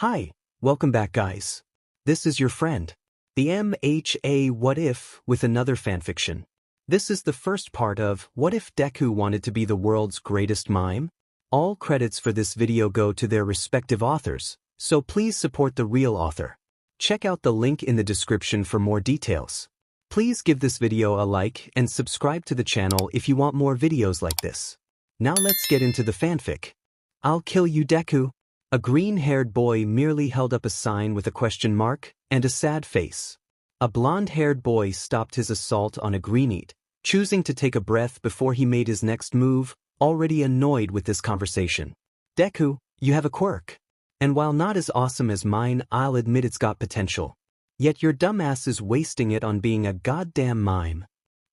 Hi, welcome back guys. This is your friend, the MHA What If with another fanfiction. This is the first part of What If Deku Wanted to Be the World's Greatest Mime? All credits for this video go to their respective authors, so please support the real author. Check out the link in the description for more details. Please give this video a like and subscribe to the channel if you want more videos like this. Now let's get into the fanfic. I'll kill you, Deku. A green-haired boy merely held up a sign with a question mark and a sad face. A blonde-haired boy stopped his assault on a greenite, choosing to take a breath before he made his next move, already annoyed with this conversation. Deku, you have a quirk. And while not as awesome as mine, I'll admit it's got potential. Yet your dumbass is wasting it on being a goddamn mime.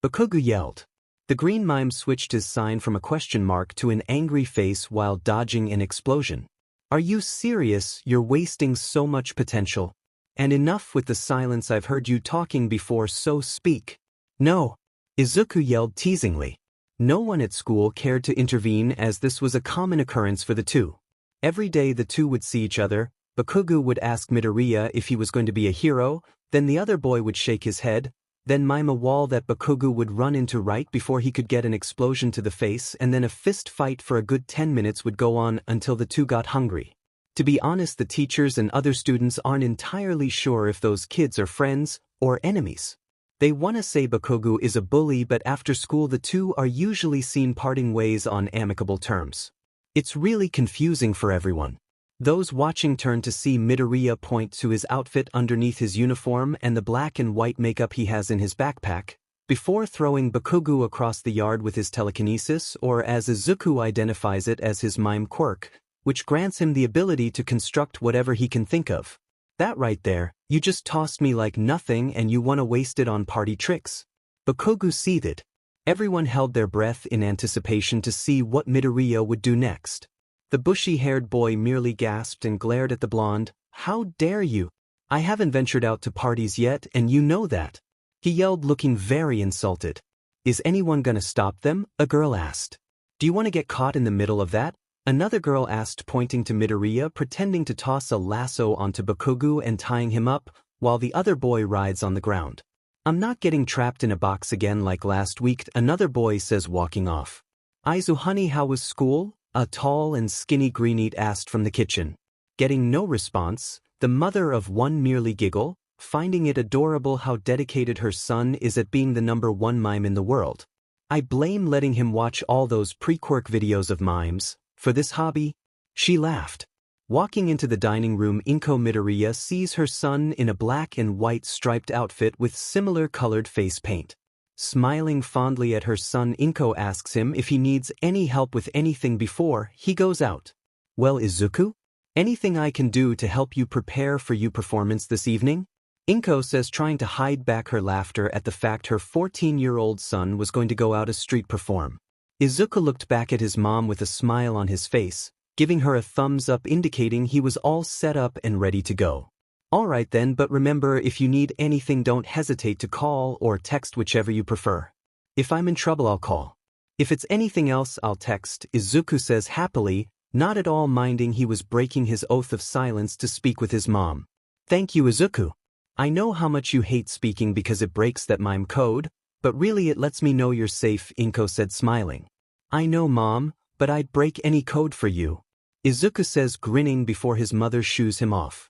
Bakugo yelled. The green mime switched his sign from a question mark to an angry face while dodging an explosion. Are you serious? You're wasting so much potential. And enough with the silence, I've heard you talking before, so speak. No. Izuku yelled teasingly. No one at school cared to intervene as this was a common occurrence for the two. Every day the two would see each other. Bakugo would ask Midoriya if he was going to be a hero, then the other boy would shake his head, then mime a wall that Bakugo would run into right before he could get an explosion to the face, and then a fist fight for a good 10 minutes would go on until the two got hungry. To be honest, the teachers and other students aren't entirely sure if those kids are friends or enemies. They want to say Bakugo is a bully, but after school the two are usually seen parting ways on amicable terms. It's really confusing for everyone. Those watching turn to see Midoriya point to his outfit underneath his uniform and the black and white makeup he has in his backpack, before throwing Bakugo across the yard with his telekinesis, or as Izuku identifies it as his mime quirk, which grants him the ability to construct whatever he can think of. That right there, you just tossed me like nothing and you want to waste it on party tricks. Bakugo seethed. Everyone held their breath in anticipation to see what Midoriya would do next. The bushy-haired boy merely gasped and glared at the blonde. How dare you? I haven't ventured out to parties yet, and you know that. He yelled, looking very insulted. Is anyone gonna stop them? A girl asked. Do you want to get caught in the middle of that? Another girl asked, pointing to Midoriya, pretending to toss a lasso onto Bakugo and tying him up, while the other boy rides on the ground. I'm not getting trapped in a box again like last week, another boy says, walking off. Aizu, honey, how was school? A tall and skinny greenite asked from the kitchen. Getting no response, the mother of one merely giggled, finding it adorable how dedicated her son is at being the #1 mime in the world. I blame letting him watch all those pre-quirk videos of mimes. For this hobby? She laughed. Walking into the dining room, Midoriya sees her son in a black and white striped outfit with similar colored face paint. Smiling fondly at her son, Inko asks him if he needs any help with anything before he goes out. Well, Izuku? Anything I can do to help you prepare for your performance this evening? Inko says, trying to hide back her laughter at the fact her 14-year-old son was going to go out a street perform. Izuku looked back at his mom with a smile on his face, giving her a thumbs up indicating he was all set up and ready to go. Alright then, but remember, if you need anything don't hesitate to call or text, whichever you prefer. If I'm in trouble I'll call. If it's anything else I'll text, Izuku says happily, not at all minding he was breaking his oath of silence to speak with his mom. Thank you, Izuku. I know how much you hate speaking because it breaks that mime code, but really it lets me know you're safe, Inko said, smiling. I know, Mom, but I'd break any code for you. Izuku says, grinning before his mother shoos him off.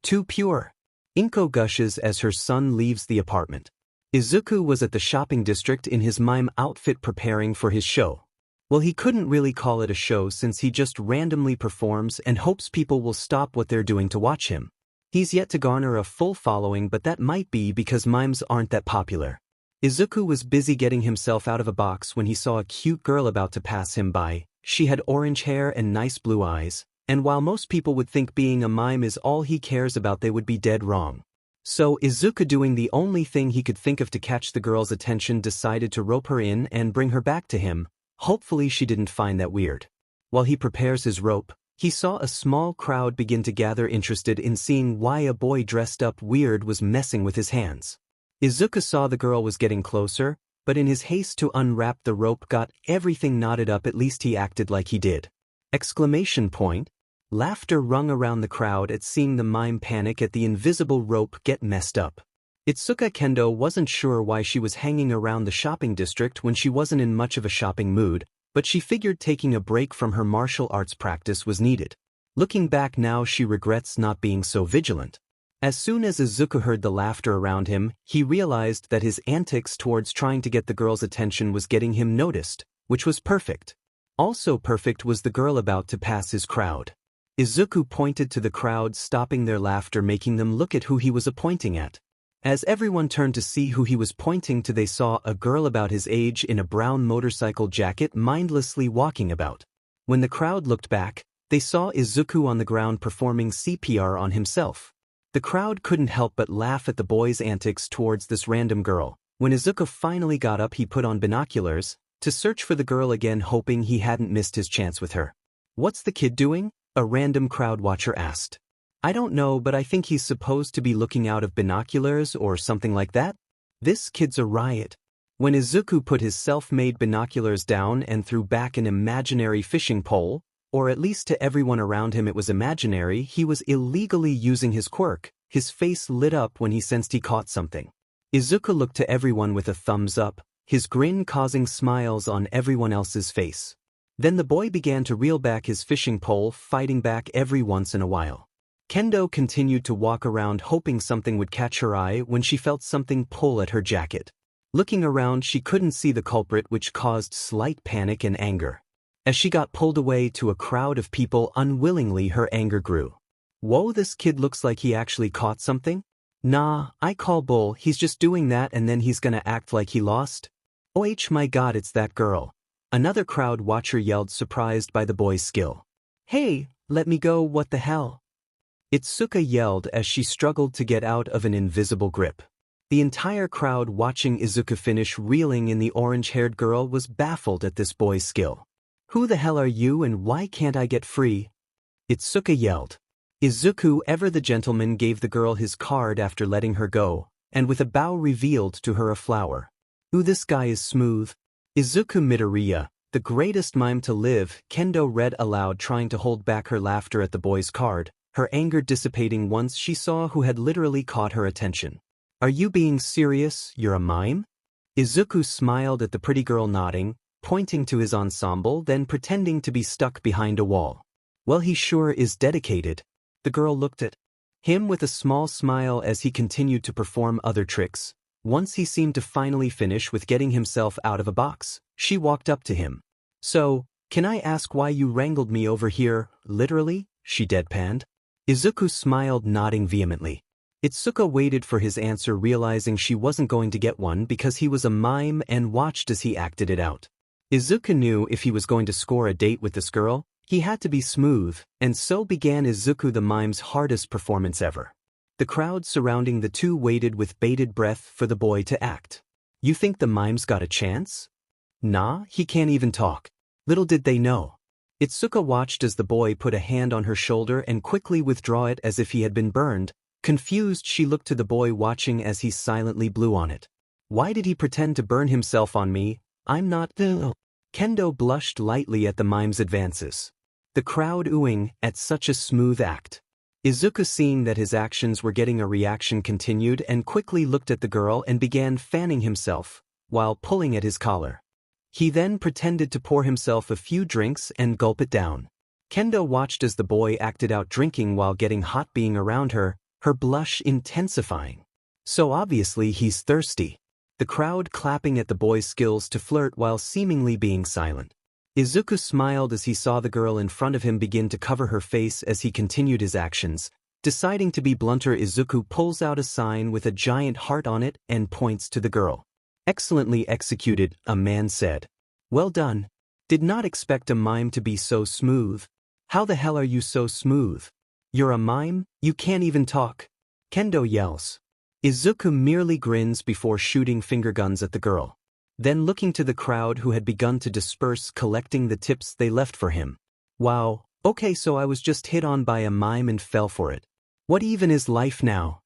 Too pure. Inko gushes as her son leaves the apartment. Izuku was at the shopping district in his mime outfit preparing for his show. Well, he couldn't really call it a show since he just randomly performs and hopes people will stop what they're doing to watch him. He's yet to garner a full following, but that might be because mimes aren't that popular. Izuku was busy getting himself out of a box when he saw a cute girl about to pass him by. She had orange hair and nice blue eyes. And while most people would think being a mime is all he cares about, they would be dead wrong. So Izuku, doing the only thing he could think of to catch the girl's attention, decided to rope her in and bring her back to him. Hopefully she didn't find that weird. While he prepares his rope, he saw a small crowd begin to gather, interested in seeing why a boy dressed up weird was messing with his hands. Izuku saw the girl was getting closer, but in his haste to unwrap the rope got everything knotted up. At least he acted like he did. Exclamation point. Laughter rung around the crowd at seeing the mime panic at the invisible rope get messed up. Itsuka Kendo wasn't sure why she was hanging around the shopping district when she wasn't in much of a shopping mood, but she figured taking a break from her martial arts practice was needed. Looking back now, she regrets not being so vigilant. As soon as Izuku heard the laughter around him, he realized that his antics towards trying to get the girl's attention was getting him noticed, which was perfect. Also perfect was the girl about to pass his crowd. Izuku pointed to the crowd, stopping their laughter, making them look at who he was pointing at. As everyone turned to see who he was pointing to, they saw a girl about his age in a brown motorcycle jacket mindlessly walking about. When the crowd looked back, they saw Izuku on the ground performing CPR on himself. The crowd couldn't help but laugh at the boy's antics towards this random girl. When Izuku finally got up, he put on binoculars to search for the girl again, hoping he hadn't missed his chance with her. "What's the kid doing?" a random crowd watcher asked. "I don't know, but I think he's supposed to be looking out of binoculars or something like that. This kid's a riot." When Izuku put his self-made binoculars down and threw back an imaginary fishing pole, or at least to everyone around him it was imaginary, he was illegally using his quirk. His face lit up when he sensed he caught something. Izuku looked to everyone with a thumbs up, his grin causing smiles on everyone else's face. Then the boy began to reel back his fishing pole, fighting back every once in a while. Kendo continued to walk around hoping something would catch her eye when she felt something pull at her jacket. Looking around, she couldn't see the culprit, which caused slight panic and anger. As she got pulled away to a crowd of people unwillingly, her anger grew. "Whoa, this kid looks like he actually caught something? Nah, I call bull, he's just doing that and then he's gonna act like he lost. Oh my god, it's that girl." Another crowd watcher yelled, surprised by the boy's skill. "Hey, let me go, what the hell?" Itsuka yelled as she struggled to get out of an invisible grip. The entire crowd watching Izuku finish reeling in the orange-haired girl was baffled at this boy's skill. "Who the hell are you and why can't I get free?" Itsuka yelled. Izuku, ever the gentleman, gave the girl his card after letting her go, and with a bow revealed to her a flower. "Ooh, this guy is smooth." "Izuku Midoriya, the greatest mime to live," Kendo read aloud, trying to hold back her laughter at the boy's card, her anger dissipating once she saw who had literally caught her attention. "Are you being serious? You're a mime?" Izuku smiled at the pretty girl, nodding, pointing to his ensemble, then pretending to be stuck behind a wall. "Well, he sure is dedicated." The girl looked at him with a small smile as he continued to perform other tricks. Once he seemed to finally finish with getting himself out of a box, she walked up to him. "So, can I ask why you wrangled me over here, literally?" she deadpanned. Izuku smiled, nodding vehemently. Itsuka waited for his answer, realizing she wasn't going to get one because he was a mime, and watched as he acted it out. Izuku knew if he was going to score a date with this girl, he had to be smooth, and so began Izuku the Mime's hardest performance ever. The crowd surrounding the two waited with bated breath for the boy to act. "You think the mime's got a chance? Nah, he can't even talk." Little did they know. Itsuka watched as the boy put a hand on her shoulder and quickly withdraw it as if he had been burned. Confused, she looked to the boy, watching as he silently blew on it. "Why did he pretend to burn himself on me? I'm not." Kendo blushed lightly at the mime's advances. The crowd oohing at such a smooth act. Izuku, seeing that his actions were getting a reaction, continued and quickly looked at the girl and began fanning himself while pulling at his collar. He then pretended to pour himself a few drinks and gulp it down. Kendo watched as the boy acted out drinking while getting hot, being around her, her blush intensifying. So obviously he's thirsty. The crowd clapping at the boy's skills to flirt while seemingly being silent. Izuku smiled as he saw the girl in front of him begin to cover her face as he continued his actions. Deciding to be blunter, Izuku pulls out a sign with a giant heart on it and points to the girl. "Excellently executed," a man said. "Well done. Did not expect a mime to be so smooth." "How the hell are you so smooth? You're a mime? You can't even talk." Kendo yells. Izuku merely grins before shooting finger guns at the girl. Then looking to the crowd who had begun to disperse, collecting the tips they left for him. "Wow, okay, so I was just hit on by a mime and fell for it. What even is life now?"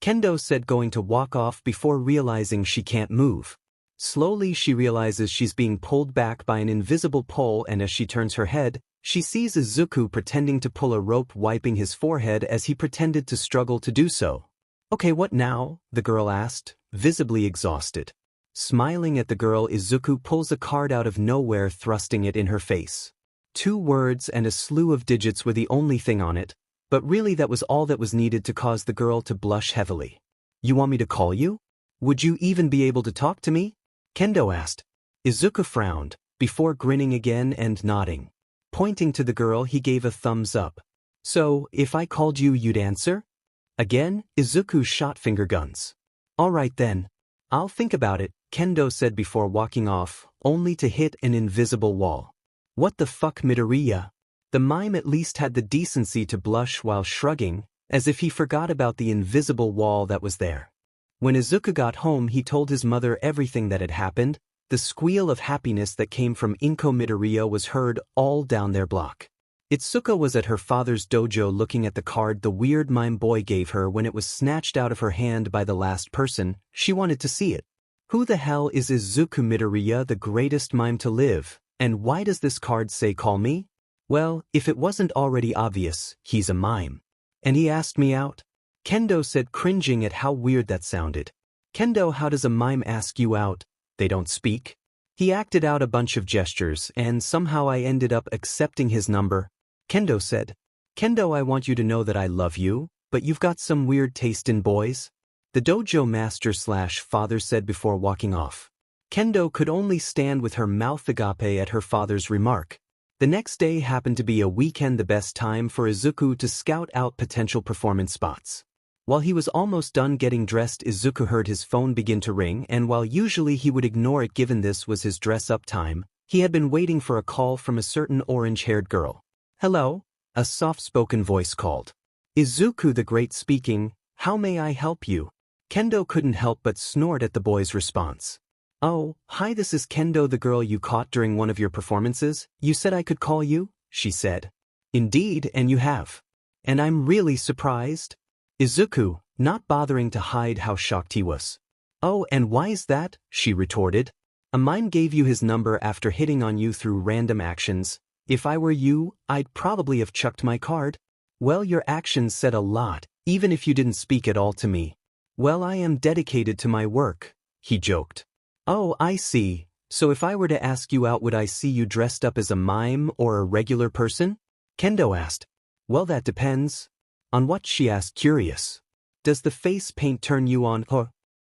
Kendo said, going to walk off before realizing she can't move. Slowly she realizes she's being pulled back by an invisible pole, and as she turns her head, she sees Izuku pretending to pull a rope, wiping his forehead as he pretended to struggle to do so. "Okay, what now?" the girl asked, visibly exhausted. Smiling at the girl, Izuku pulls a card out of nowhere, thrusting it in her face. 2 words and a slew of digits were the only thing on it, but really that was all that was needed to cause the girl to blush heavily. "You want me to call you? Would you even be able to talk to me?" Kendo asked. Izuku frowned, before grinning again and nodding. Pointing to the girl, he gave a thumbs up. "So, if I called you, you'd answer?" Again, Izuku shot finger guns. "All right then. I'll think about it," Kendo said before walking off, only to hit an invisible wall. "What the fuck, Midoriya?" The mime at least had the decency to blush while shrugging, as if he forgot about the invisible wall that was there. When Izuku got home, he told his mother everything that had happened. The squeal of happiness that came from Inko Midoriya was heard all down their block. Itsuka was at her father's dojo looking at the card the weird mime boy gave her when it was snatched out of her hand by the last person. She wanted to see it. Who the hell is Izuku Midoriya, the greatest mime to live, and why does this card say call me? Well, if it wasn't already obvious, he's a mime. And he asked me out? Kendo said, cringing at how weird that sounded. Kendo, how does a mime ask you out? They don't speak. He acted out a bunch of gestures, and somehow I ended up accepting his number. Kendo said. Kendo, I want you to know that I love you, but you've got some weird taste in boys. The dojo master/father said before walking off. Kendo could only stand with her mouth agape at her father's remark. The next day happened to be a weekend, the best time for Izuku to scout out potential performance spots. While he was almost done getting dressed, Izuku heard his phone begin to ring, and while usually he would ignore it given this was his dress-up time, he had been waiting for a call from a certain orange-haired girl. "Hello?" a soft-spoken voice called. Izuku the Great speaking. "How may I help you?" Kendo couldn't help but snort at the boy's response. "Oh, hi, this is Kendo, the girl you caught during one of your performances. You said I could call you?" she said. "Indeed, and you have. And I'm really surprised." Izuku, not bothering to hide how shocked he was. "Oh, and why is that?" she retorted. "A mime gave you his number after hitting on you through random actions. If I were you, I'd probably have chucked my card." "Well, your actions said a lot, even if you didn't speak at all to me." "Well, I am dedicated to my work," he joked. "Oh, I see. So if I were to ask you out, would I see you dressed up as a mime or a regular person?" Kendo asked. "Well, that depends." "On what?" she asked, curious. "Does the face paint turn you on?"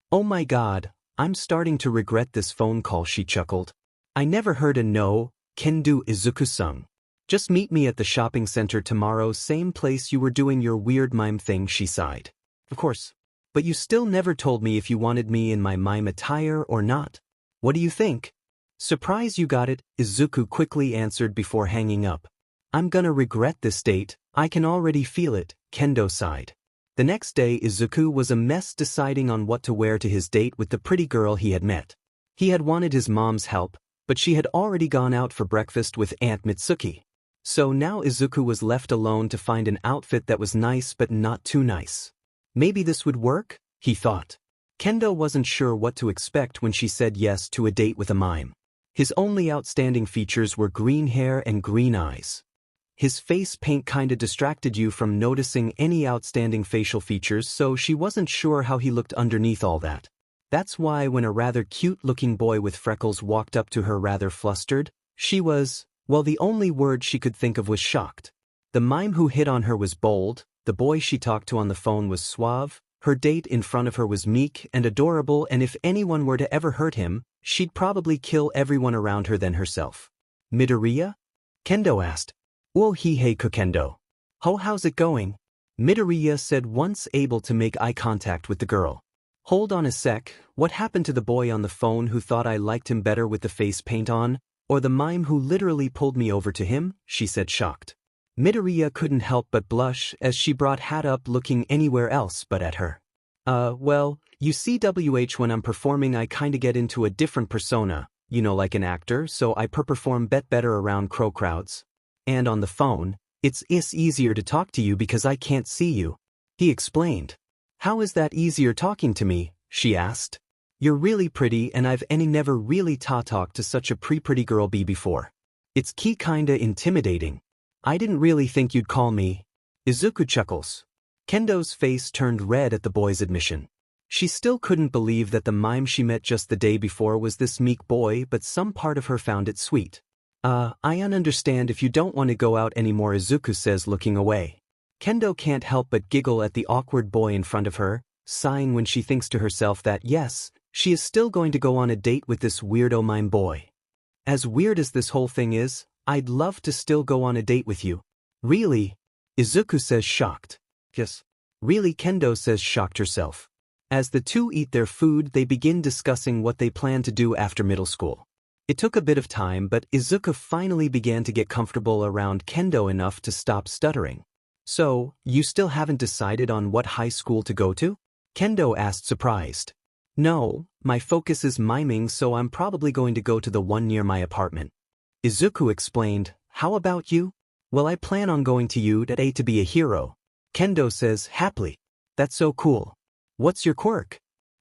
"Oh my god, I'm starting to regret this phone call," she chuckled. "I never heard a no, Kendo Izuku-sung. Just meet me at the shopping center tomorrow, same place you were doing your weird mime thing," she sighed. "Of course. But you still never told me if you wanted me in my mime attire or not. What do you think?" "Surprise you got it," Izuku quickly answered before hanging up. "I'm gonna regret this date, I can already feel it," Kendo sighed. The next day Izuku was a mess deciding on what to wear to his date with the pretty girl he had met. He had wanted his mom's help, but she had already gone out for breakfast with Aunt Mitsuki. So now Izuku was left alone to find an outfit that was nice but not too nice. Maybe this would work, he thought. Kendo wasn't sure what to expect when she said yes to a date with a mime. His only outstanding features were green hair and green eyes. His face paint kinda distracted you from noticing any outstanding facial features, so she wasn't sure how he looked underneath all that. That's why when a rather cute-looking boy with freckles walked up to her rather flustered, she was, well, the only word she could think of was shocked. The mime who hit on her was bold, the boy she talked to on the phone was suave, her date in front of her was meek and adorable, and if anyone were to ever hurt him, she'd probably kill everyone around her than herself. "Midoriya?" Kendo asked. "Oh, hey Kendo. How's it going?" Midoriya said, once able to make eye contact with the girl. "Hold on a sec, what happened to the boy on the phone who thought I liked him better with the face paint on, or the mime who literally pulled me over to him?" she said, shocked. Midoriya couldn't help but blush as she brought hat up, looking anywhere else but at her. Well, you see when I'm performing I kinda get into a different persona, like an actor, so I perform better around crowds. And on the phone, it's easier to talk to you because I can't see you," he explained. "How is that easier talking to me?" she asked. You're really pretty and I've never really talked to such a pretty girl before. It's kinda intimidating. I didn't really think you'd call me. Izuku chuckles. Kendo's face turned red at the boy's admission. She still couldn't believe that the mime she met just the day before was this meek boy, but some part of her found it sweet. I understand if you don't want to go out anymore, Izuku says, looking away. Kendo can't help but giggle at the awkward boy in front of her, sighing when she thinks to herself that yes, she is still going to go on a date with this weirdo mime boy. As weird as this whole thing is, I'd love to still go on a date with you. Really? Izuku says, shocked. Yes. Really, Kendo says, shocked herself. As the two eat their food, they begin discussing what they plan to do after middle school. It took a bit of time, but Izuku finally began to get comfortable around Kendo enough to stop stuttering. So, you still haven't decided on what high school to go to? Kendo asked, surprised. No, my focus is miming, so I'm probably going to go to the one near my apartment. Izuku explained, how about you? Well, I plan on going to UDA to be a hero. Kendo says, happily. That's so cool. What's your quirk?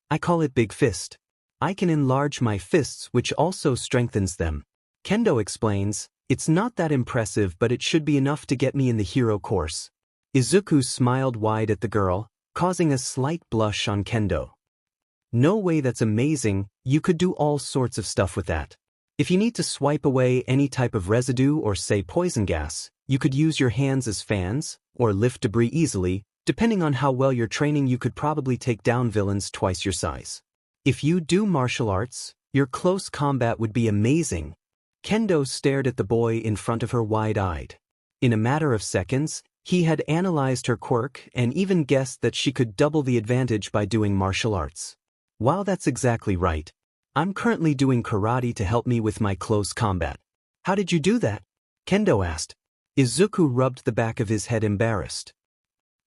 I call it Big Fist. I can enlarge my fists, which also strengthens them. Kendo explains, it's not that impressive, but it should be enough to get me in the hero course. Izuku smiled wide at the girl, causing a slight blush on Kendo. No way, that's amazing, you could do all sorts of stuff with that. If you need to swipe away any type of residue or say poison gas, you could use your hands as fans, or lift debris easily. Depending on how well you're training, you could probably take down villains twice your size. If you do martial arts, your close combat would be amazing. Kendo stared at the boy in front of her wide-eyed. In a matter of seconds, he had analyzed her quirk and even guessed that she could double the advantage by doing martial arts. Wow, that's exactly right. I'm currently doing karate to help me with my close combat. How did you do that? Kendo asked. Izuku rubbed the back of his head, embarrassed.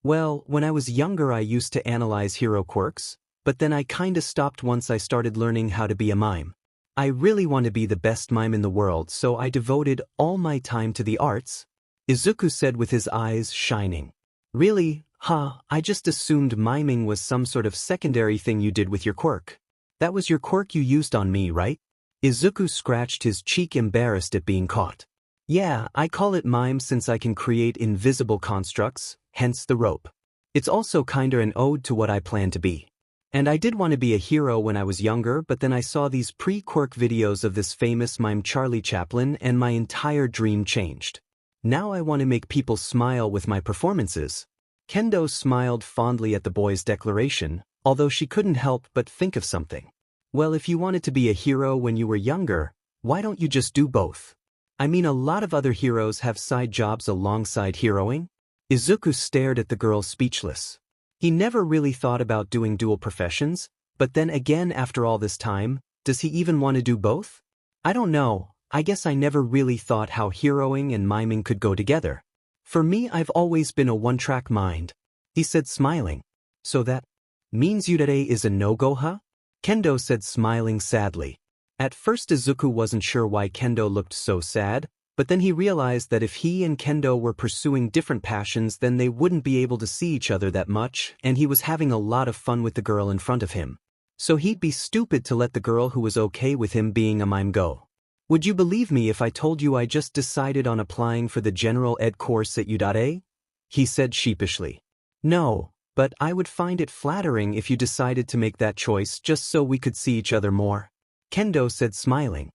Well, when I was younger I used to analyze hero quirks, but then I kinda stopped once I started learning how to be a mime. I really want to be the best mime in the world, so I devoted all my time to the arts, Izuku said with his eyes shining. Really? I just assumed miming was some sort of secondary thing you did with your quirk. That was your quirk you used on me, right? Izuku scratched his cheek, embarrassed at being caught. Yeah, I call it mime since I can create invisible constructs, hence the rope. It's also kinda an ode to what I plan to be. And I did want to be a hero when I was younger, but then I saw these pre-quirk videos of this famous mime Charlie Chaplin and my entire dream changed. Now I want to make people smile with my performances. Kendo smiled fondly at the boy's declaration, although she couldn't help but think of something. Well, if you wanted to be a hero when you were younger, why don't you just do both? I mean, a lot of other heroes have side jobs alongside heroing. Izuku stared at the girl, speechless. He never really thought about doing dual professions, but then again, after all this time, does he even want to do both? I don't know, I guess I never really thought how heroing and miming could go together. For me, I've always been a one-track mind, he said, smiling. So that means Yudere is a no-go, huh? Kendo said, smiling sadly. At first Izuku wasn't sure why Kendo looked so sad, but then he realized that if he and Kendo were pursuing different passions, then they wouldn't be able to see each other that much, and he was having a lot of fun with the girl in front of him. So he'd be stupid to let the girl who was okay with him being a mime go. Would you believe me if I told you I just decided on applying for the general ed course at UDA? He said sheepishly. No, but I would find it flattering if you decided to make that choice just so we could see each other more. Kendo said, smiling.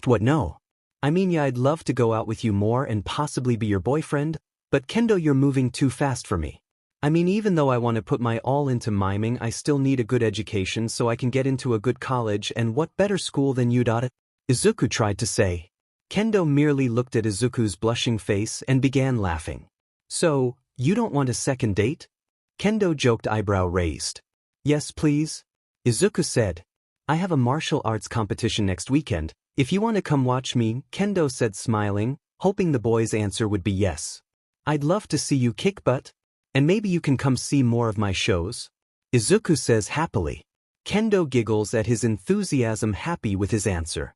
What, no? I mean, yeah, I'd love to go out with you more and possibly be your boyfriend, but Kendo, you're moving too fast for me. I mean, even though I want to put my all into miming, I still need a good education so I can get into a good college, and what better school than UDA? Izuku tried to say. Kendo merely looked at Izuku's blushing face and began laughing. So, you don't want a second date? Kendo joked, eyebrow raised. Yes, please? Izuku said. I have a martial arts competition next weekend. If you want to come watch me, Kendo said, smiling, hoping the boy's answer would be yes. I'd love to see you kick butt. And maybe you can come see more of my shows? Izuku says happily. Kendo giggles at his enthusiasm, happy with his answer.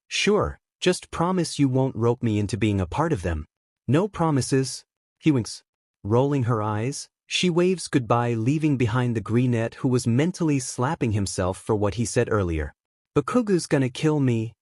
Sure, just promise you won't rope me into being a part of them. No promises, he winks. Rolling her eyes, She waves goodbye, leaving behind the greenette who was mentally slapping himself for what he said earlier. Bakugu's gonna kill me.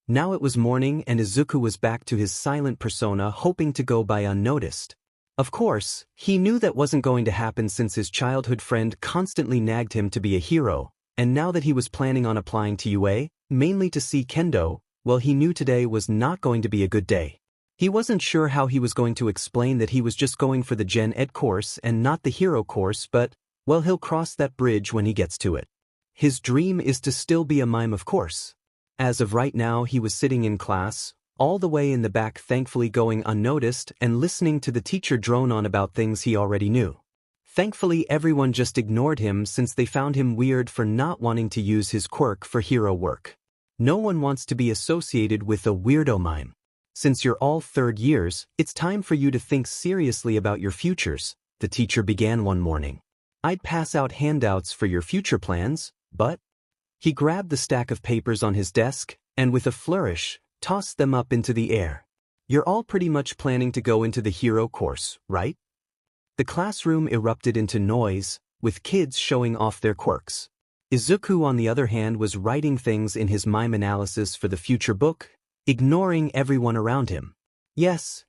Now it was morning and Izuku was back to his silent persona, hoping to go by unnoticed. Of course, he knew that wasn't going to happen since his childhood friend constantly nagged him to be a hero, and now that he was planning on applying to UA, mainly to see Kendo, well, he knew today was not going to be a good day. He wasn't sure how he was going to explain that he was just going for the Gen Ed course and not the hero course, but, well, he'll cross that bridge when he gets to it. His dream is to still be a mime, of course. As of right now, he was sitting in class, all the way in the back, thankfully going unnoticed and listening to the teacher drone on about things he already knew. Thankfully, everyone just ignored him since they found him weird for not wanting to use his quirk for hero work. No one wants to be associated with a weirdo mime. Since you're all third years, it's time for you to think seriously about your futures, the teacher began one morning. I'd pass out handouts for your future plans, but... He grabbed the stack of papers on his desk, and with a flourish, tossed them up into the air. You're all pretty much planning to go into the hero course, right? The classroom erupted into noise, with kids showing off their quirks. Izuku, on the other hand, was writing things in his mime analysis for the future book, ignoring everyone around him. Yes,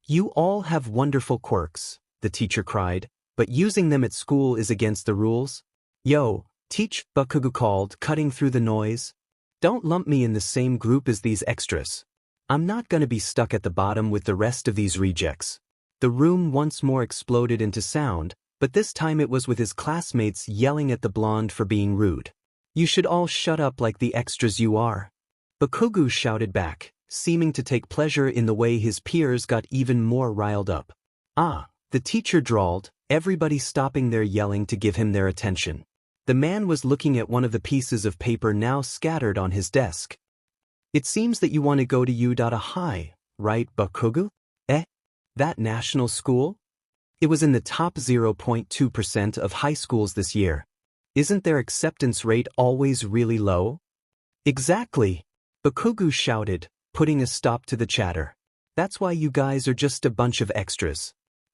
you all have wonderful quirks, the teacher cried, but using them at school is against the rules. Yo, teach, Bakugu called, cutting through the noise. Don't lump me in the same group as these extras. I'm not gonna be stuck at the bottom with the rest of these rejects. The room once more exploded into sound, but this time it was with his classmates yelling at the blonde for being rude. You should all shut up like the extras you are. Bakugu shouted back, seeming to take pleasure in the way his peers got even more riled up. The teacher drawled, everybody stopping their yelling to give him their attention. The man was looking at one of the pieces of paper now scattered on his desk. It seems that you want to go to U.High, right, Bakugu? That national school? It was in the top 0.2% of high schools this year. Isn't their acceptance rate always really low? Exactly, Bakugu shouted, putting a stop to the chatter. That's why you guys are just a bunch of extras.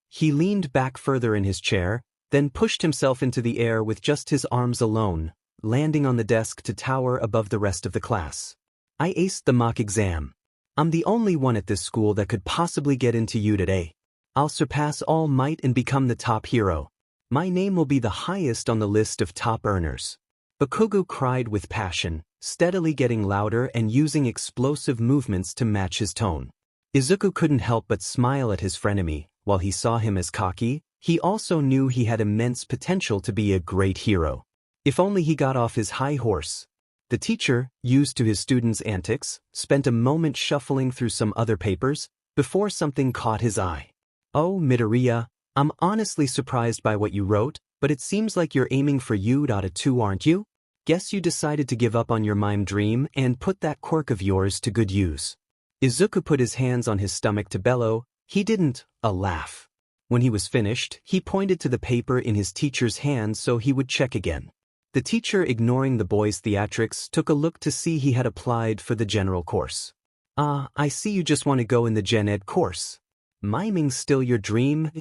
He leaned back further in his chair, then pushed himself into the air with just his arms alone, landing on the desk to tower above the rest of the class. I aced the mock exam. I'm the only one at this school that could possibly get into U today. I'll surpass All Might and become the top hero. My name will be the highest on the list of top earners. Bakugu cried with passion, steadily getting louder and using explosive movements to match his tone. Izuku couldn't help but smile at his frenemy. While he saw him as cocky, he also knew he had immense potential to be a great hero. If only he got off his high horse. The teacher, used to his students' antics, spent a moment shuffling through some other papers, before something caught his eye. Oh, Midoriya, I'm honestly surprised by what you wrote, but it seems like you're aiming for U.2, aren't you? Guess you decided to give up on your mime dream and put that quirk of yours to good use. Izuku put his hands on his stomach to bellow. He didn't laugh. When he was finished, he pointed to the paper in his teacher's hand so he would check again. The teacher, ignoring the boy's theatrics, took a look to see he had applied for the general course. I see you just want to go in the Gen Ed course. Miming's still your dream?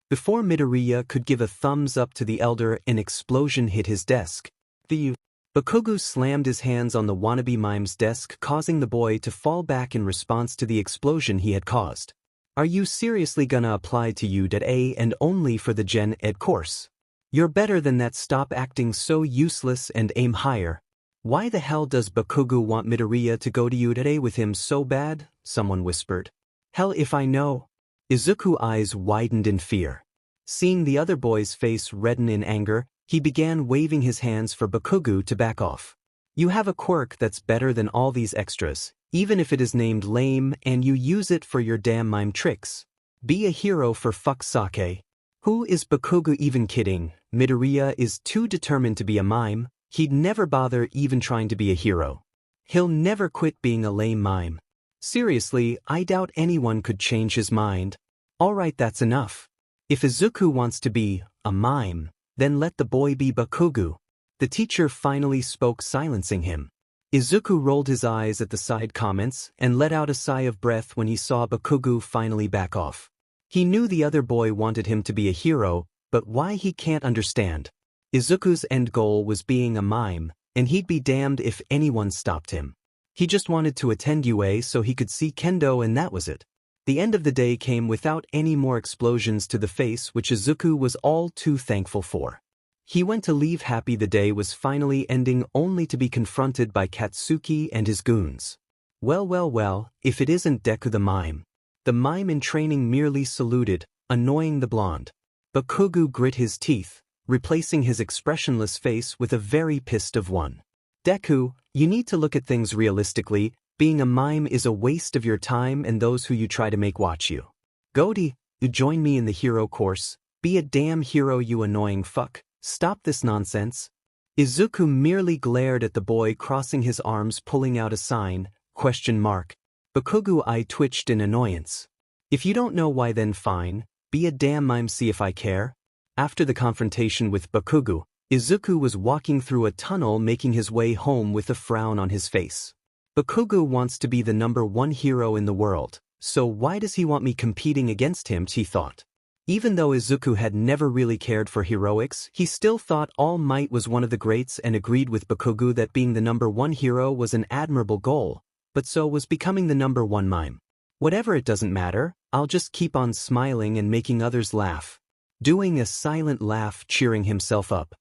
Before Midoriya could give a thumbs up to the elder, an explosion hit his desk. Bakugu slammed his hands on the wannabe mime's desk, causing the boy to fall back in response to the explosion he had caused. Are you seriously gonna apply to U.A and only for the Gen Ed course? You're better than that, stop acting so useless and aim higher. Why the hell does Bakugu want Midoriya to go to U.A with him so bad? Someone whispered. Hell if I know. Izuku's eyes widened in fear. Seeing the other boy's face redden in anger, he began waving his hands for Bakugu to back off. You have a quirk that's better than all these extras, even if it is named lame and you use it for your damn mime tricks. Be a hero for fuck's sake. Who is Bakugu even kidding? Midoriya is too determined to be a mime, he'd never bother even trying to be a hero. He'll never quit being a lame mime. Seriously, I doubt anyone could change his mind. Alright, that's enough. If Izuku wants to be a mime, then let the boy be Bakugu. The teacher finally spoke, silencing him. Izuku rolled his eyes at the side comments and let out a sigh of breath when he saw Bakugu finally back off. He knew the other boy wanted him to be a hero, but why he can't understand. Izuku's end goal was being a mime, and he'd be damned if anyone stopped him. He just wanted to attend UA so he could see Kendo, and that was it. The end of the day came without any more explosions to the face, which Izuku was all too thankful for. He went to leave happy the day was finally ending, only to be confronted by Katsuki and his goons. Well, if it isn't Deku the Mime. The mime in training merely saluted, annoying the blonde. Bakugo grit his teeth, replacing his expressionless face with a very pissed off one. Deku, you need to look at things realistically. Being a mime is a waste of your time and those who you try to make watch you. Goaty, you join me in the hero course. Be a damn hero, you annoying fuck. Stop this nonsense. Izuku merely glared at the boy, crossing his arms, pulling out a sign, ? Bakugo eye twitched in annoyance. If you don't know why, then fine, be a damn mime, see if I care. After the confrontation with Bakugo, Izuku was walking through a tunnel, making his way home with a frown on his face. Bakugo wants to be the #1 hero in the world, so why does he want me competing against him, he thought. Even though Izuku had never really cared for heroics, he still thought All Might was one of the greats and agreed with Bakugo that being the #1 hero was an admirable goal, but so was becoming the #1 mime. Whatever, it doesn't matter, I'll just keep on smiling and making others laugh. Doing a silent laugh, cheering himself up.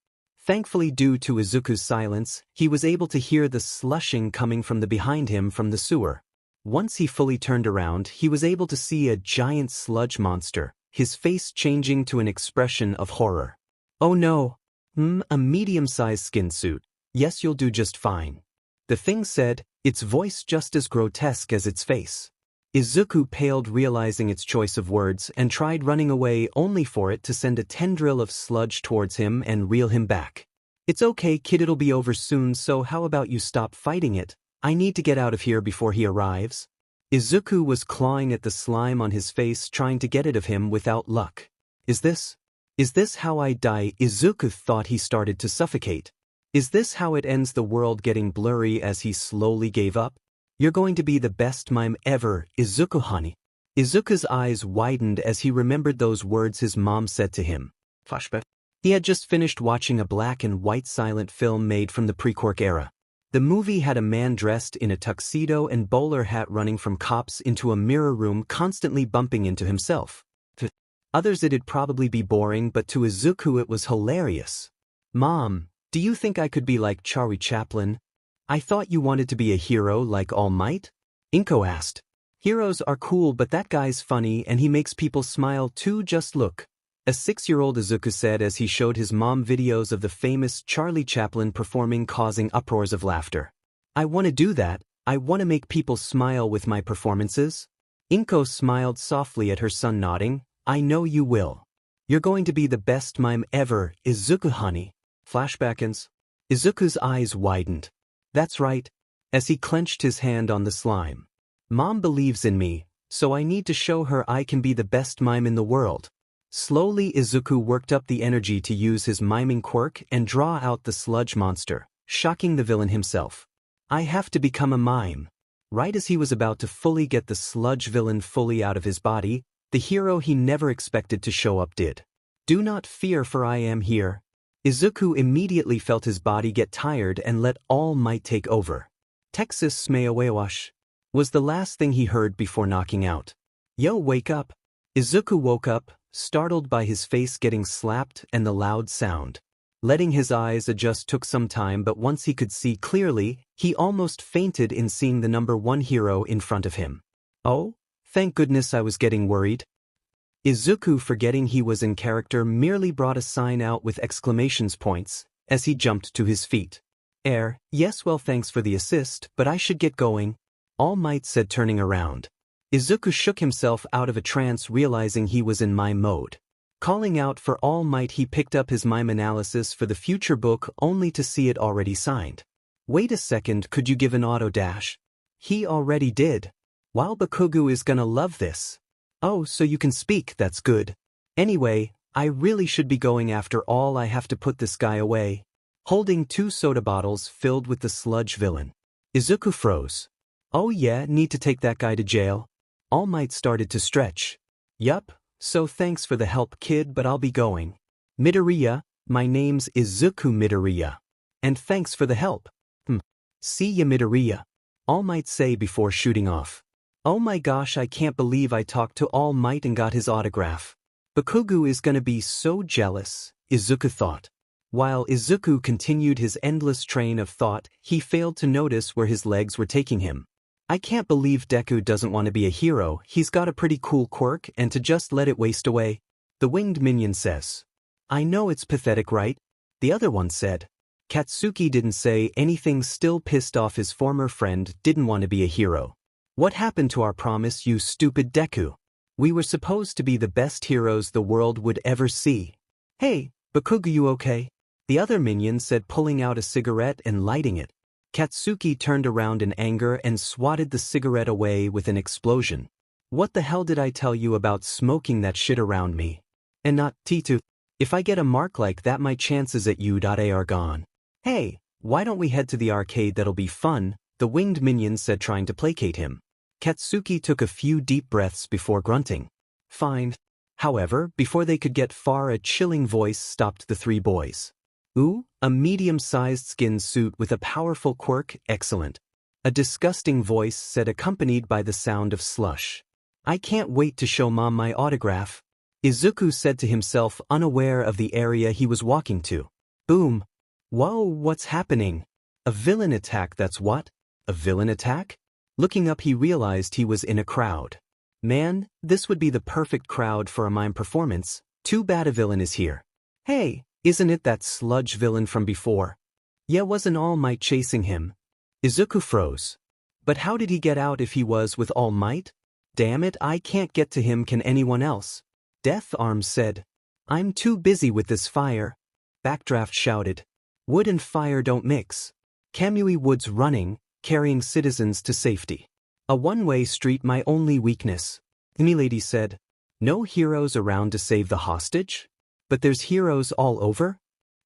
Thankfully, due to Izuku's silence, he was able to hear the slushing coming from behind him from the sewer. Once he fully turned around, he was able to see a giant sludge monster, his face changing to an expression of horror. Oh no! A medium-sized skin suit. Yes, you'll do just fine. The thing said, its voice just as grotesque as its face. Izuku paled, realizing its choice of words, and tried running away, only for it to send a tendril of sludge towards him and reel him back. It's okay, kid, it'll be over soon, so how about you stop fighting it? I need to get out of here before he arrives. Izuku was clawing at the slime on his face, trying to get it of him without luck. Is this how I die? Izuku thought he started to suffocate. Is this how it ends? The world getting blurry as he slowly gave up. You're going to be the best mime ever, Izuku-honey. Izuku's eyes widened as he remembered those words his mom said to him. Flashback. He had just finished watching a black and white silent film made from the pre-Quirk era. The movie had a man dressed in a tuxedo and bowler hat running from cops into a mirror room, constantly bumping into himself. To others it'd probably be boring, but to Izuku it was hilarious. Mom, do you think I could be like Charlie Chaplin? I thought you wanted to be a hero like All Might? Inko asked. Heroes are cool, but that guy's funny and he makes people smile too, just look. A 6-year-old Izuku said as he showed his mom videos of the famous Charlie Chaplin performing, causing uproars of laughter. I want to do that. I want to make people smile with my performances. Inko smiled softly at her son, nodding. I know you will. You're going to be the best mime ever, Izuku-honey. Flashbackins. Izuku's eyes widened. That's right. As he clenched his hand on the slime. Mom believes in me, so I need to show her I can be the best mime in the world. Slowly Izuku worked up the energy to use his miming quirk and draw out the sludge monster, shocking the villain himself. I have to become a mime. Right as he was about to fully get the sludge villain fully out of his body, the hero he never expected to show up did. Do not fear, for I am here. Izuku immediately felt his body get tired and let All Might take over. Texas Smayawawash was the last thing he heard before knocking out. Yo, wake up. Izuku woke up, startled by his face getting slapped and the loud sound. Letting his eyes adjust took some time, but once he could see clearly, he almost fainted in seeing the #1 hero in front of him. Oh, thank goodness, I was getting worried. Izuku, forgetting he was in character, merely brought a sign out with exclamation points as he jumped to his feet. Yes, well, thanks for the assist, but I should get going, All Might said, turning around. Izuku shook himself out of a trance, realizing he was in mime mode. Calling out for All Might, he picked up his mime analysis for the future book, only to see it already signed. Wait a second, could you give an auto dash? He already did. Wow, Bakugo is gonna love this. Oh, so you can speak, that's good. Anyway, I really should be going. After all, I have to put this guy away. Holding 2 soda bottles filled with the sludge villain. Izuku froze. Oh yeah, need to take that guy to jail? All Might started to stretch. Yup, so thanks for the help, kid, but I'll be going. Midoriya, my name's Izuku Midoriya. And thanks for the help. See ya Midoriya. All Might say before shooting off. Oh my gosh, I can't believe I talked to All Might and got his autograph. Bakugo is gonna be so jealous, Izuku thought. While Izuku continued his endless train of thought, he failed to notice where his legs were taking him. I can't believe Deku doesn't want to be a hero. He's got a pretty cool quirk, and to just let it waste away. The winged minion says. I know it's pathetic, right? The other one said. Katsuki didn't say anything, still pissed off his former friend, didn't want to be a hero. What happened to our promise, you stupid Deku? We were supposed to be the best heroes the world would ever see. Hey, Bakugo, you okay? The other minion said, pulling out a cigarette and lighting it. Katsuki turned around in anger and swatted the cigarette away with an explosion. What the hell did I tell you about smoking that shit around me? And not, T2. If I get a mark like that, my chances at you are gone. Hey, why don't we head to the arcade? That'll be fun, the winged minion said, trying to placate him. Katsuki took a few deep breaths before grunting. Fine. However, before they could get far, a chilling voice stopped the three boys. Ooh, a medium-sized skin suit with a powerful quirk, excellent. A disgusting voice said, accompanied by the sound of slush. I can't wait to show Mom my autograph. Izuku said to himself, unaware of the area he was walking to. Boom. Whoa, what's happening? A villain attack, that's what? A villain attack? Looking up, he realized he was in a crowd. Man, this would be the perfect crowd for a mime performance. Too bad a villain is here. Hey, isn't it that Sludge villain from before? Yeah, wasn't All Might chasing him? Izuku froze. But how did he get out if he was with All Might? Damn it, I can't get to him. Can anyone else? Death Arms said. I'm too busy with this fire. Backdraft shouted. Wood and fire don't mix. Kamui Wood's running, carrying citizens to safety. A one-way street, my only weakness. Milady said. No heroes around to save the hostage? But there's heroes all over?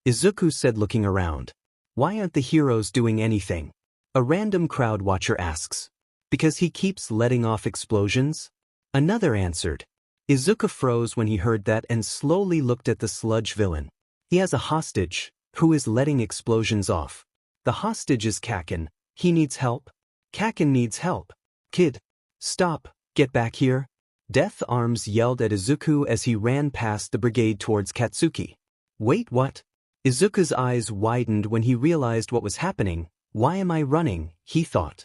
Izuku said, looking around. Why aren't the heroes doing anything? A random crowd watcher asks. Because he keeps letting off explosions? Another answered. Izuku froze when he heard that and slowly looked at the Sludge villain. He has a hostage, who is letting explosions off. The hostage is Kaken. He needs help. Kaken needs help. Kid. Stop, get back here. Death Arms yelled at Izuku as he ran past the brigade towards Katsuki. Wait, what? Izuku's eyes widened when he realized what was happening. Why am I running? He thought.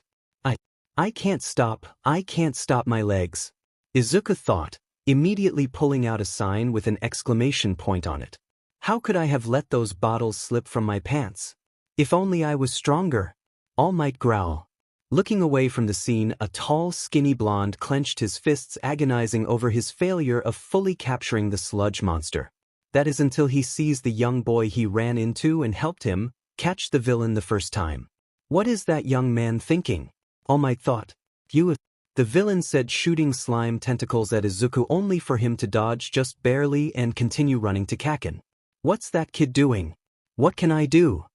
I can't stop my legs. Izuku thought, immediately pulling out a sign with an exclamation point on it. How could I have let those bottles slip from my pants? If only I was stronger. All Might growl. Looking away from the scene, a tall, skinny blonde clenched his fists, agonizing over his failure of fully capturing the Sludge monster. That is until he sees the young boy he ran into and helped him catch the villain the first time. What is that young man thinking? All Might thought. You. The villain said, shooting slime tentacles at Izuku only for him to dodge just barely and continue running to Kaken. What's that kid doing? What can I do?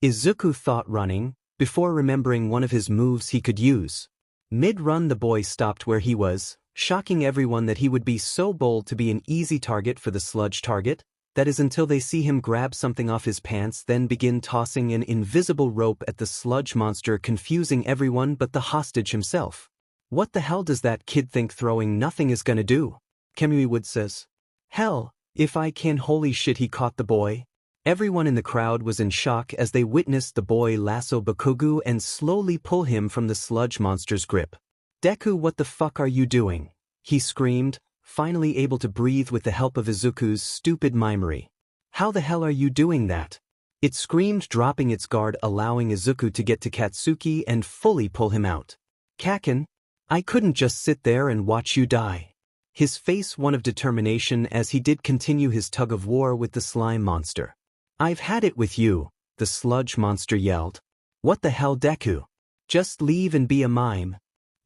Izuku thought, running, before remembering one of his moves he could use. Mid-run, the boy stopped where he was, shocking everyone that he would be so bold to be an easy target for the Sludge target. That is until they see him grab something off his pants, then begin tossing an invisible rope at the Sludge monster, confusing everyone but the hostage himself. What the hell does that kid think throwing nothing is gonna do? Kamui Wood says. Hell, if I can, holy shit, he caught the boy. Everyone in the crowd was in shock as they witnessed the boy lasso Bakugo and slowly pull him from the Sludge monster's grip. Deku, what the fuck are you doing? He screamed, finally able to breathe with the help of Izuku's stupid mimery. How the hell are you doing that? It screamed, dropping its guard, allowing Izuku to get to Katsuki and fully pull him out. Kaken, I couldn't just sit there and watch you die. His face one of determination as he did continue his tug of war with the slime monster. I've had it with you, the Sludge monster yelled. What the hell, Deku? Just leave and be a mime.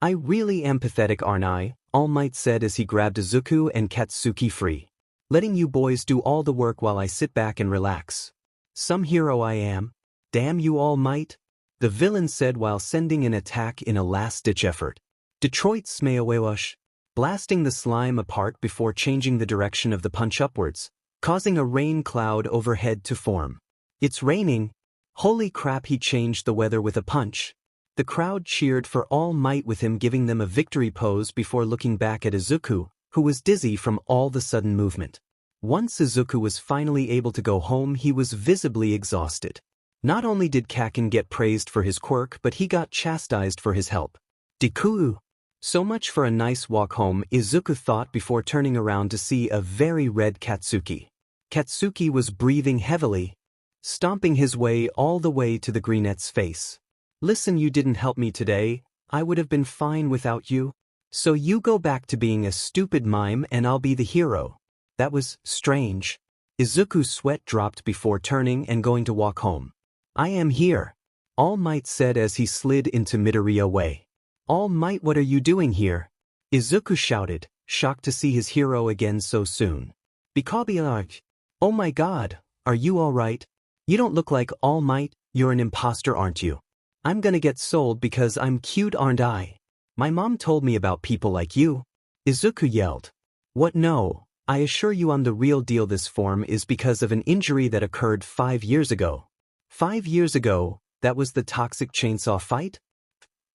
I really am pathetic, aren't I? All Might said as he grabbed Izuku and Katsuki free. Letting you boys do all the work while I sit back and relax. Some hero I am. Damn you, All Might. The villain said while sending an attack in a last-ditch effort. Detroit Smaewawash, blasting the slime apart before changing the direction of the punch upwards. causing a rain cloud overhead to form. It's raining. Holy crap, he changed the weather with a punch. The crowd cheered for All Might with him giving them a victory pose before looking back at Izuku, who was dizzy from all the sudden movement. Once Izuku was finally able to go home, he was visibly exhausted. Not only did Kaken get praised for his quirk, but he got chastised for his help. Deku. So much for a nice walk home, Izuku thought before turning around to see a very red Katsuki. Katsuki was breathing heavily, stomping his way all the way to the Greenette's face. Listen, you didn't help me today. I would have been fine without you. So you go back to being a stupid mime and I'll be the hero. That was strange. Izuku's sweat dropped before turning and going to walk home. I am here, All Might said as he slid into Midoriya Way. All Might, what are you doing here? Izuku shouted, shocked to see his hero again so soon. Bikabiarj. Oh my god, are you alright? You don't look like All Might, you're an imposter, aren't you? I'm gonna get sold because I'm cute, aren't I? My mom told me about people like you. Izuku yelled. What? No, I assure you I'm the real deal. This form is because of an injury that occurred 5 years ago. 5 years ago, that was the toxic chainsaw fight?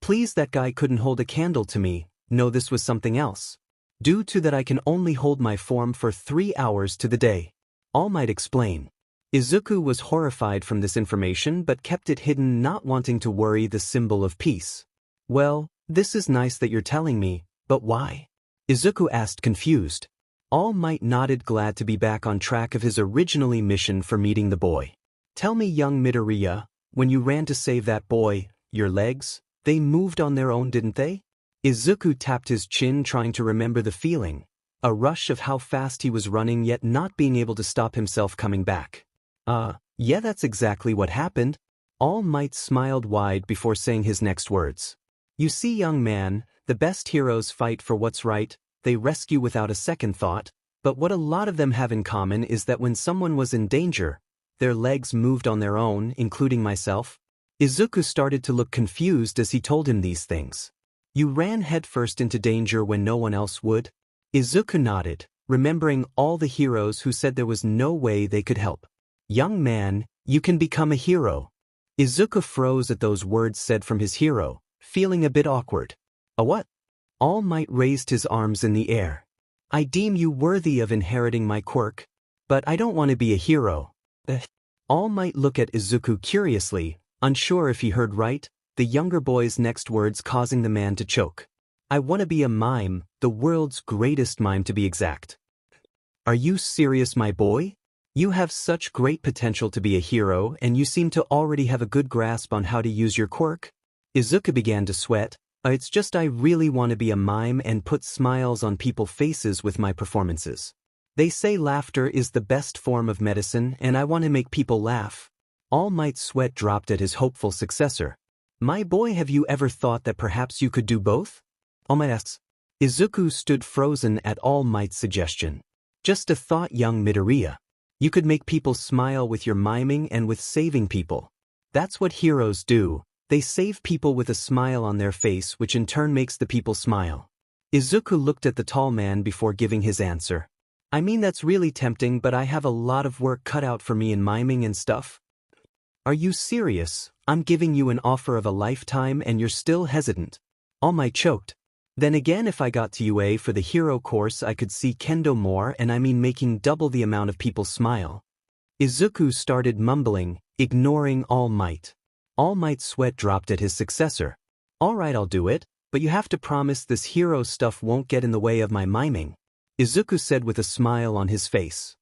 Please, that guy couldn't hold a candle to me. No, this was something else. Due to that I can only hold my form for 3 hours to the day. All Might explain. Izuku was horrified from this information but kept it hidden, not wanting to worry the symbol of peace. Well, this is nice that you're telling me, but why? Izuku asked, confused. All Might nodded, glad to be back on track of his originally mission for meeting the boy. Tell me, young Midoriya, when you ran to save that boy, your legs, they moved on their own, didn't they? Izuku tapped his chin, trying to remember the feeling. A rush of how fast he was running yet not being able to stop himself coming back. Yeah, that's exactly what happened. All Might smiled wide before saying his next words. You see, young man, the best heroes fight for what's right, they rescue without a second thought, but what a lot of them have in common is that when someone was in danger, their legs moved on their own, including myself. Izuku started to look confused as he told him these things. You ran headfirst into danger when no one else would? Izuku nodded, remembering all the heroes who said there was no way they could help. Young man, you can become a hero. Izuku froze at those words said from his hero, feeling a bit awkward. A what? All Might raised his arms in the air. I deem you worthy of inheriting my quirk, but I don't want to be a hero. All Might looked at Izuku curiously, unsure if he heard right, the younger boy's next words causing the man to choke. I want to be a mime, the world's greatest mime to be exact. Are you serious, my boy? You have such great potential to be a hero and you seem to already have a good grasp on how to use your quirk. Izuku began to sweat. It's just I really want to be a mime and put smiles on people's faces with my performances. They say laughter is the best form of medicine and I want to make people laugh. All Might's sweat dropped at his hopeful successor. My boy, have you ever thought that perhaps you could do both? All Might asks. Izuku stood frozen at All Might's suggestion. Just a thought, young Midoriya. You could make people smile with your miming and with saving people. That's what heroes do. They save people with a smile on their face, which in turn makes the people smile. Izuku looked at the tall man before giving his answer. I mean, that's really tempting, but I have a lot of work cut out for me in miming and stuff. Are you serious? I'm giving you an offer of a lifetime and you're still hesitant. All Might choked. Then again, if I got to UA for the hero course, I could see kendo more, and I mean making double the amount of people smile. Izuku started mumbling, ignoring All Might. All Might's sweat dropped at his successor. Alright, I'll do it, but you have to promise this hero stuff won't get in the way of my miming. Izuku said with a smile on his face.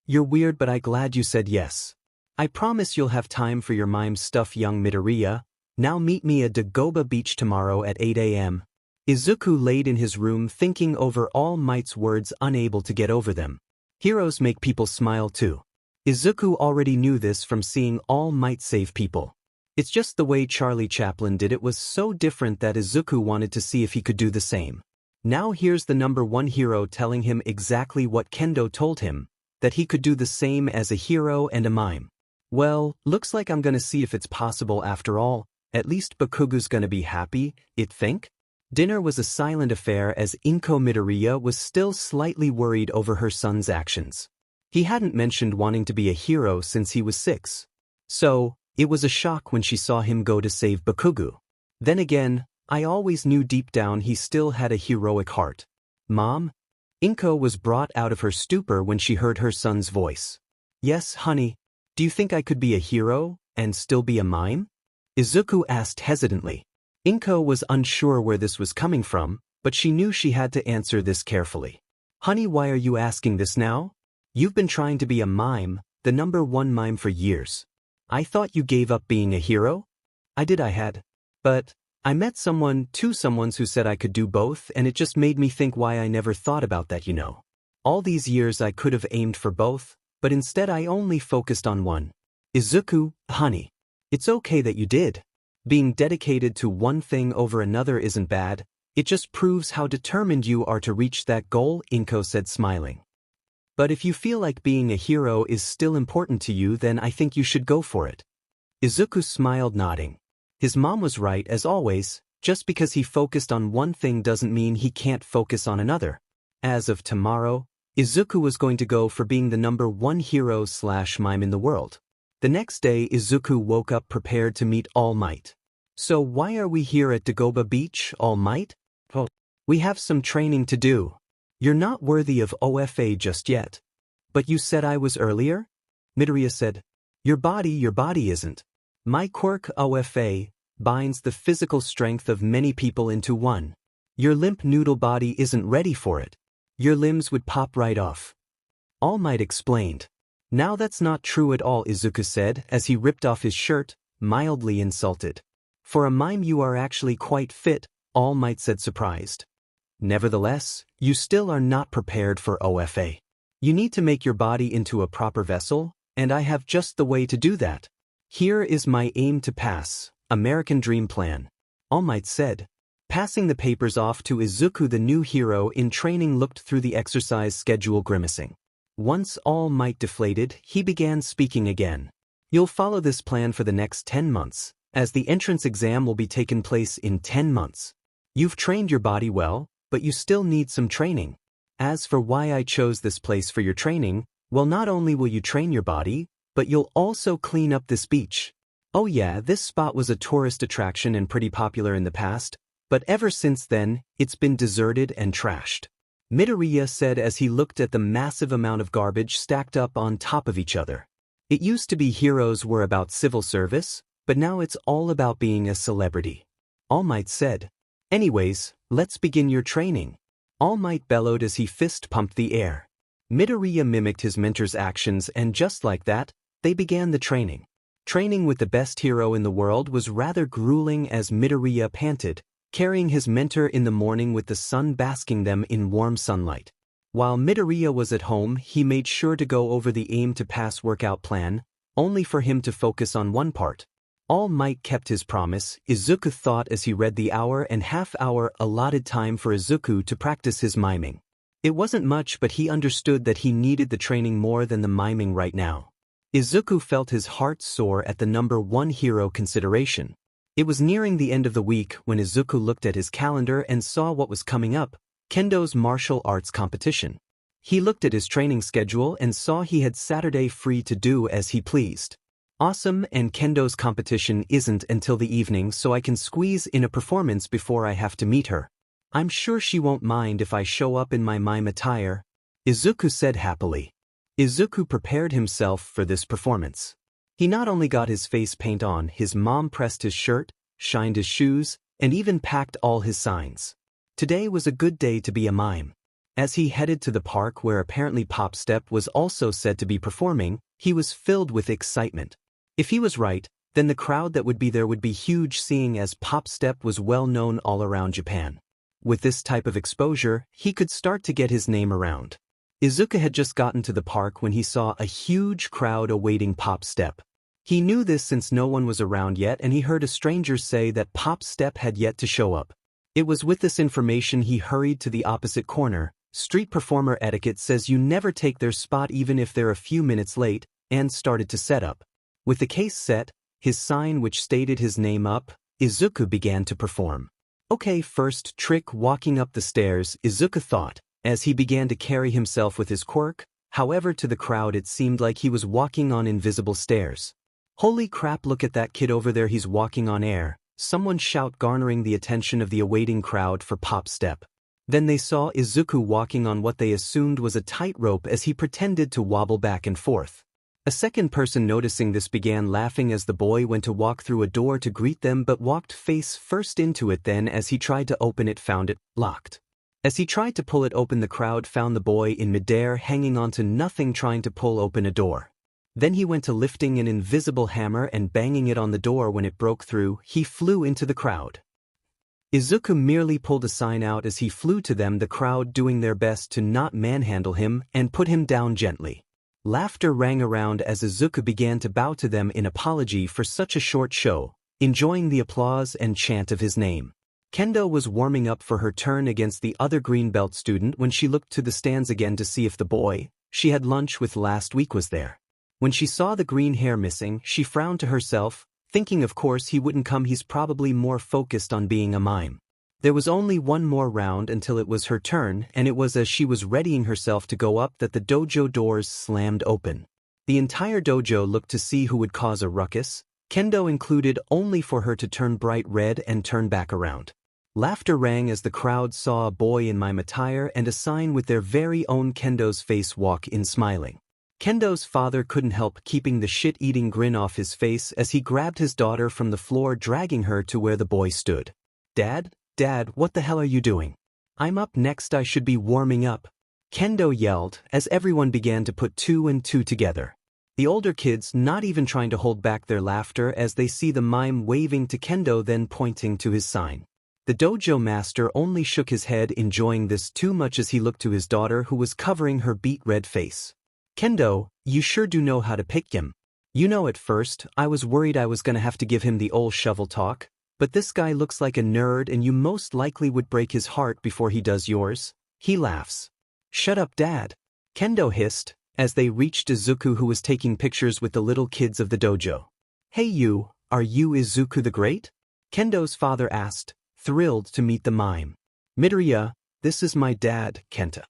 You're weird, but I'm glad you said yes. I promise you'll have time for your mime stuff, young Midoriya. Now meet me at Dagoba Beach tomorrow at 8 a.m. Izuku laid in his room thinking over All Might's words, unable to get over them. Heroes make people smile too. Izuku already knew this from seeing All Might save people. It's just the way Charlie Chaplin did it was so different that Izuku wanted to see if he could do the same. Now here's the #1 hero telling him exactly what Kendo told him, that he could do the same as a hero and a mime. Well, looks like I'm gonna see if it's possible after all. At least Bakugu's gonna be happy, it think? Dinner was a silent affair as Inko Midoriya was still slightly worried over her son's actions. He hadn't mentioned wanting to be a hero since he was 6. So, it was a shock when she saw him go to save Bakugo. Then again, I always knew deep down he still had a heroic heart. Mom? Inko was brought out of her stupor when she heard her son's voice. Yes, honey. Do you think I could be a hero, and still be a mime? Izuku asked hesitantly. Inko was unsure where this was coming from, but she knew she had to answer this carefully. Honey, why are you asking this now? You've been trying to be a mime, the #1 mime for years. I thought you gave up being a hero? I had. But I met two someones who said I could do both, and it just made me think why I never thought about that, you know. All these years I could have aimed for both, but instead I only focused on one. Izuku, honey. It's okay that you did. Being dedicated to one thing over another isn't bad, it just proves how determined you are to reach that goal, Inko said smiling. But if you feel like being a hero is still important to you, then I think you should go for it. Izuku smiled, nodding. His mom was right as always, just because he focused on one thing doesn't mean he can't focus on another. As of tomorrow, Izuku was going to go for being the #1 hero/mime in the world. The next day Izuku woke up prepared to meet All Might. So why are we here at Dagoba Beach, All Might? Oh, we have some training to do. You're not worthy of OFA just yet. But you said I was earlier? Midoriya said. Your body isn't. My quirk OFA binds the physical strength of many people into one. Your limp noodle body isn't ready for it. Your limbs would pop right off. All Might explained. Now that's not true at all, Izuku said as he ripped off his shirt, mildly insulted. For a mime you are actually quite fit, All Might said surprised. Nevertheless, you still are not prepared for OFA. You need to make your body into a proper vessel, and I have just the way to do that. Here is my aim to pass, American Dream Plan. All Might said. Passing the papers off to Izuku, the new hero in training looked through the exercise schedule grimacing. Once All Might deflated, he began speaking again. You'll follow this plan for the next 10 months, as the entrance exam will be taking place in 10 months. You've trained your body well, but you still need some training. As for why I chose this place for your training, well, not only will you train your body, but you'll also clean up this beach. Oh yeah, this spot was a tourist attraction and pretty popular in the past, but ever since then, it's been deserted and trashed. Midoriya said as he looked at the massive amount of garbage stacked up on top of each other. It used to be heroes were about civil service, but now it's all about being a celebrity. All Might said. Anyways, let's begin your training. All Might bellowed as he fist-pumped the air. Midoriya mimicked his mentor's actions, and just like that, they began the training. Training with the best hero in the world was rather grueling as Midoriya panted, carrying his mentor in the morning with the sun basking them in warm sunlight. While Midoriya was at home, he made sure to go over the aim to pass workout plan, only for him to focus on one part. All Might kept his promise, Izuku thought as he read the hour-and-a-half-hour allotted time for Izuku to practice his miming. It wasn't much, but he understood that he needed the training more than the miming right now. Izuku felt his heart soar at the #1 hero consideration. It was nearing the end of the week when Izuku looked at his calendar and saw what was coming up, Kendo's martial arts competition. He looked at his training schedule and saw he had Saturday free to do as he pleased. Awesome, and Kendo's competition isn't until the evening, so I can squeeze in a performance before I have to meet her. I'm sure she won't mind if I show up in my mime attire, Izuku said happily. Izuku prepared himself for this performance. He not only got his face paint on, his mom pressed his shirt, shined his shoes, and even packed all his signs. Today was a good day to be a mime. As he headed to the park where apparently Pop Step was also said to be performing, he was filled with excitement. If he was right, then the crowd that would be there would be huge, seeing as Pop Step was well known all around Japan. With this type of exposure, he could start to get his name around. Izuku had just gotten to the park when he saw a huge crowd awaiting Pop Step. He knew this since no one was around yet, and he heard a stranger say that Pop Step had yet to show up. It was with this information he hurried to the opposite corner. Street performer etiquette says you never take their spot even if they're a few minutes late, and started to set up. With the case set, his sign which stated his name up, Izuku began to perform. Okay, first trick walking up the stairs, Izuku thought, as he began to carry himself with his quirk. However, to the crowd it seemed like he was walking on invisible stairs. "Holy crap, look at that kid over there, he's walking on air," someone shout, garnering the attention of the awaiting crowd for Pop's step. Then they saw Izuku walking on what they assumed was a tightrope as he pretended to wobble back and forth. A second person noticing this began laughing as the boy went to walk through a door to greet them but walked face first into it. Then as he tried to open it, found it locked. As he tried to pull it open, the crowd found the boy in midair hanging onto nothing trying to pull open a door. Then he went to lifting an invisible hammer and banging it on the door. When it broke through, he flew into the crowd. Izuku merely pulled a sign out as he flew to them, the crowd doing their best to not manhandle him and put him down gently. Laughter rang around as Izuku began to bow to them in apology for such a short show, enjoying the applause and chant of his name. Kendo was warming up for her turn against the other green belt student when she looked to the stands again to see if the boy she had lunch with last week was there. When she saw the green hair missing, she frowned to herself, thinking of course he wouldn't come, he's probably more focused on being a mime. There was only one more round until it was her turn, and it was as she was readying herself to go up that the dojo doors slammed open. The entire dojo looked to see who would cause a ruckus, Kendo included, only for her to turn bright red and turn back around. Laughter rang as the crowd saw a boy in mime attire and a sign with their very own Kendo's face walk in smiling. Kendo's father couldn't help keeping the shit-eating grin off his face as he grabbed his daughter from the floor, dragging her to where the boy stood. Dad, what the hell are you doing? I'm up next, I should be warming up," Kendo yelled as everyone began to put two and two together. The older kids not even trying to hold back their laughter as they see the mime waving to Kendo, then pointing to his sign. The dojo master only shook his head, enjoying this too much as he looked to his daughter who was covering her beet red face. "Kendo, you sure do know how to pick him. You know, at first, I was worried I was gonna have to give him the old shovel talk. But this guy looks like a nerd and you most likely would break his heart before he does yours." He laughs. "Shut up, Dad," Kendo hissed, as they reached Izuku, who was taking pictures with the little kids of the dojo. "Hey you, are you Izuku the Great?" Kendo's father asked, thrilled to meet the mime. "Midoriya, this is my dad, Kenta."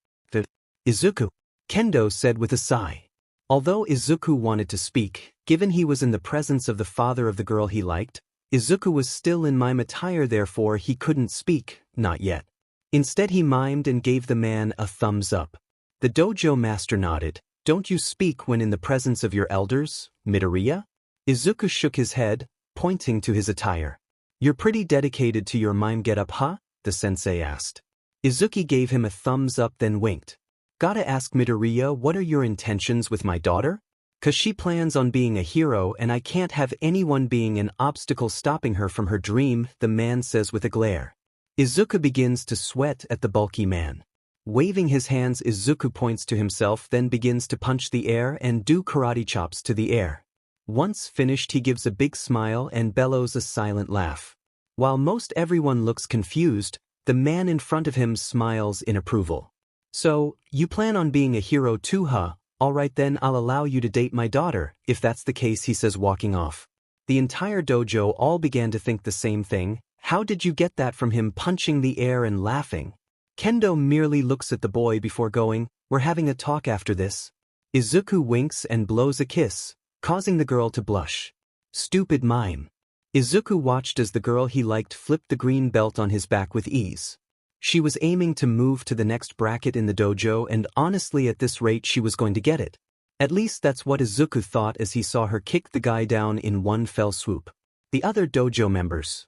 "Izuku," Kendo said with a sigh. Although Izuku wanted to speak, given he was in the presence of the father of the girl he liked, Izuku was still in mime attire, therefore he couldn't speak, not yet. Instead he mimed and gave the man a thumbs up. The dojo master nodded. "Don't you speak when in the presence of your elders, Midoriya?" Izuku shook his head, pointing to his attire. "You're pretty dedicated to your mime getup, huh?" the sensei asked. Izuku gave him a thumbs up, then winked. "Gotta ask Midoriya, what are your intentions with my daughter? 'Cause she plans on being a hero and I can't have anyone being an obstacle stopping her from her dream," the man says with a glare. Izuku begins to sweat at the bulky man. Waving his hands, Izuku points to himself, then begins to punch the air and do karate chops to the air. Once finished, he gives a big smile and bellows a silent laugh. While most everyone looks confused, the man in front of him smiles in approval. "So, you plan on being a hero too, huh? Alright then, I'll allow you to date my daughter, if that's the case," he says, walking off. The entire dojo all began to think the same thing. How did you get that from him, punching the air and laughing? Kendo merely looks at the boy before going, "We're having a talk after this." Izuku winks and blows a kiss, causing the girl to blush. Stupid mime. Izuku watched as the girl he liked flipped the green belt on his back with ease. She was aiming to move to the next bracket in the dojo, and honestly at this rate she was going to get it. At least that's what Izuku thought as he saw her kick the guy down in one fell swoop. The other dojo members.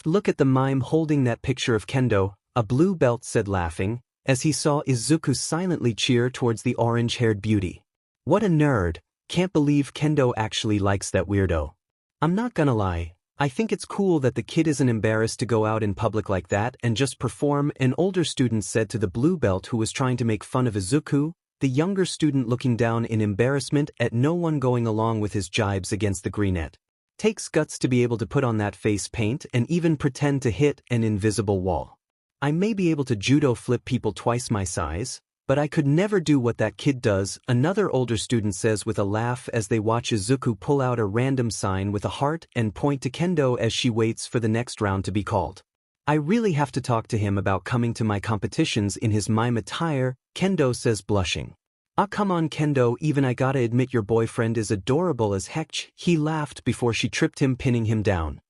"Look at the mime holding that picture of Kendo," a blue belt said, laughing, as he saw Izuku silently cheer towards the orange-haired beauty. "What a nerd, can't believe Kendo actually likes that weirdo." "I'm not gonna lie, I think it's cool that the kid isn't embarrassed to go out in public like that and just perform," an older student said to the blue belt who was trying to make fun of Izuku, the younger student looking down in embarrassment at no one going along with his jibes against the greenette. "Takes guts to be able to put on that face paint and even pretend to hit an invisible wall. I may be able to judo flip people twice my size, but I could never do what that kid does," another older student says with a laugh as they watch Izuku pull out a random sign with a heart and point to Kendo as she waits for the next round to be called. "I really have to talk to him about coming to my competitions in his mime attire," Kendo says, blushing. Ah, come on Kendo, even I gotta admit your boyfriend is adorable as heck. He laughed before she tripped him, pinning him down.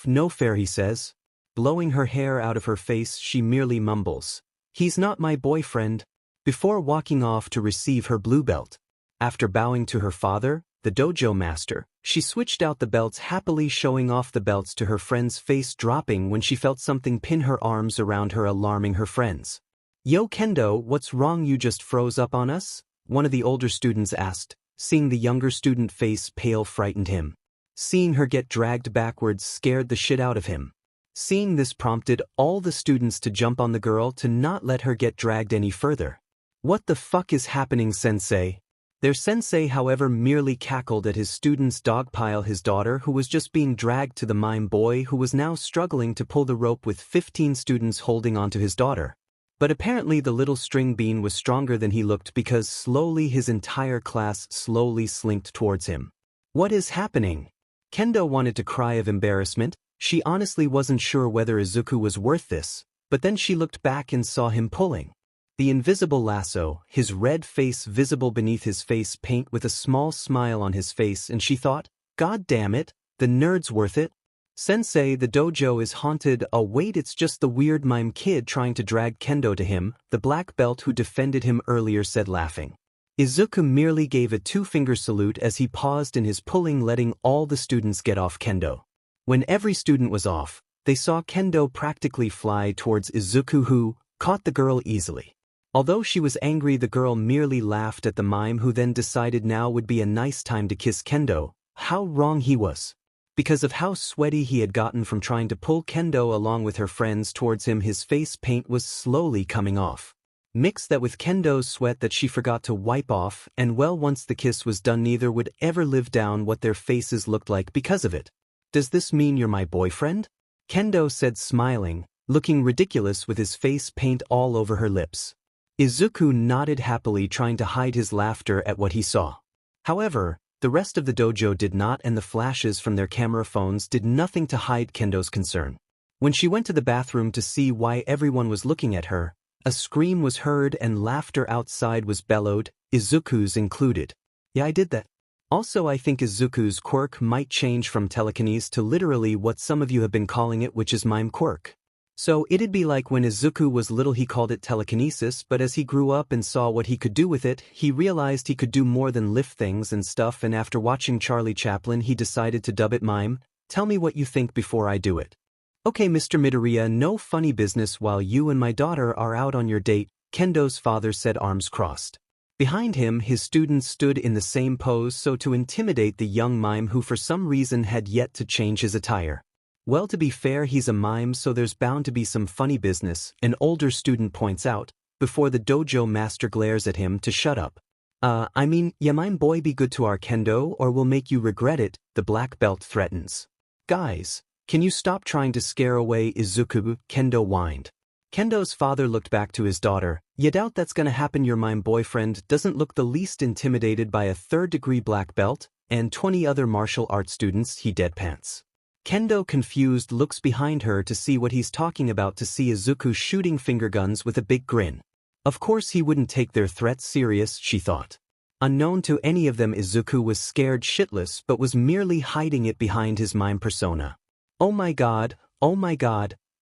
No fair, he says. Blowing her hair out of her face, she merely mumbles, "He's not my boyfriend," before walking off to receive her blue belt. After bowing to her father, the dojo master, she switched out the belts, happily showing off the belts to her friend's face, dropping when she felt something pin her arms around her, alarming her friends. "Yo Kendo, what's wrong, you just froze up on us?" one of the older students asked. Seeing the younger student face pale frightened him. Seeing her get dragged backwards scared the shit out of him. Seeing this prompted all the students to jump on the girl to not let her get dragged any further. "What the fuck is happening, sensei?" Their sensei, however, merely cackled at his students' dogpile his daughter, who was just being dragged to the mime boy, who was now struggling to pull the rope with 15 students holding onto his daughter. But apparently the little string bean was stronger than he looked, because slowly his entire class slowly slinked towards him. What is happening? Kendo wanted to cry of embarrassment. She honestly wasn't sure whether Izuku was worth this, but then she looked back and saw him pulling the invisible lasso, his red face visible beneath his face paint, with a small smile on his face, and she thought, "God damn it, the nerd's worth it." "Sensei, the dojo is haunted." "Oh wait, it's just the weird mime kid trying to drag Kendo to him," the black belt who defended him earlier said, laughing. Izuku merely gave a two-finger salute as he paused in his pulling, letting all the students get off Kendo. When every student was off, they saw Kendo practically fly towards Izuku, who caught the girl easily. Although she was angry, the girl merely laughed at the mime, who then decided now would be a nice time to kiss Kendo. How wrong he was. Because of how sweaty he had gotten from trying to pull Kendo along with her friends towards him, his face paint was slowly coming off. Mix that with Kendo's sweat that she forgot to wipe off, and well, once the kiss was done, neither would ever live down what their faces looked like because of it. "Does this mean you're my boyfriend?" Kendo said, smiling, looking ridiculous with his face paint all over her lips. Izuku nodded happily, trying to hide his laughter at what he saw. However, the rest of the dojo did not, and the flashes from their camera phones did nothing to hide Kendo's concern. When she went to the bathroom to see why everyone was looking at her, a scream was heard and laughter outside was bellowed, Izuku's included. "Yeah, I did that." Also, I think Izuku's quirk might change from telekinesis to literally what some of you have been calling it, which is mime quirk. So it'd be like when Izuku was little, he called it telekinesis, but as he grew up and saw what he could do with it, he realized he could do more than lift things and stuff, and after watching Charlie Chaplin, he decided to dub it mime. "Tell me what you think before I do it." "Okay, Mr. Midoriya, no funny business while you and my daughter are out on your date," Kendo's father said, arms crossed. Behind him, his students stood in the same pose, so to intimidate the young mime who for some reason had yet to change his attire. "Well, to be fair, he's a mime, so there's bound to be some funny business," an older student points out, before the dojo master glares at him to shut up. I mean, ya mime boy, be good to our Kendo or we'll make you regret it," the black belt threatens. "Guys, can you stop trying to scare away Izuku?" Kendo whined. Kendo's father looked back to his daughter. "You doubt that's gonna happen? Your mime boyfriend doesn't look the least intimidated by a third-degree black belt and 20 other martial arts students," he deadpants. Kendo, confused, looks behind her to see what he's talking about, to see Izuku shooting finger guns with a big grin. Of course he wouldn't take their threats serious, she thought. Unknown to any of them, Izuku was scared shitless but was merely hiding it behind his mime persona. Oh my god,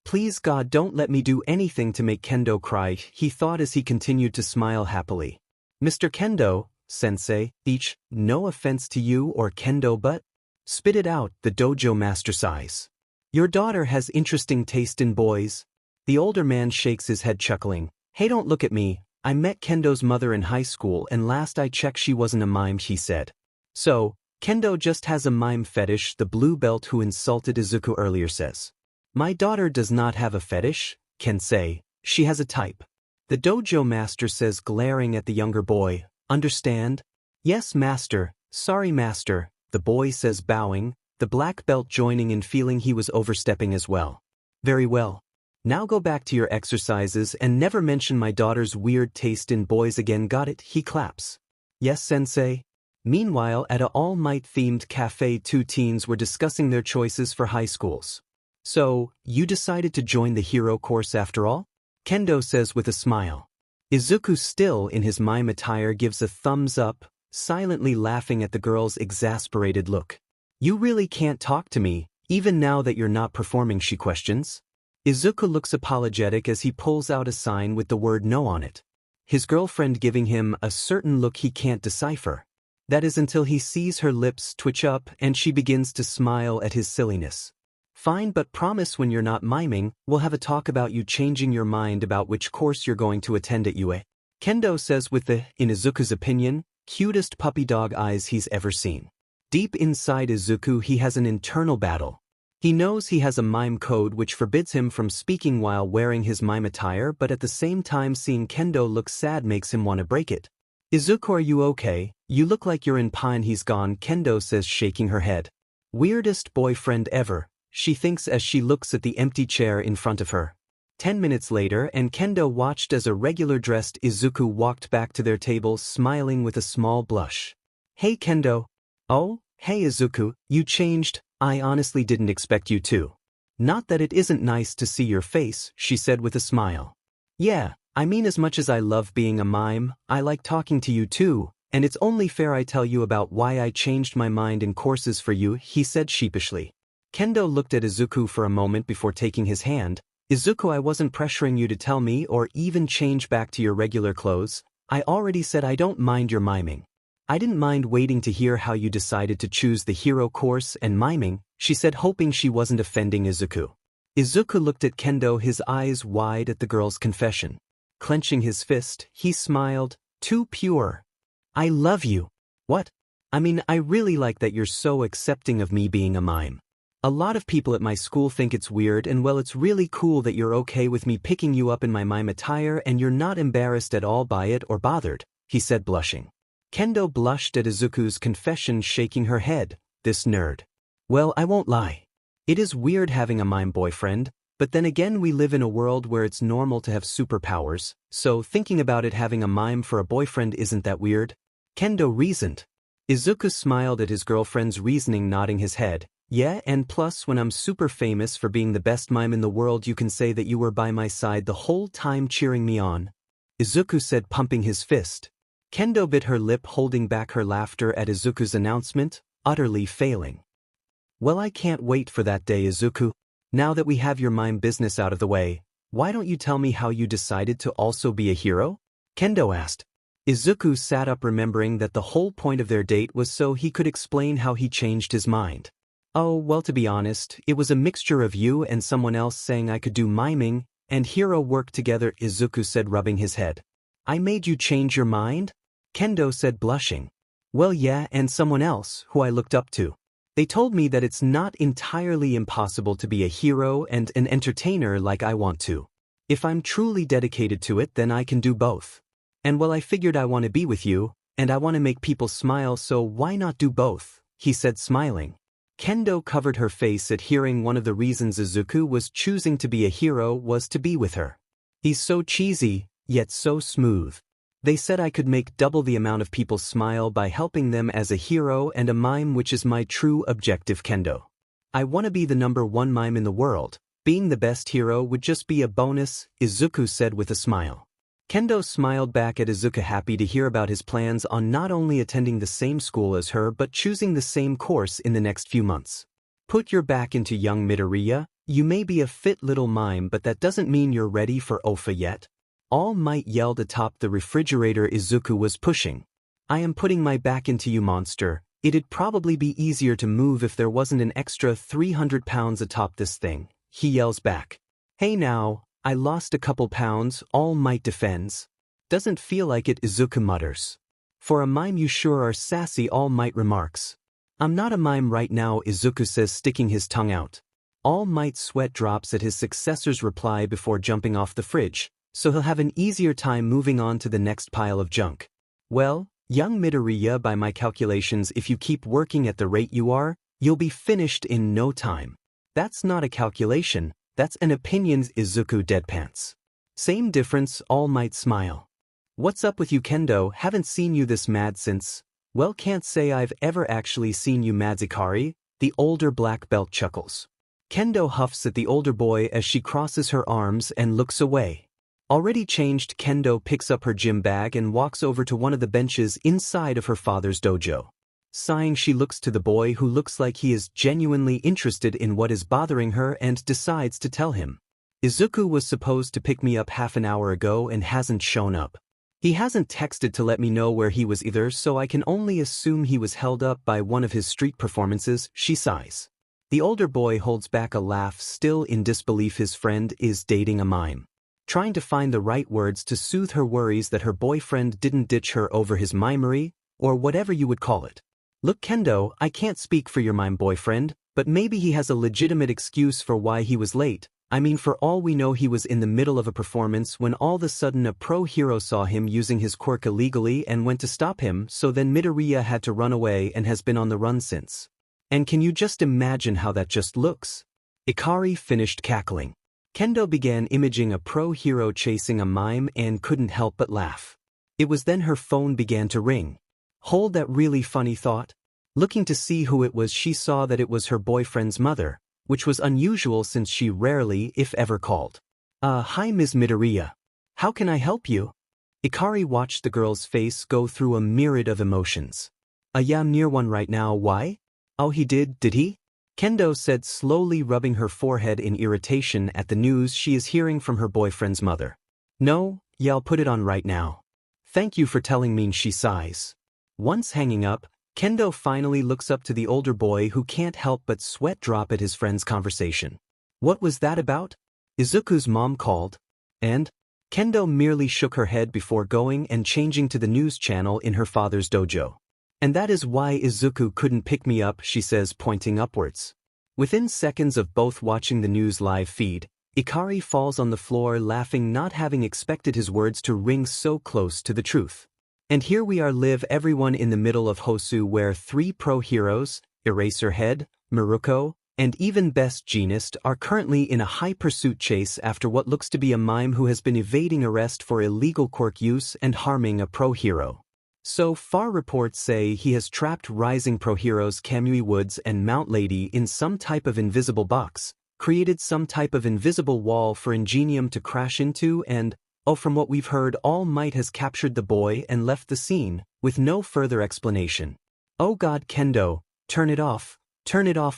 please God, don't let me do anything to make Kendo cry," he thought as he continued to smile happily. "Mr. Kendo, sensei, no offense to you or Kendo, but..." "Spit it out," the dojo master sighs. "Your daughter has interesting taste in boys." The older man shakes his head, chuckling. "Hey, don't look at me. I met Kendo's mother in high school, and last I checked she wasn't a mime," he said. "So, Kendo just has a mime fetish," the blue belt who insulted Izuku earlier says. "My daughter does not have a fetish, Kensei. She has a type." The dojo master says, glaring at the younger boy. "Understand?" "Yes, master. Sorry, master," the boy says, bowing, the black belt joining in, feeling he was overstepping as well. "Very well. Now go back to your exercises and never mention my daughter's weird taste in boys again, got it?" he claps. "Yes, sensei." Meanwhile, at a All Might-themed cafe, two teens were discussing their choices for high schools. "So, you decided to join the hero course after all?" Kendo says with a smile. Izuku, still in his mime attire, gives a thumbs up, silently laughing at the girl's exasperated look. You really can't talk to me, even now that you're not performing, she questions. Izuku looks apologetic as he pulls out a sign with the word no on it. His girlfriend giving him a certain look he can't decipher. That is until he sees her lips twitch up and she begins to smile at his silliness. Fine, but promise when you're not miming, we'll have a talk about you changing your mind about which course you're going to attend at UA. Kendo says with the, in Izuku's opinion, cutest puppy dog eyes he's ever seen. Deep inside Izuku he has an internal battle. He knows he has a mime code which forbids him from speaking while wearing his mime attire, but at the same time seeing Kendo look sad makes him want to break it. Izuku, are you okay? You look like you're in pain. He's gone, Kendo says, shaking her head. Weirdest boyfriend ever, she thinks as she looks at the empty chair in front of her. 10 minutes later, and Kendo watched as a regular dressed Izuku walked back to their table smiling with a small blush. Hey Kendo. Oh, hey Izuku, you changed. I honestly didn't expect you to. Not that it isn't nice to see your face, she said with a smile. Yeah, I mean, as much as I love being a mime, I like talking to you too, and it's only fair I tell you about why I changed my mind in courses for you, he said sheepishly. Kendo looked at Izuku for a moment before taking his hand. Izuku, I wasn't pressuring you to tell me or even change back to your regular clothes. I already said I don't mind your miming. I didn't mind waiting to hear how you decided to choose the hero course and miming, she said, hoping she wasn't offending Izuku. Izuku looked at Kendo, his eyes wide at the girl's confession. Clenching his fist, he smiled, too pure. I love you. What? I mean, I really like that you're so accepting of me being a mime. A lot of people at my school think it's weird, and well, it's really cool that you're okay with me picking you up in my mime attire and you're not embarrassed at all by it or bothered, he said, blushing. Kendo blushed at Izuku's confession, shaking her head. This nerd. Well, I won't lie. It is weird having a mime boyfriend, but then again we live in a world where it's normal to have superpowers, so thinking about it, having a mime for a boyfriend isn't that weird. Kendo reasoned. Izuku smiled at his girlfriend's reasoning, nodding his head. Yeah, and plus when I'm super famous for being the best mime in the world, you can say that you were by my side the whole time cheering me on, Izuku said, pumping his fist. Kendo bit her lip, holding back her laughter at Izuku's announcement, utterly failing. Well, I can't wait for that day, Izuku. Now that we have your mime business out of the way, why don't you tell me how you decided to also be a hero? Kendo asked. Izuku sat up, remembering that the whole point of their date was so he could explain how he changed his mind. Oh, well, to be honest, it was a mixture of you and someone else saying I could do miming and hero work together, Izuku said, rubbing his head. I made you change your mind? Kendo said, blushing. Well, yeah, and someone else who I looked up to. They told me that it's not entirely impossible to be a hero and an entertainer like I want to. If I'm truly dedicated to it, then I can do both. And well, I figured I want to be with you, and I want to make people smile, so why not do both, he said, smiling. Kendo covered her face at hearing one of the reasons Izuku was choosing to be a hero was to be with her. He's so cheesy, yet so smooth. They said I could make double the amount of people smile by helping them as a hero and a mime, which is my true objective, Kendo. I want to be the #1 mime in the world. Being the best hero would just be a bonus, Izuku said with a smile. Kendo smiled back at Izuku, happy to hear about his plans on not only attending the same school as her but choosing the same course in the next few months. Put your back into young Midoriya. You may be a fit little mime, but that doesn't mean you're ready for OFA yet. All Might yelled atop the refrigerator Izuku was pushing. I am putting my back into you, monster. It'd probably be easier to move if there wasn't an extra 300 pounds atop this thing, he yells back. Hey now, I lost a couple pounds, All Might defends. Doesn't feel like it, Izuku mutters. For a mime you sure are sassy, All Might remarks. I'm not a mime right now, Izuku says, sticking his tongue out. All Might's sweat drops at his successor's reply before jumping off the fridge, so he'll have an easier time moving on to the next pile of junk. Well, young Midoriya, by my calculations, if you keep working at the rate you are, you'll be finished in no time. That's not a calculation, that's an opinion, Izuku deadpants. Same difference, All Might smile. What's up with you, Kendo? Haven't seen you this mad since. Well, can't say I've ever actually seen you mad, Zikari, the older black belt chuckles. Kendo huffs at the older boy as she crosses her arms and looks away. Already changed, Kendo picks up her gym bag and walks over to one of the benches inside of her father's dojo. Sighing, she looks to the boy, who looks like he is genuinely interested in what is bothering her, and decides to tell him. Izuku was supposed to pick me up half an hour ago and hasn't shown up. He hasn't texted to let me know where he was either, so I can only assume he was held up by one of his street performances, she sighs. The older boy holds back a laugh, still in disbelief his friend is dating a mime. Trying to find the right words to soothe her worries that her boyfriend didn't ditch her over his mimery, or whatever you would call it. Look, Kendo, I can't speak for your mime boyfriend, but maybe he has a legitimate excuse for why he was late. I mean, for all we know, he was in the middle of a performance when all of a sudden a pro hero saw him using his quirk illegally and went to stop him, so then Midoriya had to run away and has been on the run since. And can you just imagine how that just looks? Ikari finished cackling. Kendo began imaging a pro hero chasing a mime and couldn't help but laugh. It was then her phone began to ring. Hold that really funny thought. Looking to see who it was, she saw that it was her boyfriend's mother, which was unusual since she rarely, if ever, called. Hi Ms. Midoriya. How can I help you? Ikari watched the girl's face go through a myriad of emotions. Yeah, I'm near one right now. Why? Oh, he did he? Kendo said, slowly rubbing her forehead in irritation at the news she is hearing from her boyfriend's mother. No, yeah, I'll put it on right now. Thank you for telling me, she sighs. Once hanging up, Kendo finally looks up to the older boy, who can't help but sweat drop at his friend's conversation. What was that about? Izuku's mom called. And? Kendo merely shook her head before going and changing to the news channel in her father's dojo. And that is why Izuku couldn't pick me up, she says, pointing upwards. Within seconds of both watching the news live feed, Ikari falls on the floor laughing, not having expected his words to ring so close to the truth. And here we are, live everyone in the middle of Hosu, where 3 pro heroes, Eraserhead, Miruko, and even Best Jeanist, are currently in a high-pursuit chase after what looks to be a mime who has been evading arrest for illegal quirk use and harming a pro hero. So far, reports say he has trapped rising pro heroes Kamui Woods and Mount Lady in some type of invisible box, created some type of invisible wall for Ingenium to crash into, and, from what we've heard, All Might has captured the boy and left the scene, with no further explanation. Oh God, Kendo, turn it off,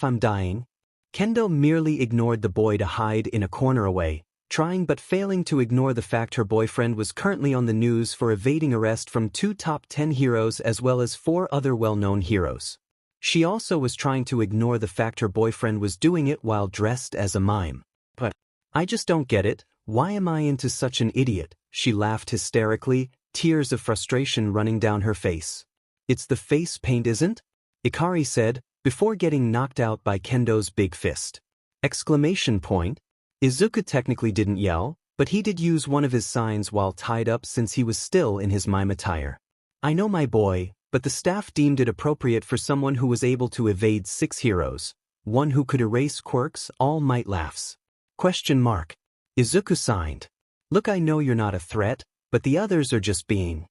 I'm dying. Kendo merely ignored the boy to hide in a corner away, trying but failing to ignore the fact her boyfriend was currently on the news for evading arrest from 2 top 10 heroes as well as 4 other well-known heroes. She also was trying to ignore the fact her boyfriend was doing it while dressed as a mime. But I just don't get it. Why am I into such an idiot? She laughed hysterically, tears of frustration running down her face. It's the face paint, isn't? Ikari said, before getting knocked out by Kendo's big fist. Exclamation point. Izuku technically didn't yell, but he did use one of his signs while tied up since he was still in his mime attire. I know, my boy, but the staff deemed it appropriate for someone who was able to evade 6 heroes, one who could erase quirks. All Might laughs. Question mark. Izuku signed. Look, I know you're not a threat, but the others are just being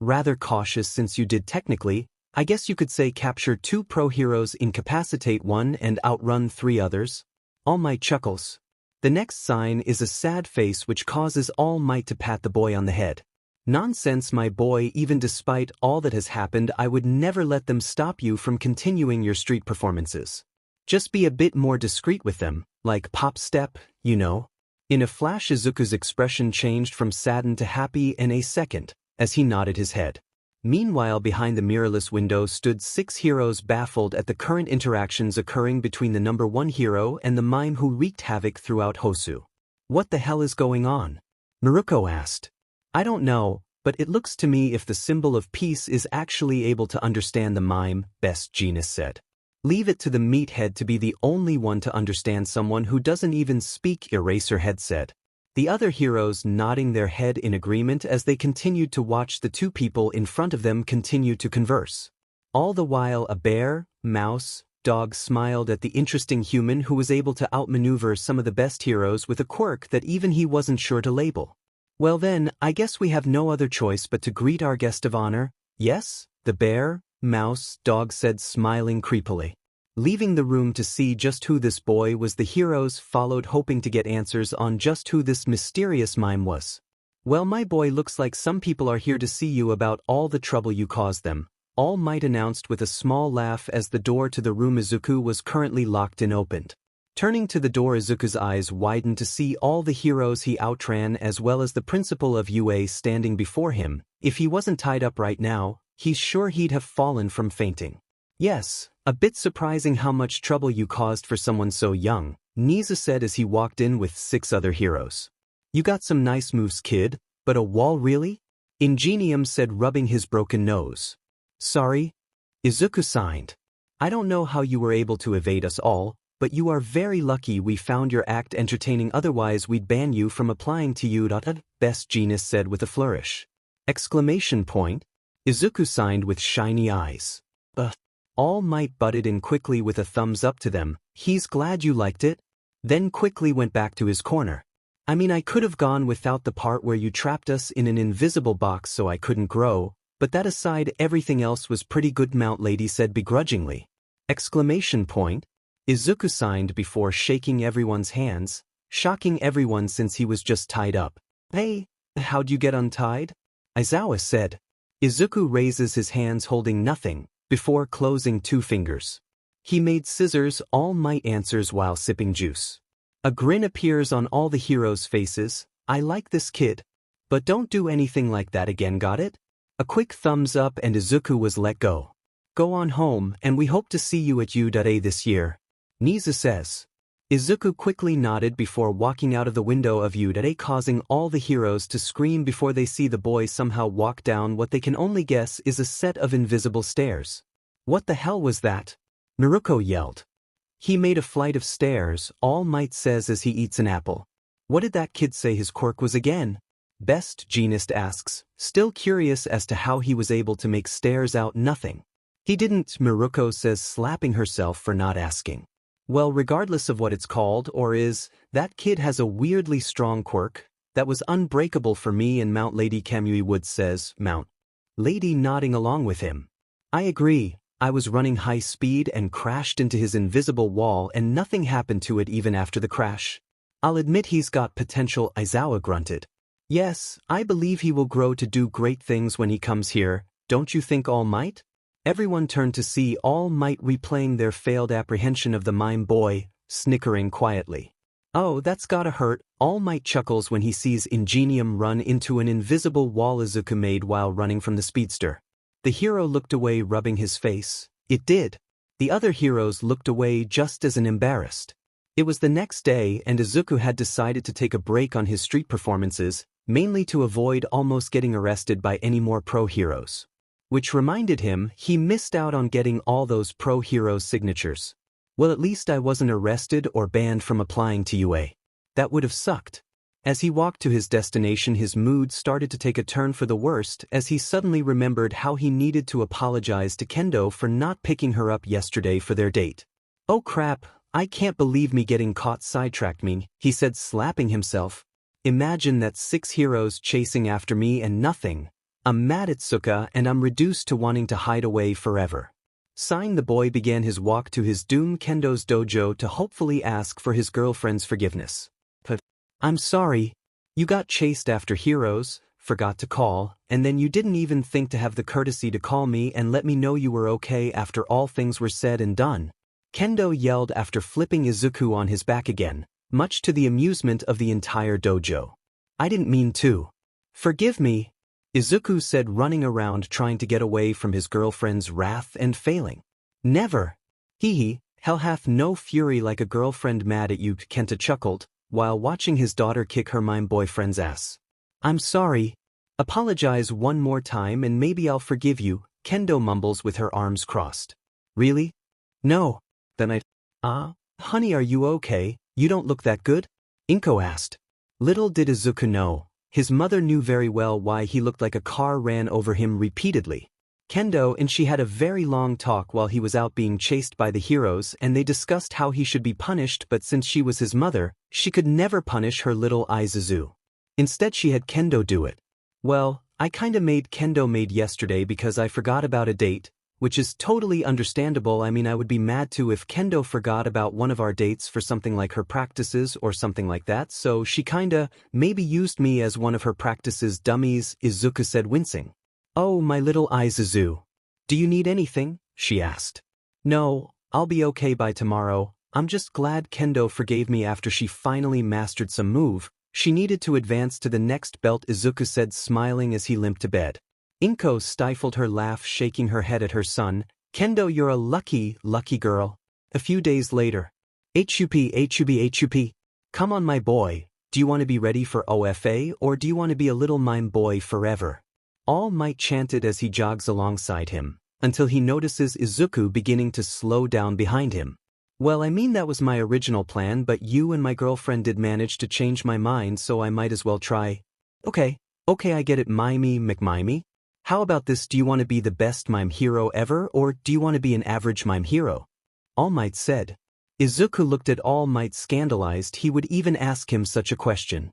rather cautious since you did technically, I guess you could say, capture 2 pro heroes, incapacitate 1 and outrun 3 others. All Might chuckles. The next sign is a sad face, which causes All Might to pat the boy on the head. Nonsense, my boy, even despite all that has happened, I would never let them stop you from continuing your street performances. Just be a bit more discreet with them, like pop step, you know. In a flash, Izuku's expression changed from saddened to happy in a second, as he nodded his head. Meanwhile, behind the mirrorless window stood 6 heroes, baffled at the current interactions occurring between the number 1 hero and the mime who wreaked havoc throughout Hosu. What the hell is going on? Miruko asked. I don't know, but it looks to me if the symbol of peace is actually able to understand the mime, Best Jeanist said. Leave it to the meathead to be the only one to understand someone who doesn't even speak, Eraserhead said. The other heroes nodding their head in agreement as they continued to watch the 2 people in front of them continue to converse. All the while, a bear, mouse, dog smiled at the interesting human who was able to outmaneuver some of the best heroes with a quirk that even he wasn't sure to label. Well then, I guess we have no other choice but to greet our guest of honor, yes? The bear, mouse, dog said, smiling creepily. Leaving the room to see just who this boy was, the heroes followed, hoping to get answers on just who this mysterious mime was. Well, my boy, looks like some people are here to see you about all the trouble you caused them, All Might announced with a small laugh as the door to the room Izuku was currently locked in opened. Turning to the door, Izuku's eyes widened to see all the heroes he outran as well as the principal of UA standing before him. If he wasn't tied up right now, he's sure he'd have fallen from fainting. Yes, a bit surprising how much trouble you caused for someone so young, Niza said as he walked in with 6 other heroes. You got some nice moves, kid, but a wall really? Ingenium said, rubbing his broken nose. Sorry. Izuku signed. I don't know how you were able to evade us all, but you are very lucky we found your act entertaining, otherwise we'd ban you from applying to you. Best Genius said with a flourish. Exclamation point. Izuku signed with shiny eyes. All Might butted in quickly with a thumbs up to them. He's glad you liked it. Then quickly went back to his corner. I mean, I could have gone without the part where you trapped us in an invisible box so I couldn't grow, but that aside everything else was pretty good, Mount Lady said begrudgingly. Exclamation point. Izuku signed before shaking everyone's hands, shocking everyone since he was just tied up. Hey, how'd you get untied? Aizawa said. Izuku raises his hands holding nothing, before closing 2 fingers. He made scissors, All Might answers while sipping juice. A grin appears on all the heroes' faces. I like this kid. But don't do anything like that again, got it? A quick thumbs up and Izuku was let go. Go on home and we hope to see you at U.A this year. Niza says. Izuku quickly nodded before walking out of the window of U.A, causing all the heroes to scream before they see the boy somehow walk down what they can only guess is a set of invisible stairs. What the hell was that? Miruko yelled. He made a flight of stairs, All Might says as he eats an apple. What did that kid say his quirk was again? Best Genius asks, still curious as to how he was able to make stairs out nothing. He didn't, Miruko says, slapping herself for not asking. Well, regardless of what it's called or is, that kid has a weirdly strong quirk that was unbreakable for me, and Mount Lady Kamui Woods says, Mount Lady nodding along with him. I agree. I was running high speed and crashed into his invisible wall and nothing happened to it even after the crash. I'll admit he's got potential, Aizawa grunted. Yes, I believe he will grow to do great things when he comes here, don't you think, All Might? Everyone turned to see All Might replaying their failed apprehension of the mime boy, snickering quietly. Oh, that's gotta hurt, All Might chuckles when he sees Ingenium run into an invisible wall Izuku made while running from the speedster. The hero looked away, rubbing his face. It did. The other heroes looked away just as embarrassed. It was the next day and Izuku had decided to take a break on his street performances, mainly to avoid almost getting arrested by any more pro heroes. Which reminded him he missed out on getting all those pro heroes' signatures. Well, at least I wasn't arrested or banned from applying to UA. That would have sucked. As he walked to his destination, his mood started to take a turn for the worst as he suddenly remembered how he needed to apologize to Kendo for not picking her up yesterday for their date. Oh crap, I can't believe me getting caught sidetracked me, he said, slapping himself. Imagine that 6 heroes chasing after me and nothing. I'm mad at Suka and I'm reduced to wanting to hide away forever. Sighing, the boy began his walk to his doom Kendo's dojo to hopefully ask for his girlfriend's forgiveness. But I'm sorry. You got chased after heroes, forgot to call, and then you didn't even think to have the courtesy to call me and let me know you were okay after all things were said and done. Kendo yelled after flipping Izuku on his back again, much to the amusement of the entire dojo. I didn't mean to. Forgive me, Izuku said, running around trying to get away from his girlfriend's wrath and failing. Never. Hee, hell hath no fury like a girlfriend mad at you, Kenta chuckled, while watching his daughter kick her mime boyfriend's ass. I'm sorry. Apologize one more time and maybe I'll forgive you, Kendo mumbles with her arms crossed. Really? No. Then honey, are you okay? You don't look that good? Inko asked. Little did Izuku know. His mother knew very well why he looked like a car ran over him repeatedly. Kendo and she had a very long talk while he was out being chased by the heroes, and they discussed how he should be punished, but since she was his mother, she could never punish her little Aizazu. Instead she had Kendo do it. Well, I kinda made Kendo made yesterday because I forgot about a date, which is totally understandable. I mean, I would be mad too if Kendo forgot about one of our dates for something like her practices or something like that, so she kinda maybe used me as one of her practices dummies, Izuku said, wincing. Oh, my little Izuzu. Do you need anything? She asked. No, I'll be okay by tomorrow. I'm just glad Kendo forgave me after she finally mastered some move. She needed to advance to the next belt, Izuku said, smiling as he limped to bed. Inko stifled her laugh, shaking her head at her son. Kendo, you're a lucky girl. A few days later. HUP. Come on, my boy. Do you want to be ready for OFA, or do you want to be a little mime boy forever? All Might chanted as he jogs alongside him, until he notices Izuku beginning to slow down behind him. Well, I mean, that was my original plan, but you and my girlfriend did manage to change my mind, so I might as well try. Okay, I get it, Mimey McMimey. How about this? Do you want to be the best mime hero ever, or do you want to be an average mime hero? All Might said. Izuku looked at All Might, scandalized he would even ask him such a question.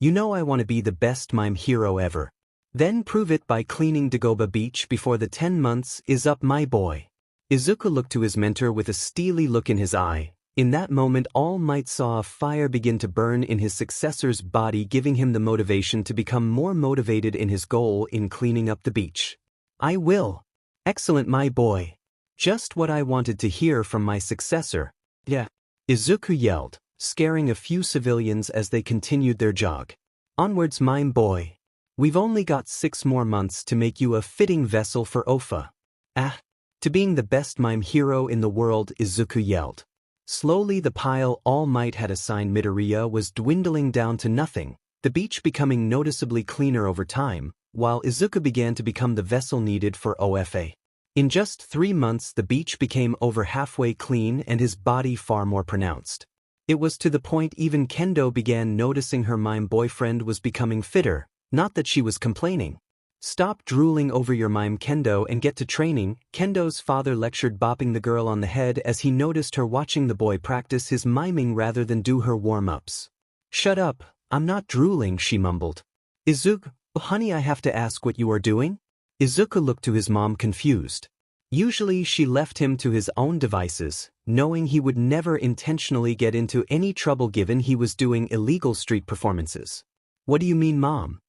You know I want to be the best mime hero ever. Then prove it by cleaning Dagoba Beach before the 10 months is up, my boy. Izuku looked to his mentor with a steely look in his eye. In that moment, All Might saw a fire begin to burn in his successor's body, giving him the motivation to become more motivated in his goal in cleaning up the beach. I will. Excellent, my boy. Just what I wanted to hear from my successor. Yeah. Izuku yelled, scaring a few civilians as they continued their jog. Onwards, mime boy. We've only got 6 more months to make you a fitting vessel for OFA. To being the best mime hero in the world, Izuku yelled. Slowly the pile All Might had assigned Midoriya was dwindling down to nothing, the beach becoming noticeably cleaner over time, while Izuku began to become the vessel needed for OFA. In just 3 months the beach became over halfway clean and his body far more pronounced. It was to the point even Kendo began noticing her mime boyfriend was becoming fitter, not that she was complaining. Stop drooling over your mime, Kendo, and get to training, Kendo's father lectured, bopping the girl on the head as he noticed her watching the boy practice his miming rather than do her warm-ups. Shut up, I'm not drooling, she mumbled. Izuku, honey, I have to ask what you are doing? Izuku looked to his mom, confused. Usually she left him to his own devices, knowing he would never intentionally get into any trouble given he was doing illegal street performances. What do you mean, Mom?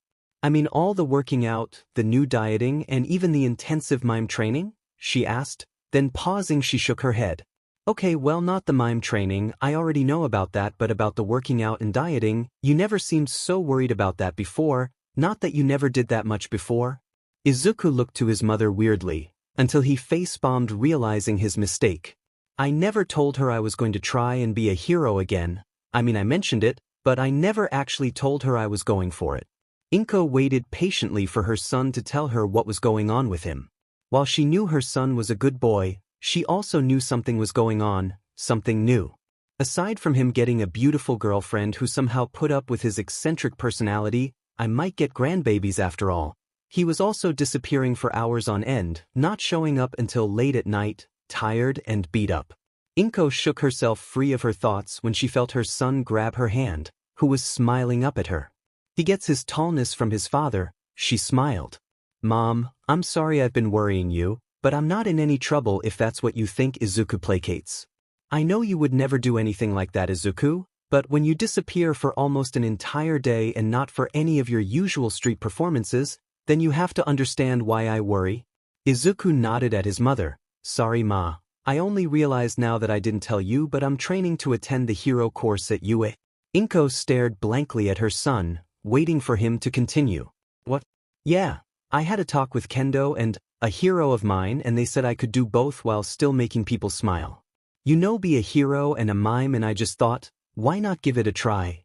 I mean all the working out, the new dieting, and even the intensive mime training? She asked, then pausing she shook her head. Okay, well, not the mime training, I already know about that, but about the working out and dieting, you never seemed so worried about that before, not that you never did that much before? Izuku looked to his mother weirdly, until he face-bombed, realizing his mistake. I never told her I was going to try and be a hero again. I mean, I mentioned it, but I never actually told her I was going for it. Inko waited patiently for her son to tell her what was going on with him. While she knew her son was a good boy, she also knew something was going on, something new. Aside from him getting a beautiful girlfriend who somehow put up with his eccentric personality, I might get grandbabies after all. He was also disappearing for hours on end, not showing up until late at night, tired and beat up. Inko shook herself free of her thoughts when she felt her son grab her hand, who was smiling up at her. He gets his tallness from his father, she smiled. Mom, I'm sorry I've been worrying you, but I'm not in any trouble if that's what you think, Izuku placates. I know you would never do anything like that, Izuku, but when you disappear for almost an entire day and not for any of your usual street performances, then you have to understand why I worry. Izuku nodded at his mother. Sorry, Ma. I only realized now that I didn't tell you, but I'm training to attend the hero course at UA. Inko stared blankly at her son, waiting for him to continue. What? Yeah, I had a talk with Kendo and a hero of mine, and they said I could do both while still making people smile. You know, be a hero and a mime, and I just thought, why not give it a try?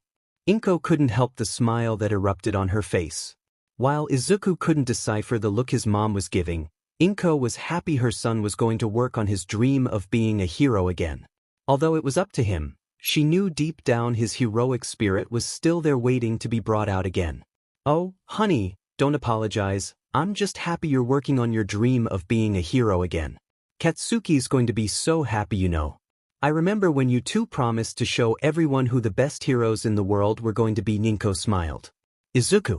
Inko couldn't help the smile that erupted on her face. While Izuku couldn't decipher the look his mom was giving, Inko was happy her son was going to work on his dream of being a hero again. Although it was up to him, she knew deep down his heroic spirit was still there waiting to be brought out again. Oh, honey, don't apologize, I'm just happy you're working on your dream of being a hero again. Katsuki's going to be so happy, you know. I remember when you two promised to show everyone who the best heroes in the world were going to be. Inko smiled. Izuku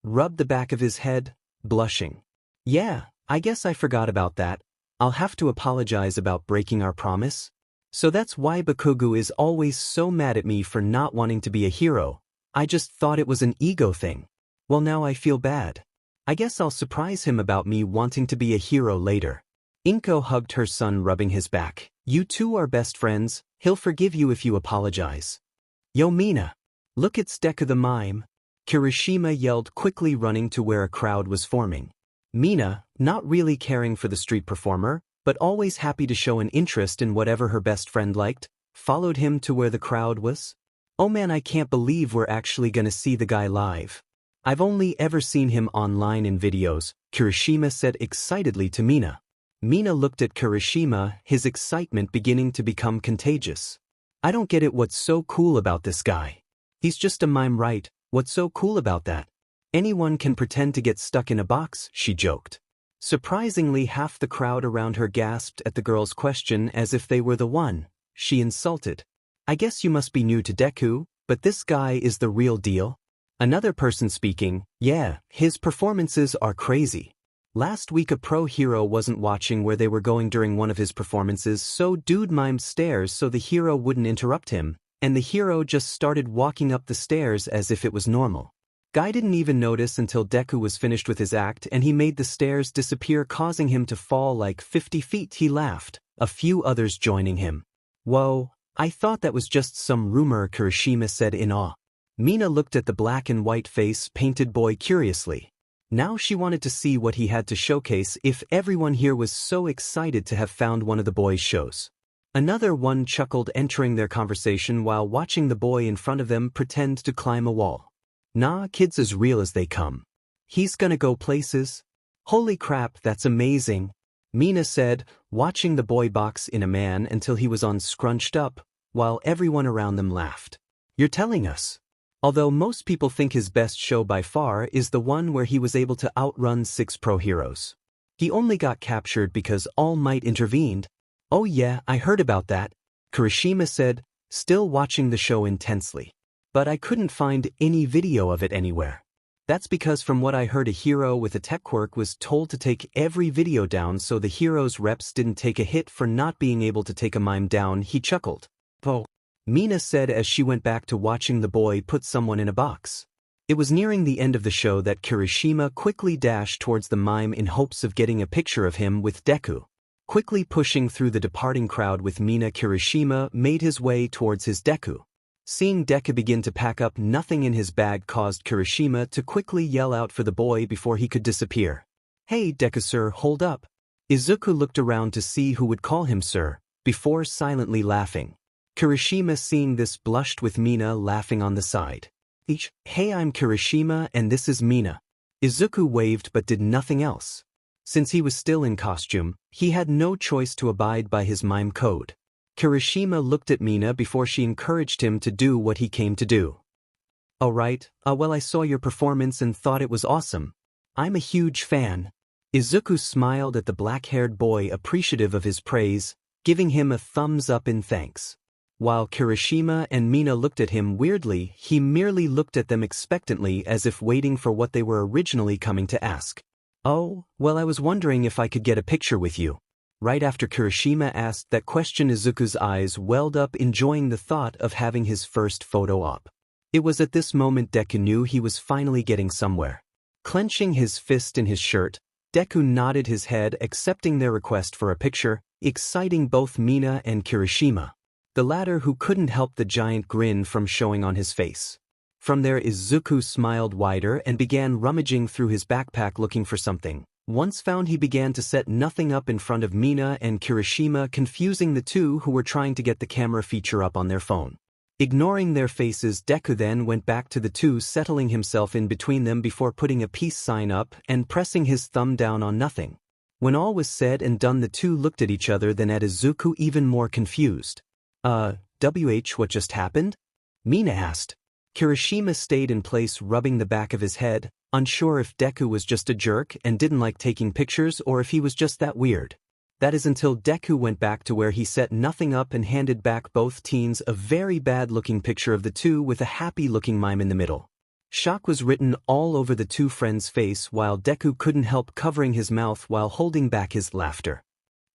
rubbed the back of his head, blushing. Yeah, I guess I forgot about that. I'll have to apologize about breaking our promise. So that's why Bakugo is always so mad at me for not wanting to be a hero. I just thought it was an ego thing. Well, now I feel bad. I guess I'll surprise him about me wanting to be a hero later. Inko hugged her son, rubbing his back. You two are best friends, he'll forgive you if you apologize. Yo Mina! Look, it's Deku the Mime. Kirishima yelled, quickly running to where a crowd was forming. Mina, not really caring for the street performer, but always happy to show an interest in whatever her best friend liked, followed him to where the crowd was. Oh man, I can't believe we're actually gonna see the guy live. I've only ever seen him online in videos, Kirishima said excitedly to Mina. Mina looked at Kirishima, his excitement beginning to become contagious. I don't get it, what's so cool about this guy? He's just a mime, right? What's so cool about that? Anyone can pretend to get stuck in a box, she joked. Surprisingly, half the crowd around her gasped at the girl's question as if they were the one. She insulted. I guess you must be new to Deku, but this guy is the real deal? Another person speaking, yeah, his performances are crazy. Last week a pro hero wasn't watching where they were going during one of his performances, so dude mimed stairs so the hero wouldn't interrupt him, and the hero just started walking up the stairs as if it was normal. Guy didn't even notice until Deku was finished with his act and he made the stairs disappear, causing him to fall like 50 feet. He laughed, a few others joining him. Whoa, I thought that was just some rumor, Kirishima said in awe. Mina looked at the black and white face painted boy curiously. Now she wanted to see what he had to showcase if everyone here was so excited to have found one of the boy's shows. Another one chuckled, entering their conversation while watching the boy in front of them pretend to climb a wall. Nah, kid's as real as they come. He's gonna go places. Holy crap, that's amazing, Mina said, watching the boy box in a man until he was on scrunched up, while everyone around them laughed. You're telling us? Although most people think his best show by far is the one where he was able to outrun 6 pro heroes. He only got captured because All Might intervened. Oh yeah, I heard about that, Kirishima said, still watching the show intensely. But I couldn't find any video of it anywhere. That's because from what I heard, a hero with a tech quirk was told to take every video down so the hero's reps didn't take a hit for not being able to take a mime down. He chuckled. Oh, Mina said as she went back to watching the boy put someone in a box. It was nearing the end of the show that Kirishima quickly dashed towards the mime in hopes of getting a picture of him with Deku. Quickly pushing through the departing crowd with Mina, Kirishima made his way towards his Deku. Seeing Deku begin to pack up nothing in his bag caused Kirishima to quickly yell out for the boy before he could disappear. Hey Deku sir, hold up. Izuku looked around to see who would call him sir, before silently laughing. Kirishima seeing this blushed with Mina laughing on the side. Hey, I'm Kirishima and this is Mina. Izuku waved but did nothing else. Since he was still in costume, he had no choice to abide by his mime code. Kirishima looked at Mina before she encouraged him to do what he came to do. Alright, well I saw your performance and thought it was awesome. I'm a huge fan. Izuku smiled at the black-haired boy, appreciative of his praise, giving him a thumbs up in thanks. While Kirishima and Mina looked at him weirdly, he merely looked at them expectantly as if waiting for what they were originally coming to ask. Oh, well I was wondering if I could get a picture with you. Right after Kirishima asked that question, Izuku's eyes welled up, enjoying the thought of having his first photo op. It was at this moment Deku knew he was finally getting somewhere. Clenching his fist in his shirt, Deku nodded his head, accepting their request for a picture, exciting both Mina and Kirishima, the latter who couldn't help the giant grin from showing on his face. From there Izuku smiled wider and began rummaging through his backpack looking for something. Once found, he began to set nothing up in front of Mina and Kirishima, confusing the two who were trying to get the camera feature up on their phone. Ignoring their faces, Deku then went back to the two, settling himself in between them before putting a peace sign up and pressing his thumb down on nothing. When all was said and done, the two looked at each other, then at Izuku, even more confused. What just happened? Mina asked. Kirishima stayed in place, rubbing the back of his head, unsure if Deku was just a jerk and didn't like taking pictures or if he was just that weird. That is until Deku went back to where he set nothing up and handed back both teens a very bad-looking picture of the two with a happy-looking mime in the middle. Shock was written all over the two friends' face while Deku couldn't help covering his mouth while holding back his laughter.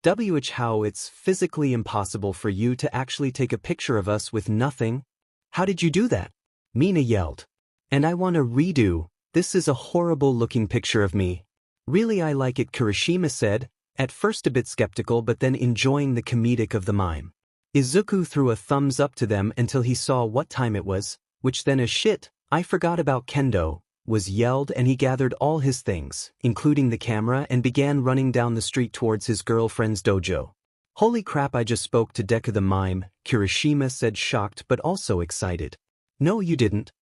How it's physically impossible for you to actually take a picture of us with nothing? How did you do that? Mina yelled. And I want a redo. This is a horrible looking picture of me. Really, I like it, Kirishima said, at first a bit skeptical but then enjoying the comedic of the mime. Izuku threw a thumbs up to them until he saw what time it was, which then a shit, I forgot about Kendo, was yelled, and he gathered all his things, including the camera, and began running down the street towards his girlfriend's dojo. Holy crap, I just spoke to Deku the Mime, Kirishima said, shocked but also excited. No, you didn't.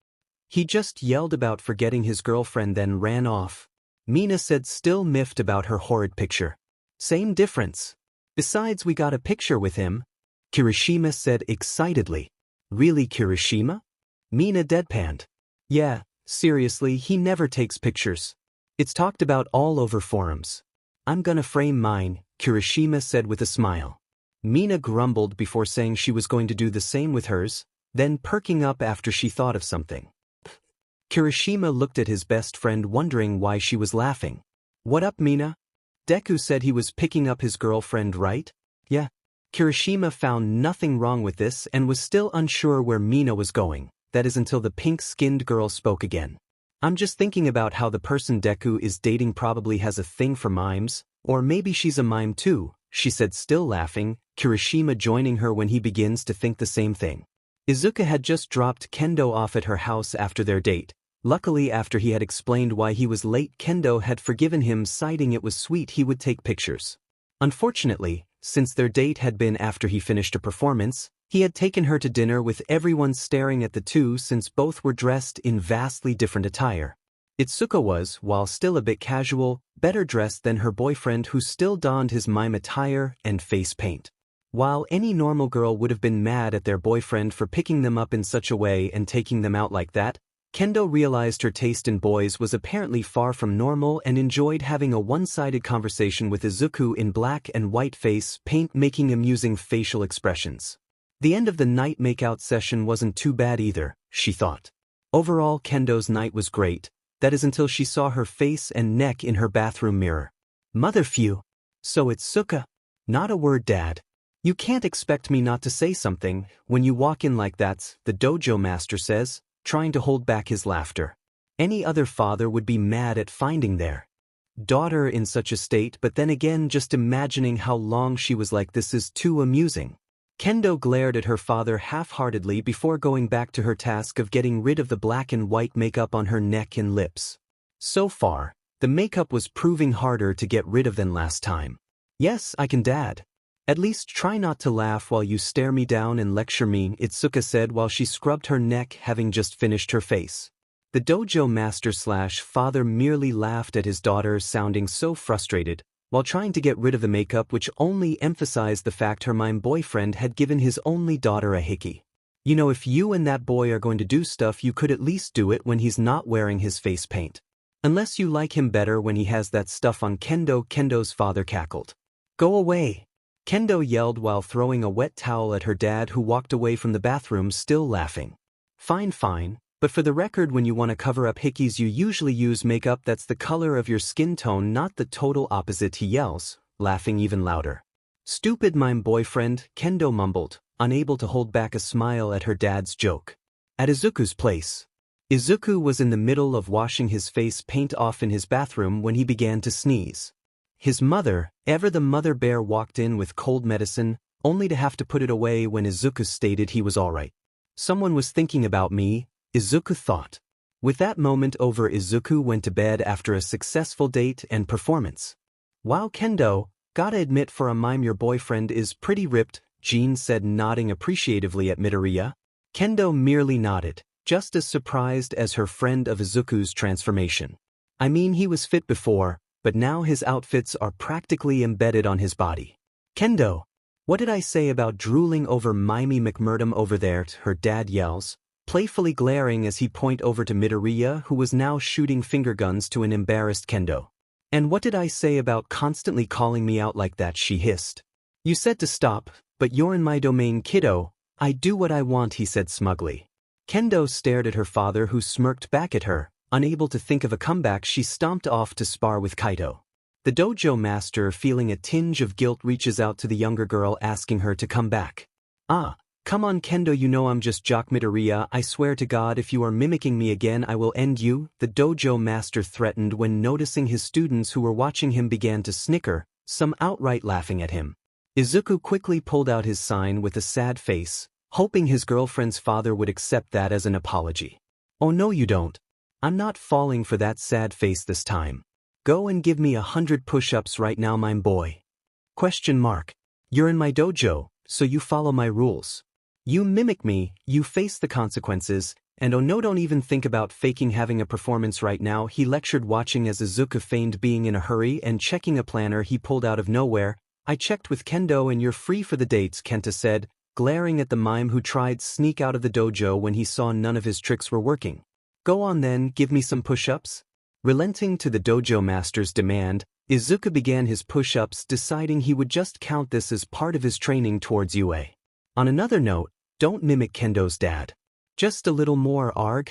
He just yelled about forgetting his girlfriend then ran off. Mina said, still miffed about her horrid picture. Same difference. Besides, we got a picture with him, Kirishima said excitedly. Really, Kirishima? Mina deadpanned. Yeah, seriously, he never takes pictures. It's talked about all over forums. I'm gonna frame mine, Kirishima said with a smile. Mina grumbled before saying she was going to do the same with hers, then perking up after she thought of something. Kirishima looked at his best friend, wondering why she was laughing. What up, Mina? Deku said he was picking up his girlfriend, right? Yeah. Kirishima found nothing wrong with this and was still unsure where Mina was going, that is until the pink-skinned girl spoke again. I'm just thinking about how the person Deku is dating probably has a thing for mimes, or maybe she's a mime too, she said, still laughing, Kirishima joining her when he begins to think the same thing. Izuku had just dropped Kendo off at her house after their date. Luckily, after he had explained why he was late, Kendo had forgiven him, citing it was sweet he would take pictures. Unfortunately, since their date had been after he finished a performance, he had taken her to dinner with everyone staring at the two since both were dressed in vastly different attire. Itsuka was, while still a bit casual, better dressed than her boyfriend, who still donned his mime attire and face paint. While any normal girl would have been mad at their boyfriend for picking them up in such a way and taking them out like that, Kendo realized her taste in boys was apparently far from normal and enjoyed having a one-sided conversation with Izuku in black and white face paint, making amusing facial expressions. The end of the night makeout session wasn't too bad either, she thought. Overall, Kendo's night was great, that is until she saw her face and neck in her bathroom mirror. Mother phew. So it's Suka? Not a word, Dad. You can't expect me not to say something when you walk in like that, the dojo master says, trying to hold back his laughter. Any other father would be mad at finding their daughter in such a state, but then again, just imagining how long she was like this is too amusing. Kendo glared at her father half-heartedly before going back to her task of getting rid of the black and white makeup on her neck and lips. So far, the makeup was proving harder to get rid of than last time. Yes, I can, Dad. At least try not to laugh while you stare me down and lecture me, Itsuka said while she scrubbed her neck, having just finished her face. The dojo master/father merely laughed at his daughter sounding so frustrated, while trying to get rid of the makeup, which only emphasized the fact her mime boyfriend had given his only daughter a hickey. You know, if you and that boy are going to do stuff, you could at least do it when he's not wearing his face paint. Unless you like him better when he has that stuff on, Kendo's father cackled. Go away. Kendo yelled while throwing a wet towel at her dad, who walked away from the bathroom still laughing. Fine, but for the record, when you want to cover up hickeys you usually use makeup that's the color of your skin tone, not the total opposite, he yells, laughing even louder. Stupid mime boyfriend, Kendo mumbled, unable to hold back a smile at her dad's joke. At Izuku's place. Izuku was in the middle of washing his face paint off in his bathroom when he began to sneeze. His mother, ever the mother bear, walked in with cold medicine, only to have to put it away when Izuku stated he was alright. Someone was thinking about me, Izuku thought. With that moment over, Izuku went to bed after a successful date and performance. Wow, Kendo, gotta admit, for a mime your boyfriend is pretty ripped, Jean said, nodding appreciatively at Midoriya. Kendo merely nodded, just as surprised as her friend of Izuku's transformation. I mean, he was fit before, but now his outfits are practically embedded on his body. Kendo, what did I say about drooling over Mimey McMurdum over there? Her dad yells, playfully glaring as he points over to Midoriya, who was now shooting finger guns to an embarrassed Kendo. And what did I say about constantly calling me out like that? She hissed. You said to stop, but you're in my domain, kiddo. I do what I want, he said smugly. Kendo stared at her father, who smirked back at her. Unable to think of a comeback, she stomped off to spar with Kaito. The dojo master, feeling a tinge of guilt, reaches out to the younger girl, asking her to come back. Ah, come on Kendo, you know I'm just jock Midoriya. I swear to God, if you are mimicking me again I will end you, the dojo master threatened when noticing his students who were watching him began to snicker, some outright laughing at him. Izuku quickly pulled out his sign with a sad face, hoping his girlfriend's father would accept that as an apology. Oh no you don't. I'm not falling for that sad face this time. Go and give me 100 push-ups right now, my boy. Question mark. You're in my dojo, so you follow my rules. You mimic me, you face the consequences, and oh no, don't even think about faking having a performance right now, he lectured, watching as Izuku feigned being in a hurry and checking a planner he pulled out of nowhere. I checked with Kendo and you're free for the dates, Kenta said, glaring at the mime who tried sneak out of the dojo when he saw none of his tricks were working. Go on then, give me some push-ups. Relenting to the dojo master's demand, Izuku began his push-ups, deciding he would just count this as part of his training towards UA. On another note, don't mimic Kendo's dad. Just a little more, arg.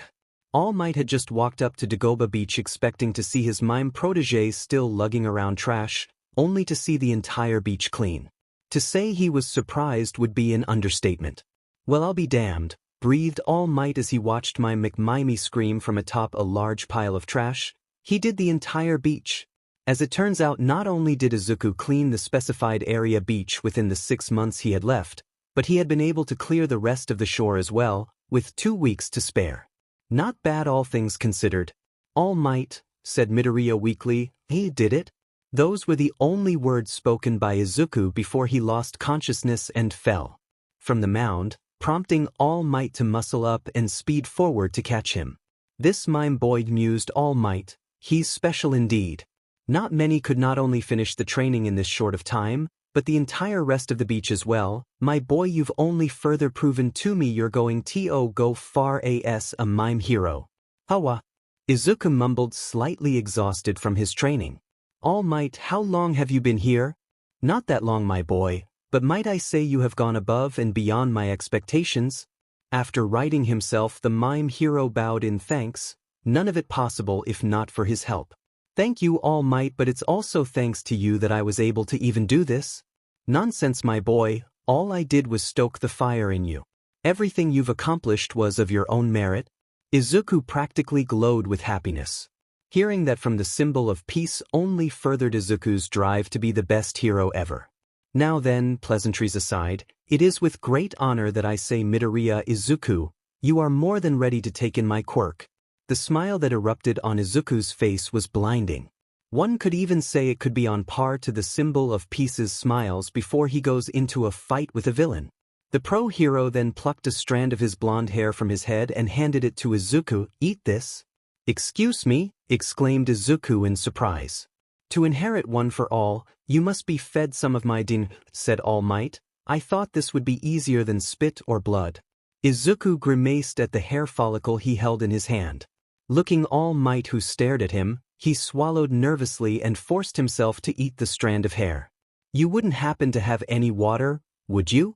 All Might had just walked up to Dagoba Beach expecting to see his mime protege still lugging around trash, only to see the entire beach clean. To say he was surprised would be an understatement. Well, I'll be damned, breathed All Might as he watched my McMimey scream from atop a large pile of trash. He did the entire beach. As it turns out, not only did Izuku clean the specified area beach within the 6 months he had left, but he had been able to clear the rest of the shore as well, with 2 weeks to spare. Not bad all things considered. All Might, said Midoriya weakly, he did it? Those were the only words spoken by Izuku before he lost consciousness and fell from the mound, prompting All Might to muscle up and speed forward to catch him. This mime boy, mused All Might, he's special indeed. Not many could not only finish the training in this short of time, but the entire rest of the beach as well. My boy, you've only further proven to me you're going to go far as a mime hero. Hawa. Izuku mumbled, slightly exhausted from his training. All Might, how long have you been here? Not that long, my boy, but might I say you have gone above and beyond my expectations? After righting himself, the mime hero bowed in thanks, none of it possible if not for his help. Thank you, All Might, but it's also thanks to you that I was able to even do this. Nonsense, my boy, all I did was stoke the fire in you. Everything you've accomplished was of your own merit. Izuku practically glowed with happiness. Hearing that from the symbol of peace only furthered Izuku's drive to be the best hero ever. Now then, pleasantries aside, it is with great honor that I say, Midoriya Izuku, you are more than ready to take in my quirk. The smile that erupted on Izuku's face was blinding. One could even say it could be on par to the symbol of peace's smiles before he goes into a fight with a villain. The pro hero then plucked a strand of his blonde hair from his head and handed it to Izuku. Eat this. Excuse me, exclaimed Izuku in surprise. To inherit one for all, you must be fed some of my din, said All Might. I thought this would be easier than spit or blood. Izuku grimaced at the hair follicle he held in his hand. Looking All Might, who stared at him, he swallowed nervously and forced himself to eat the strand of hair. You wouldn't happen to have any water, would you?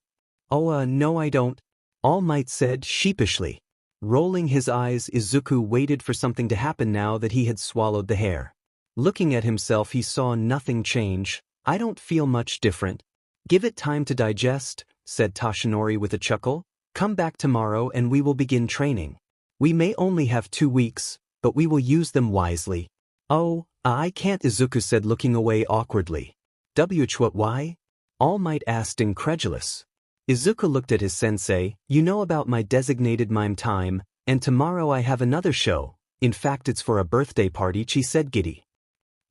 Oh, no I don't, All Might said sheepishly. Rolling his eyes, Izuku waited for something to happen now that he had swallowed the hair. Looking at himself, he saw nothing change. I don't feel much different. Give it time to digest, said Toshinori with a chuckle. Come back tomorrow and we will begin training. We may only have 2 weeks, but we will use them wisely. Oh, I can't, Izuku said, looking away awkwardly. Why? All Might asked, incredulous. Izuku looked at his sensei. You know about my designated mime time, and tomorrow I have another show. In fact, it's for a birthday party, she said, giddy.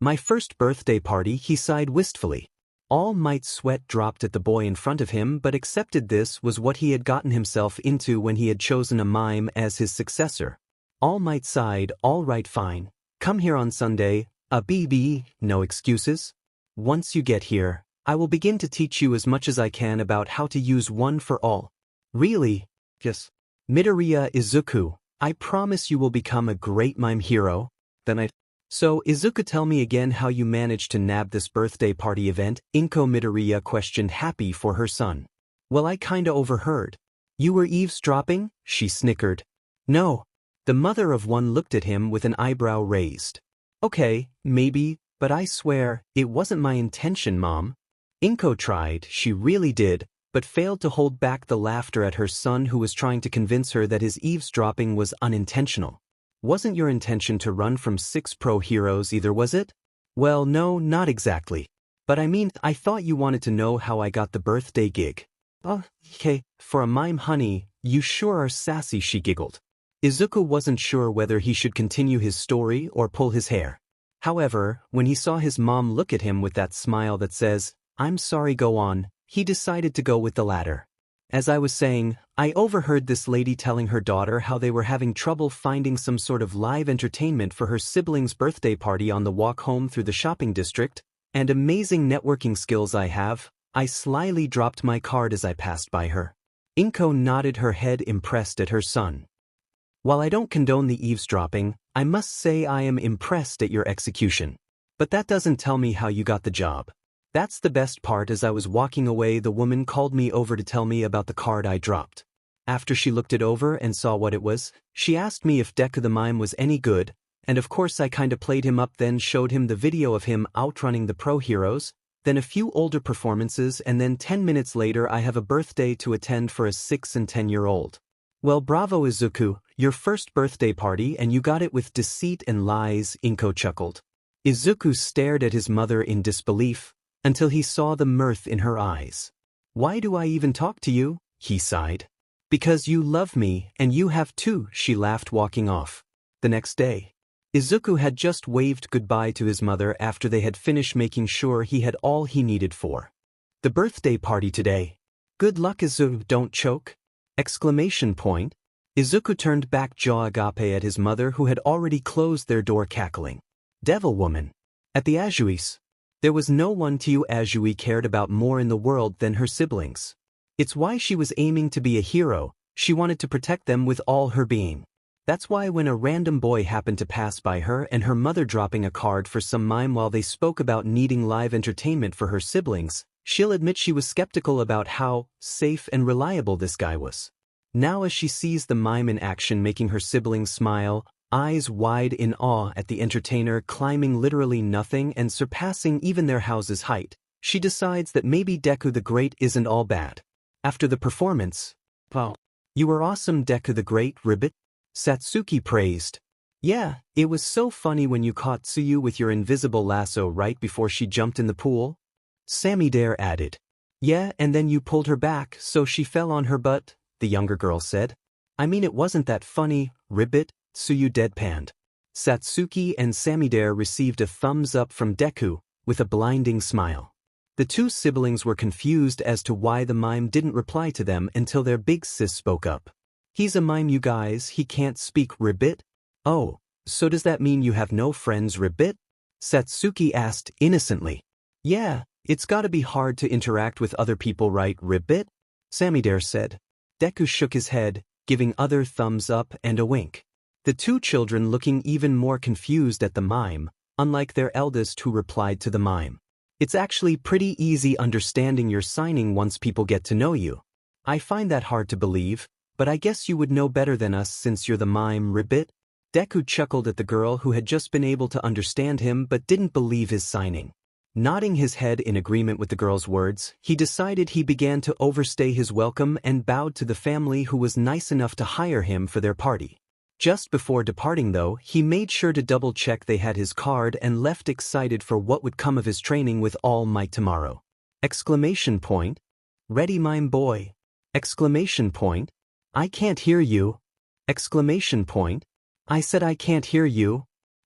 My first birthday party, he sighed wistfully. All Might's sweat dropped at the boy in front of him, but accepted this was what he had gotten himself into when he had chosen a mime as his successor. All Might sighed. All right, fine. Come here on Sunday. BB, no excuses. Once you get here, I will begin to teach you as much as I can about how to use one for all. Really? Yes. Midoriya Izuku, I promise you will become a great mime hero. Then So, Izuku, tell me again how you managed to nab this birthday party event, Inko, Midoriya questioned, happy for her son. Well, I kinda overheard. You were eavesdropping? She snickered. No. The mother of one looked at him with an eyebrow raised. Okay, maybe, But I swear, it wasn't my intention, Mom. Inko tried, she really did, but failed to hold back the laughter at her son who was trying to convince her that his eavesdropping was unintentional. Wasn't your intention to run from 6 pro heroes either, was it? Well, no, not exactly. But I mean, I thought you wanted to know how I got the birthday gig. Oh, okay, for a mime, honey, you sure are sassy, she giggled. Izuku wasn't sure whether he should continue his story or pull his hair. However, when he saw his mom look at him with that smile that says, "I'm sorry, go on," he decided to go with the latter. As I was saying, I overheard this lady telling her daughter how they were having trouble finding some sort of live entertainment for her sibling's birthday party on the walk home through the shopping district, and amazing networking skills I have, I slyly dropped my card as I passed by her. Inko nodded her head, impressed at her son. While I don't condone the eavesdropping, I must say I am impressed at your execution. But that doesn't tell me how you got the job. That's the best part. As I was walking away, the woman called me over to tell me about the card I dropped. After she looked it over and saw what it was, she asked me if Deku the Mime was any good, and of course I kinda played him up, then showed him the video of him outrunning the pro heroes, then a few older performances, and then 10 minutes later I have a birthday to attend for a 6 and 10-year-old. Well, bravo Izuku, your first birthday party, and you got it with deceit and lies, Inko chuckled. Izuku stared at his mother in disbelief, until he saw the mirth in her eyes. Why do I even talk to you? He sighed. Because you love me, and you have too, she laughed, walking off. The next day, Izuku had just waved goodbye to his mother after they had finished making sure he had all he needed for the birthday party today. Good luck, Izuku, don't choke! Exclamation point. Izuku turned back, jaw agape at his mother, who had already closed their door, cackling. Devil woman. At the Azuis, there was no one Tiu Azui cared about more in the world than her siblings. It's why she was aiming to be a hero. She wanted to protect them with all her being. That's why when a random boy happened to pass by her and her mother dropping a card for some mime while they spoke about needing live entertainment for her siblings, she'll admit she was skeptical about how safe and reliable this guy was. Now as she sees the mime in action making her siblings smile, eyes wide in awe at the entertainer climbing literally nothing and surpassing even their house's height, she decides that maybe Deku the Great isn't all bad. After the performance, "Wow, you were awesome, Deku the Great, Ribbit," Satsuki praised. "Yeah, it was so funny when you caught Tsuyu with your invisible lasso right before she jumped in the pool," Samidare added. "Yeah, and then you pulled her back so she fell on her butt," the younger girl said. "I mean, it wasn't that funny, Ribbit," Tsuyu deadpanned. Satsuki and Samidare received a thumbs up from Deku, with a blinding smile. The two siblings were confused as to why the mime didn't reply to them until their big sis spoke up. "He's a mime, you guys, he can't speak, Ribbit." "Oh, so does that mean you have no friends, Ribbit?" Satsuki asked innocently. "Yeah, it's gotta be hard to interact with other people, right, Ribbit?" Samidare said. Deku shook his head, giving other thumbs up and a wink. The two children looking even more confused at the mime, unlike their eldest who replied to the mime. "It's actually pretty easy understanding your signing once people get to know you. I find that hard to believe, but I guess you would know better than us since you're the mime, Ribbit." Deku chuckled at the girl who had just been able to understand him but didn't believe his signing. Nodding his head in agreement with the girl's words, he decided he began to overstay his welcome and bowed to the family who was nice enough to hire him for their party. Just before departing though, he made sure to double-check they had his card and left excited for what would come of his training with all might tomorrow. Exclamation point. "Ready, mime boy!" Exclamation point. "I can't hear you!" Exclamation point. "I said I can't hear you!"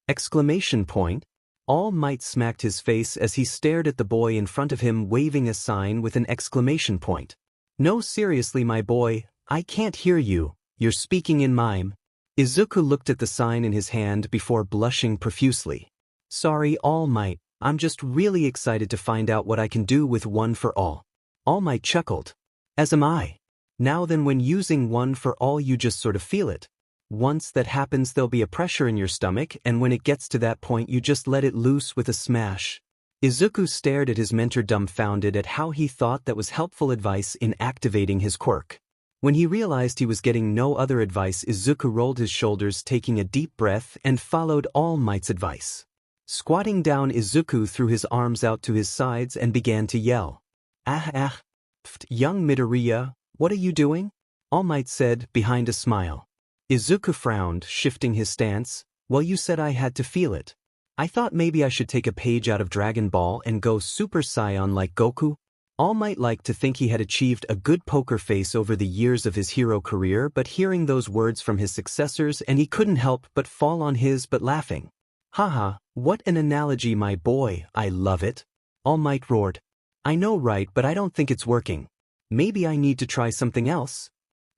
Exclamation point. All Might smacked his face as he stared at the boy in front of him waving a sign with an exclamation point. "No, seriously, my boy, I can't hear you, you're speaking in mime." Izuku looked at the sign in his hand before blushing profusely. "Sorry, All Might, I'm just really excited to find out what I can do with One for All." All Might chuckled. "As am I. Now then, when using One for All you just sort of feel it. Once that happens there'll be a pressure in your stomach, and when it gets to that point you just let it loose with a smash." Izuku stared at his mentor dumbfounded at how he thought that was helpful advice in activating his quirk. When he realized he was getting no other advice, Izuku rolled his shoulders, taking a deep breath, and followed All Might's advice. Squatting down, Izuku threw his arms out to his sides and began to yell. Pft, young Midoriya, what are you doing? All Might said, behind a smile. Izuku frowned, shifting his stance. Well, you said I had to feel it. I thought maybe I should take a page out of Dragon Ball and go Super Saiyan like Goku. All Might liked to think he had achieved a good poker face over the years of his hero career, but hearing those words from his successors and he couldn't help but fall on his butt laughing. Haha, what an analogy, my boy, I love it. All Might roared. I know, right, but I don't think it's working. Maybe I need to try something else?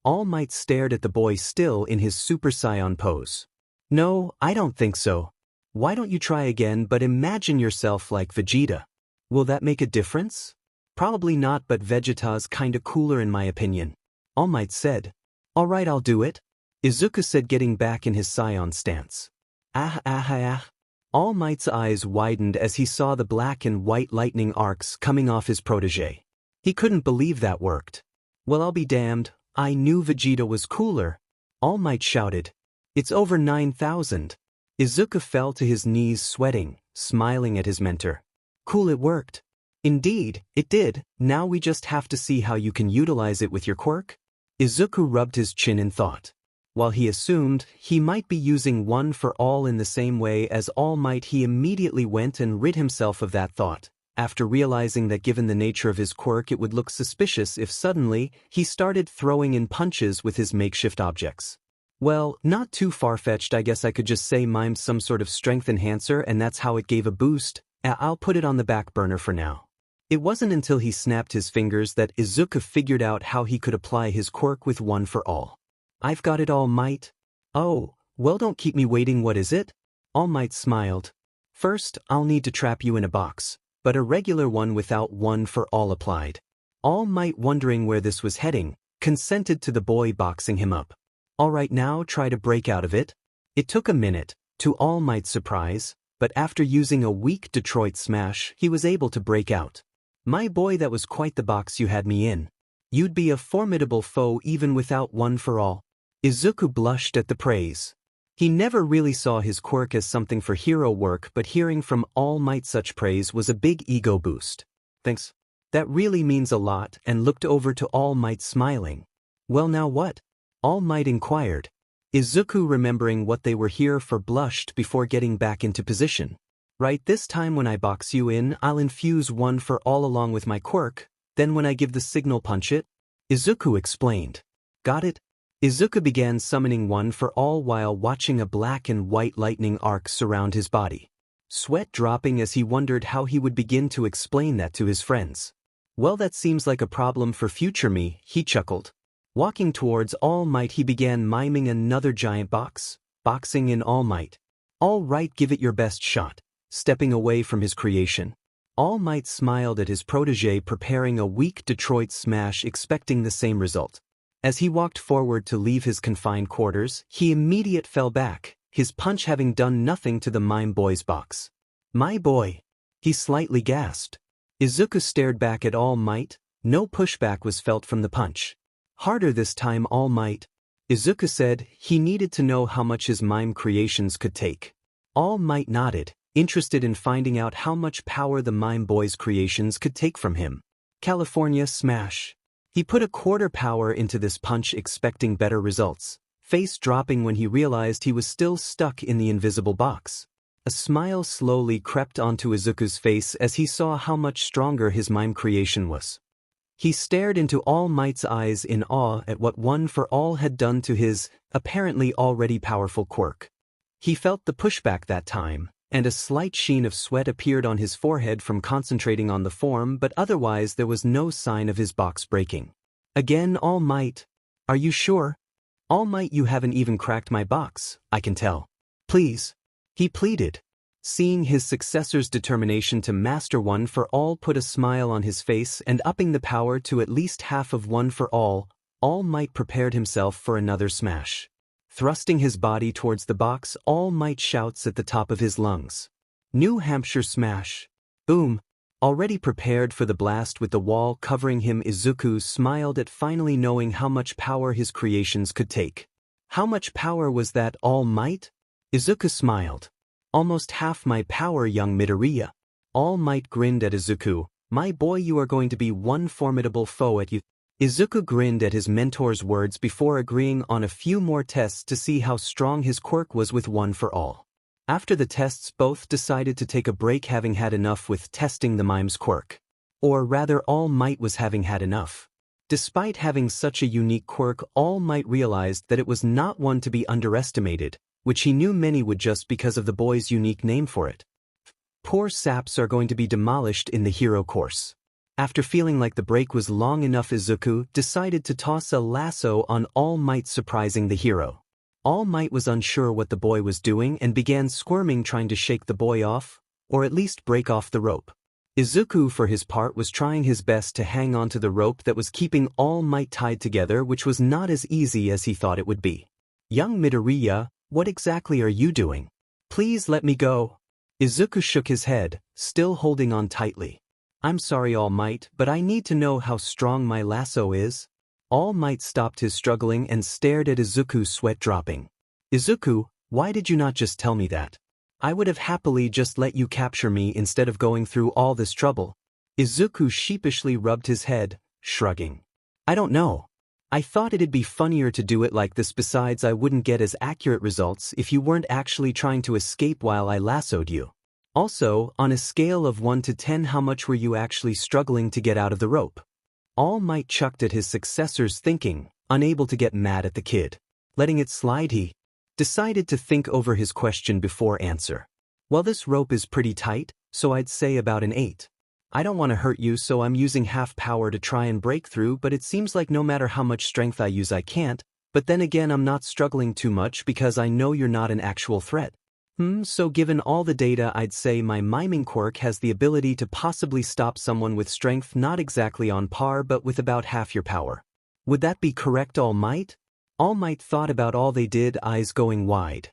All Might stared at the boy still in his Super Saiyan pose. No, I don't think so. Why don't you try again, but imagine yourself like Vegeta? Will that make a difference? Probably not, but Vegeta's kinda cooler in my opinion. All Might said. Alright, I'll do it. Izuku said, getting back in his Saiyan stance. All Might's eyes widened as he saw the black and white lightning arcs coming off his protege. He couldn't believe that worked. Well, I'll be damned, I knew Vegeta was cooler. All Might shouted. It's over 9,000. Izuku fell to his knees sweating, smiling at his mentor. Cool, it worked. Indeed, it did. Now we just have to see how you can utilize it with your quirk. Izuku rubbed his chin in thought. While he assumed he might be using one for all in the same way as All Might, he immediately went and rid himself of that thought, after realizing that given the nature of his quirk it would look suspicious if suddenly he started throwing in punches with his makeshift objects. Well, not too far-fetched, I guess I could just say mime's some sort of strength enhancer and that's how it gave a boost. I'll put it on the back burner for now. It wasn't until he snapped his fingers that Izuku figured out how he could apply his quirk with one for all. I've got it, All Might. Oh, well, don't keep me waiting, what is it? All Might smiled. First, I'll need to trap you in a box, but a regular one without one for all applied. All Might, wondering where this was heading, consented to the boy boxing him up. Alright, now try to break out of it. It took a minute, to All Might's surprise, but after using a weak Detroit smash, he was able to break out. My boy, that was quite the box you had me in. You'd be a formidable foe even without one for all. Izuku blushed at the praise. He never really saw his quirk as something for hero work, but hearing from All Might such praise was a big ego boost. Thanks. That really means a lot, and looked over to All Might smiling. Well, now what? All Might inquired. Izuku, remembering what they were here for, blushed before getting back into position. Right, this time when I box you in, I'll infuse one for all along with my quirk, then when I give the signal, punch it. Izuku explained. Got it? Izuku began summoning one for all while watching a black and white lightning arc surround his body. Sweat dropping as he wondered how he would begin to explain that to his friends. Well, that seems like a problem for future me, he chuckled. Walking towards All Might, he began miming another giant box, boxing in All Might. All right, give it your best shot. Stepping away from his creation, All Might smiled at his protege, preparing a weak Detroit smash, expecting the same result. As he walked forward to leave his confined quarters, he immediately fell back, his punch having done nothing to the mime boy's box. My boy! He slightly gasped. Izuku stared back at All Might. No pushback was felt from the punch. Harder this time, All Might. Izuku said he needed to know how much his mime creations could take. All Might nodded, interested in finding out how much power the mime boy's creations could take from him. California smash. He put a quarter power into this punch, expecting better results, face dropping when he realized he was still stuck in the invisible box. A smile slowly crept onto Izuku's face as he saw how much stronger his mime creation was. He stared into All Might's eyes in awe at what one for all had done to his, apparently already powerful quirk. He felt the pushback that time, and a slight sheen of sweat appeared on his forehead from concentrating on the form, but otherwise there was no sign of his box breaking. Again, All Might. Are you sure? All Might, you haven't even cracked my box, I can tell. Please. He pleaded. Seeing his successor's determination to master one for all put a smile on his face, and upping the power to at least half of one for all Might prepared himself for another smash. Thrusting his body towards the box, All Might shouts at the top of his lungs. New Hampshire smash. Boom. Already prepared for the blast with the wall covering him, Izuku smiled at finally knowing how much power his creations could take. How much power was that, All Might? Izuku smiled. Almost half my power, young Midoriya. All Might grinned at Izuku. My boy, you are going to be one formidable foe at you. Izuku grinned at his mentor's words before agreeing on a few more tests to see how strong his quirk was with one for all. After the tests, both decided to take a break, having had enough with testing the mime's quirk. Or rather, All Might was having had enough. Despite having such a unique quirk, All Might realized that it was not one to be underestimated, which he knew many would just because of the boy's unique name for it. Poor saps are going to be demolished in the hero course. After feeling like the break was long enough, Izuku decided to toss a lasso on All Might, surprising the hero. All Might was unsure what the boy was doing and began squirming, trying to shake the boy off, or at least break off the rope. Izuku, for his part, was trying his best to hang on to the rope that was keeping All Might tied together, which was not as easy as he thought it would be. Young Midoriya, what exactly are you doing? Please let me go. Izuku shook his head, still holding on tightly. I'm sorry, All Might, but I need to know how strong my lasso is. All Might stopped his struggling and stared at Izuku, sweat dropping. Izuku, why did you not just tell me that? I would have happily just let you capture me instead of going through all this trouble. Izuku sheepishly rubbed his head, shrugging. I don't know. I thought it'd be funnier to do it like this. Besides, I wouldn't get as accurate results if you weren't actually trying to escape while I lassoed you. Also, on a scale of 1 to 10, how much were you actually struggling to get out of the rope? All Might chucked at his successor's thinking, unable to get mad at the kid. Letting it slide, he decided to think over his question before answer. Well, this rope is pretty tight, so I'd say about an 8. I don't want to hurt you, so I'm using half power to try and break through, but it seems like no matter how much strength I use I can't. But then again, I'm not struggling too much because I know you're not an actual threat. So given all the data, I'd say my miming quirk has the ability to possibly stop someone with strength not exactly on par but with about half your power. Would that be correct, All Might? All Might thought about all they did, eyes going wide.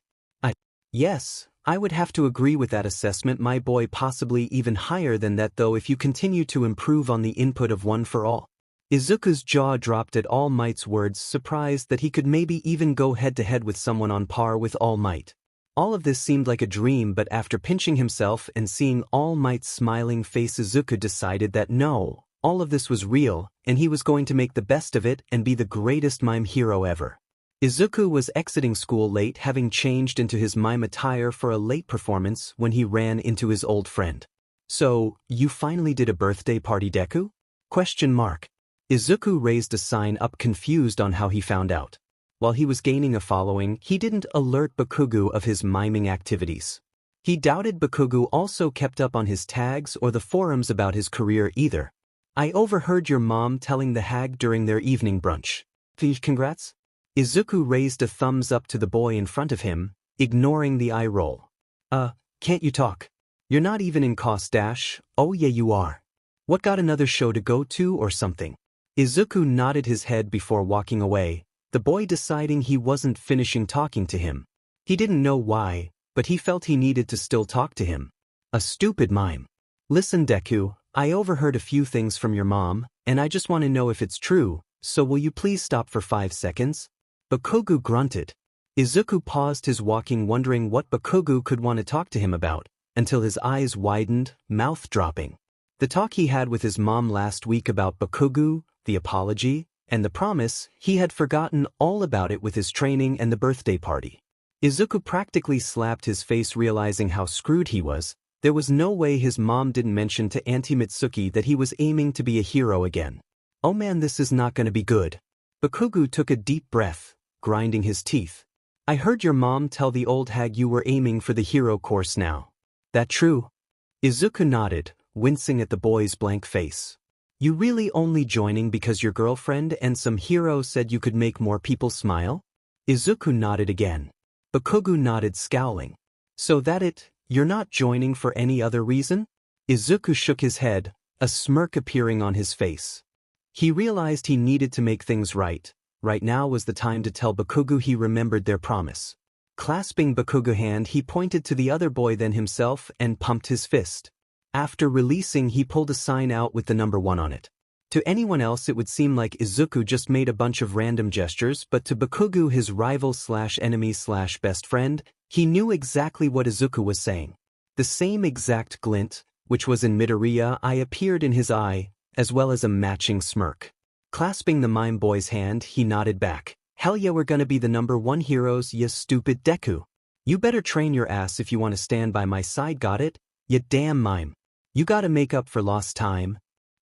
Yes, I would have to agree with that assessment, my boy, possibly even higher than that though if you continue to improve on the input of one for all. Izuku's jaw dropped at All Might's words, surprised that he could maybe even go head-to-head with someone on par with All Might. All of this seemed like a dream, but after pinching himself and seeing All Might's smiling face, Izuku decided that no, all of this was real, and he was going to make the best of it and be the greatest mime hero ever. Izuku was exiting school late, having changed into his mime attire for a late performance when he ran into his old friend. So, you finally did a birthday party, Deku? ? Izuku raised a sign up, confused on how he found out. While he was gaining a following, he didn't alert Bakugo of his miming activities. He doubted Bakugo also kept up on his tags or the forums about his career either. I overheard your mom telling the hag during their evening brunch. Congrats? Izuku raised a thumbs up to the boy in front of him, ignoring the eye roll. Can't you talk? You're not even in COS dash. Oh yeah, you are. What, got another show to go to or something? Izuku nodded his head before walking away, the boy deciding he wasn't finishing talking to him. He didn't know why, but he felt he needed to still talk to him. A stupid mime. Listen, Deku, I overheard a few things from your mom, and I just want to know if it's true, so will you please stop for 5 seconds? Bakugo grunted. Izuku paused his walking, wondering what Bakugo could want to talk to him about, until his eyes widened, mouth dropping. The talk he had with his mom last week about Bakugo, the apology, and the promise, he had forgotten all about it with his training and the birthday party. Izuku practically slapped his face, realizing how screwed he was. There was no way his mom didn't mention to Auntie Mitsuki that he was aiming to be a hero again. Oh man, this is not going to be good. Bakugo took a deep breath, grinding his teeth. I heard your mom tell the old hag you were aiming for the hero course now. That true? Izuku nodded, wincing at the boy's blank face. You really only joining because your girlfriend and some hero said you could make more people smile? Izuku nodded again. Bakugo nodded, scowling. So that it, you're not joining for any other reason? Izuku shook his head, a smirk appearing on his face. He realized he needed to make things right. Right now was the time to tell Bakugo he remembered their promise. Clasping Bakugo's hand, he pointed to the other boy, then himself, and pumped his fist. After releasing, he pulled a sign out with the number 1 on it. To anyone else it would seem like Izuku just made a bunch of random gestures, but to Bakugo, his rival/enemy/best friend, he knew exactly what Izuku was saying. The same exact glint, which was in Midoriya's eye, appeared in his eye, as well as a matching smirk. Clasping the mime boy's hand, he nodded back. Hell yeah, we're gonna be the #1 heroes, ya stupid Deku. You better train your ass if you want to stand by my side, got it? Ya damn mime. You gotta make up for lost time.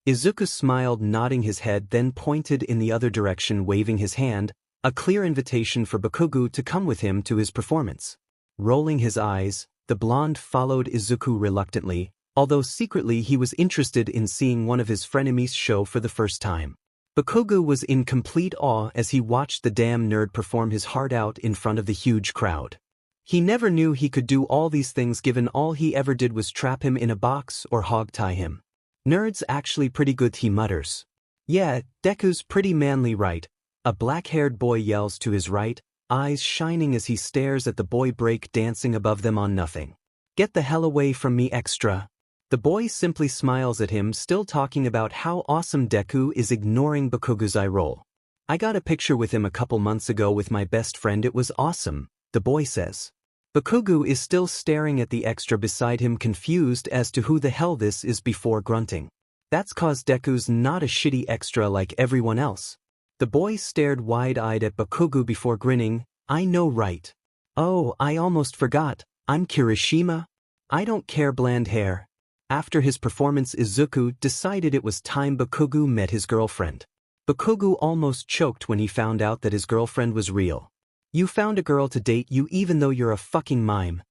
Izuku smiled, nodding his head, then pointed in the other direction, waving his hand, a clear invitation for Bakugo to come with him to his performance. Rolling his eyes, the blonde followed Izuku reluctantly, although secretly he was interested in seeing one of his frenemies show for the first time. Bakugo was in complete awe as he watched the damn nerd perform his heart out in front of the huge crowd. He never knew he could do all these things, given all he ever did was trap him in a box or hog-tie him. Nerd's actually pretty good, he mutters. Yeah, Deku's pretty manly, right? A black-haired boy yells to his right, eyes shining as he stares at the boy break dancing above them on nothing. Get the hell away from me, extra. The boy simply smiles at him, still talking about how awesome Deku is, ignoring Bakugo's eye roll. I got a picture with him a couple months ago with my best friend, it was awesome, the boy says. Bakugo is still staring at the extra beside him, confused as to who the hell this is, before grunting. That's cause Deku's not a shitty extra like everyone else. The boy stared wide-eyed at Bakugo before grinning. I know, right? Oh, I almost forgot. I'm Kirishima. I don't care, bland hair. After his performance, Izuku decided it was time Bakugo met his girlfriend. Bakugo almost choked when he found out that his girlfriend was real. You found a girl to date you even though you're a fucking mime.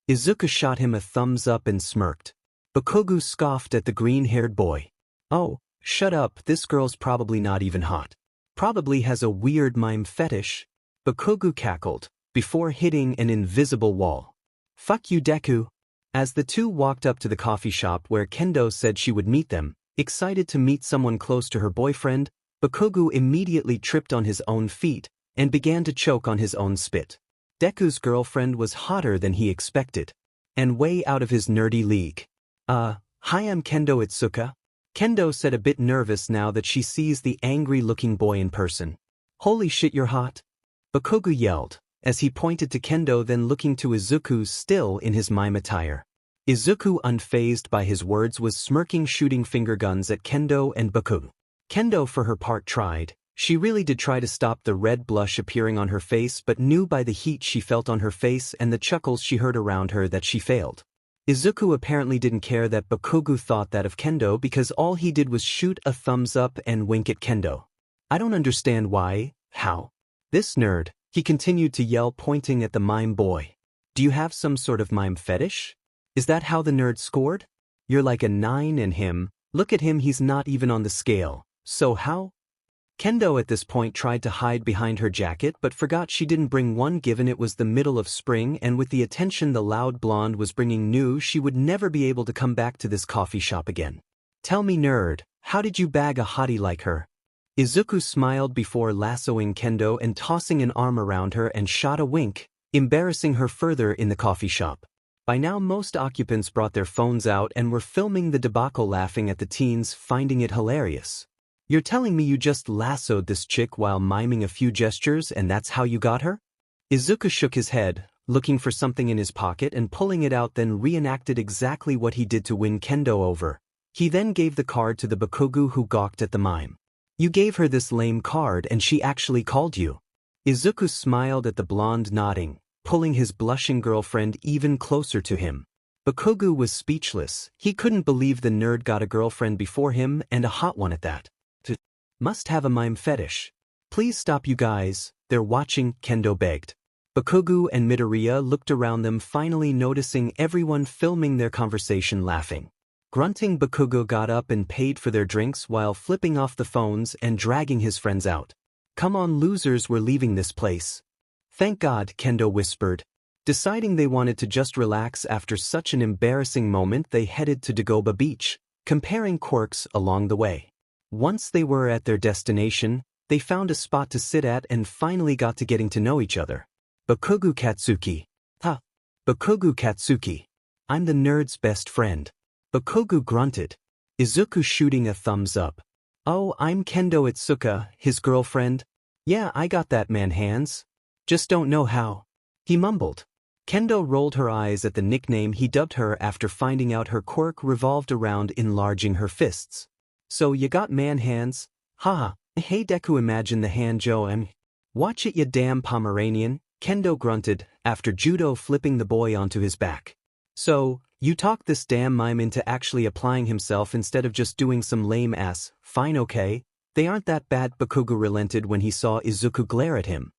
Izuku shot him a thumbs up and smirked. Bakugo scoffed at the green-haired boy. Oh, shut up, this girl's probably not even hot. Probably has a weird mime fetish. Bakugo cackled, before hitting an invisible wall. Fuck you, Deku. As the two walked up to the coffee shop where Kendo said she would meet them, excited to meet someone close to her boyfriend, Bakugo immediately tripped on his own feet and began to choke on his own spit. Deku's girlfriend was hotter than he expected, and way out of his nerdy league. Hi, I'm Kendo Itsuka. Kendo said, a bit nervous now that she sees the angry-looking boy in person. Holy shit, you're hot. Bakugo yelled, as he pointed to Kendo, then looking to Izuku, still in his mime attire. Izuku, unfazed by his words, was smirking, shooting finger guns at Kendo and Bakugo. Kendo, for her part, tried. She really did try to stop the red blush appearing on her face, but knew by the heat she felt on her face and the chuckles she heard around her that she failed. Izuku apparently didn't care that Bakugo thought that of Kendo, because all he did was shoot a thumbs up and wink at Kendo. I don't understand why, how. This nerd, he continued to yell, pointing at the mime boy. Do you have some sort of mime fetish? Is that how the nerd scored? You're like a 9 and him, look at him, he's not even on the scale. So how? Kendo at this point tried to hide behind her jacket but forgot she didn't bring one, given it was the middle of spring, and with the attention the loud blonde was bringing, knew she would never be able to come back to this coffee shop again. Tell me, nerd, how did you bag a hottie like her? Izuku smiled before lassoing Kendo and tossing an arm around her and shot a wink, embarrassing her further in the coffee shop. By now most occupants brought their phones out and were filming the debacle, laughing at the teens, finding it hilarious. You're telling me you just lassoed this chick while miming a few gestures and that's how you got her? Izuku shook his head, looking for something in his pocket and pulling it out, then reenacted exactly what he did to win Kendo over. He then gave the card to the Bakugo, who gawked at the mime. You gave her this lame card and she actually called you. Izuku smiled at the blonde, nodding, pulling his blushing girlfriend even closer to him. Bakugo was speechless. He couldn't believe the nerd got a girlfriend before him, and a hot one at that. Must have a mime fetish. Please stop, you guys, they're watching, Kendo begged. Bakugo and Midoriya looked around them, finally noticing everyone filming their conversation, laughing. Grunting, Bakugo got up and paid for their drinks while flipping off the phones and dragging his friends out. Come on, losers, we're leaving this place. Thank God, Kendo whispered. Deciding they wanted to just relax after such an embarrassing moment, they headed to Dagoba Beach, comparing quirks along the way. Once they were at their destination, they found a spot to sit at and finally got to getting to know each other. Bakugo Katsuki. Bakugo Katsuki. I'm the nerd's best friend. Bakugo grunted. Izuku shooting a thumbs up. Oh, I'm Kendo Itsuka, his girlfriend. Yeah, I got that man hands. Just don't know how. He mumbled. Kendo rolled her eyes at the nickname he dubbed her after finding out her quirk revolved around enlarging her fists. So you got man hands? Haha, hey Deku, imagine the hand Joe and watch it ya damn Pomeranian, Kendo grunted, after judo flipping the boy onto his back. So, you talked this damn mime into actually applying himself instead of just doing some lame ass, fine okay, they aren't that bad. Bakugo relented when he saw Izuku glare at him.